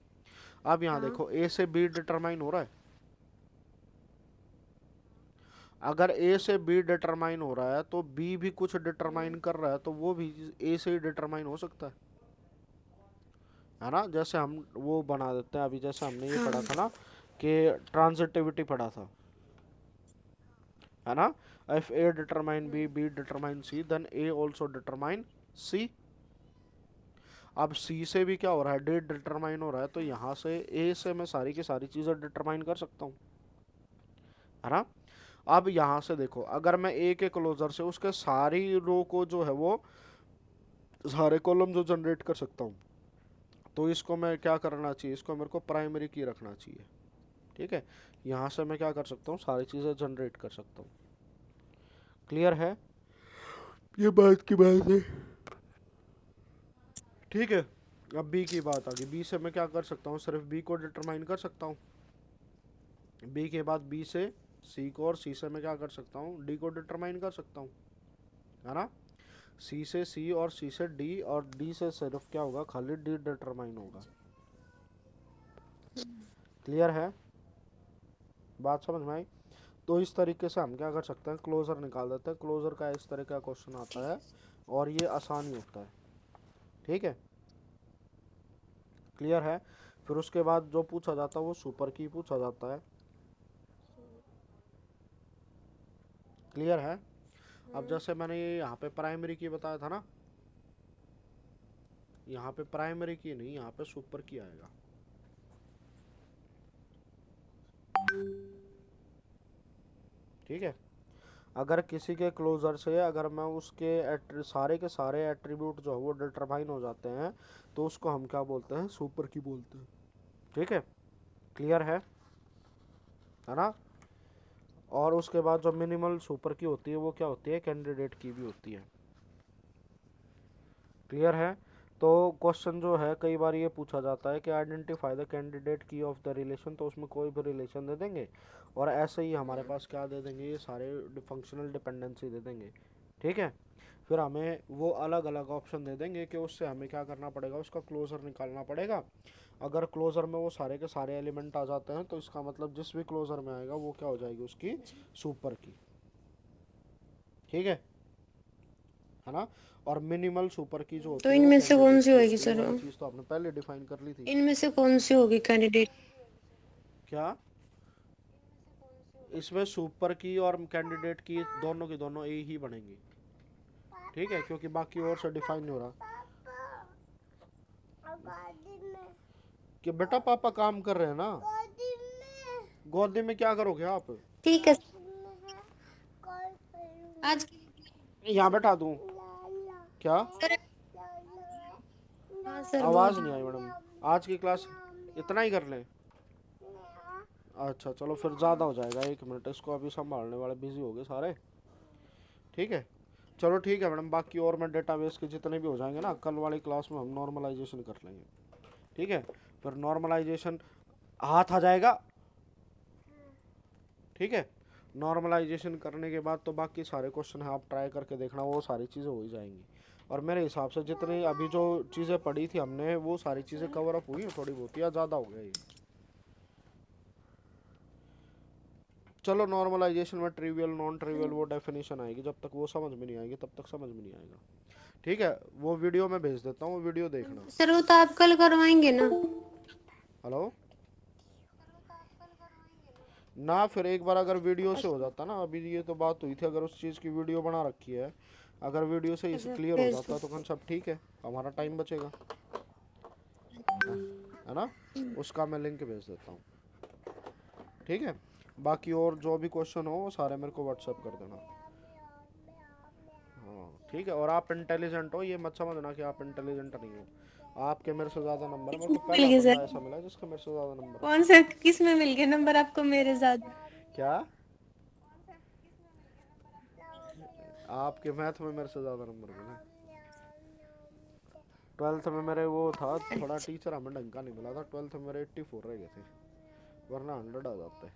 अब यहाँ हाँ देखो ए से बी डिटरमाइन हो रहा है, अगर ए से बी डिटरमाइन हो रहा है तो बी भी कुछ डिटरमाइन कर रहा है, तो वो भी ए से ही डिटरमाइन हो सकता है ना। जैसे हम वो बना देते हैं, अभी जैसे हमने ये पढ़ा हाँ था ना कि ट्रांजिटिविटी पढ़ा था, है ना। If A determine B, B determine C, then A also determine C. अब सी से भी क्या हो रहा है, डी डिटरमाइन हो रहा है, तो यहाँ से ए से मैं सारी की सारी चीजें डिटरमाइन कर सकता हूँ, है ना। अब यहाँ से देखो, अगर मैं ए के क्लोजर से उसके सारी रो को जो है वो सारे कॉलम जो जनरेट कर सकता हूँ, तो इसको मैं क्या करना चाहिए, इसको मेरे को प्राइमरी की रखना चाहिए। ठीक है, यहाँ से मैं क्या कर सकता हूँ, सारी चीज़ें जनरेट कर सकता हूँ। क्लियर है, ये बात की बात है। ठीक है, अब बी की बात आ गई, बी से मैं क्या कर सकता हूँ, सिर्फ बी को डिटरमाइन कर सकता हूँ। बी के बाद बी से सी को, और सी से मैं क्या कर सकता हूँ, डी को डिटरमाइन कर सकता हूँ, है ना। सी से सी और सी से डी, और डी से सिर्फ क्या होगा, खाली डी डिटरमाइन होगा। क्लियर है, बात समझ में आई। तो इस तरीके से हम क्या कर सकते हैं, क्लोजर निकाल देते हैं। क्लोजर का इस तरह का क्वेश्चन आता है और ये आसान ही होता है। ठीक है, क्लियर है। फिर उसके बाद जो पूछा जाता है वो सुपर की पूछा जाता है। क्लियर है। अब जैसे मैंने ये यहाँ पे प्राइमरी की बताया था ना, यहाँ पे प्राइमरी की नहीं, यहाँ पे सुपर की आएगा। ठीक है, अगर किसी के क्लोजर से अगर मैं उसके सारे के सारे एट्रीब्यूट जो है वो डिटरमाइन हो जाते हैं, तो उसको हम क्या बोलते हैं, सुपर की बोलते हैं। ठीक है, क्लियर है ना। और उसके बाद जो मिनिमल सुपर की होती है वो क्या होती है, कैंडिडेट की भी होती है। क्लियर है। तो क्वेश्चन जो है कई बार ये पूछा जाता है कि आइडेंटिफाई द कैंडिडेट की ऑफ द रिलेशन, तो उसमें कोई भी रिलेशन दे देंगे और ऐसे ही हमारे पास क्या दे देंगे, ये सारे फंक्शनल डिपेंडेंसी दे देंगे। ठीक है, फिर हमें वो अलग अलग ऑप्शन दे देंगे कि उससे हमें क्या करना पड़ेगा, उसका क्लोजर निकालना पड़ेगा। अगर क्लोजर में वो सारे के सारे एलिमेंट आ जाते हैं तो इसका मतलब जिस भी क्लोजर में आएगा वो क्या हो जाएगी, उसकी सुपर की। ठीक है ना। और मिनिमल सुपर की जो तो होती है वो इनमें से कौन कैंडिडेट सी की होगी होती है, ये सर? वाली चीज तो आपने पहले डिफाइन कर ली थी। इनमें से कौन सी होगी कैंडिडेट? क्या, इसमें सुपर की और कैंडिडेट की दोनों की दोनों ए ही बनेंगी। ठीक है, क्योंकि बाकी और से डिफाइन नहीं हो रहा पापा और गाड़ी में कि बेटा पापा काम कर रहे हैं ना। गाड़ी में गोदी में क्या करोगे आप? ठीक है मैं कॉल करूँ आज यहाँ बैठा दूँ लाला क्या? सर। लाला हाँ सर आवाज़ बहुत नहीं आई मैडम। आज की क्लास इतना ही कर लें? अच्छा चलो फिर ज़्यादा हो जाएगा, 1 मिनट, इसको अभी संभालने वाले बिजी हो गए सारे। ठीक है चलो ठीक है मैडम, बाकी और मैं डेटाबेस के जितने भी हो जाएंगे ना, कल वाली क्लास में हम नॉर्मलाइजेशन कर लेंगे। ठीक है, फिर नॉर्मलाइजेशन हाथ आ जाएगा। ठीक है, नॉर्मलाइजेशन करने के बाद तो बाकी सारे क्वेश्चन है, आप ट्राई करके देखना, वो सारी चीज़ें हो ही जाएंगी। और मेरे हिसाब से जितनी अभी जो चीज़ें पढ़ी थी हमने, वो सारी चीज़ें कवर अप हुई हैं थोड़ी बहुत, या ज़्यादा हो गया ये। चलो नॉर्मलाइजेशन में ट्रिवियल नॉन ट्रिवियल वो डेफिनेशन आएगी, जब तक वो समझ में नहीं आएगी तब तक समझ में नहीं आएगा। ठीक है, वो वीडियो मैं भेज देता हूँ, वो वीडियो देखना। सर वो तो आप कल करवाएंगे ना। हेलो ना, फिर एक बार अगर वीडियो से हो जाता ना, अभी ये तो बात हुई थी, अगर उस चीज़ की वीडियो बना रखी है, अगर वीडियो से इसे अच्छा क्लियर हो भेज जाता दो। तो कंसेप्ट ठीक है, हमारा टाइम बचेगा, है ना। उसका मैं लिंक भेज देता हूँ। ठीक है, बाकी और जो भी क्वेश्चन हो वो सारे मेरे को व्हाट्सएप कर देना। हाँ ठीक है, और आप इंटेलिजेंट हो, ये मत समझना कि आप इंटेलिजेंट नहीं हो, आपके मेरे से ज़्यादा नंबर है। मेरे को मिल पहला गए बंदा सर। ऐसा मिला है जिसका मेरे से ज़्यादा नंबर है। कौन सा किस में मिल गए नंबर आपको मेरे साथ? क्या? आपके मैथ में मेरे से ज़्यादा नंबर मिला है। 12th में मेरे वो था थोड़ा, टीचर हमें ढंग का नहीं मिला था, 12th में मेरे 84 रह गए थे, वरना 100 आ जाते।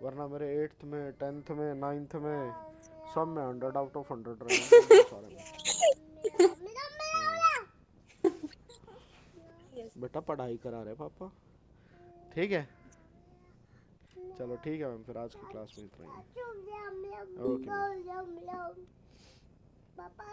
वरना मेरे 8th में 10th में 9th में सब में 100 आउट ऑफ 100 रहे हैं बिल्कुल सारे में। हाँ, बेटा पढ़ाई करा रहे पापा। ठीक है चलो ठीक है मैम, फिर आज की क्लास में इतना ही। Okay ma'am. Papa,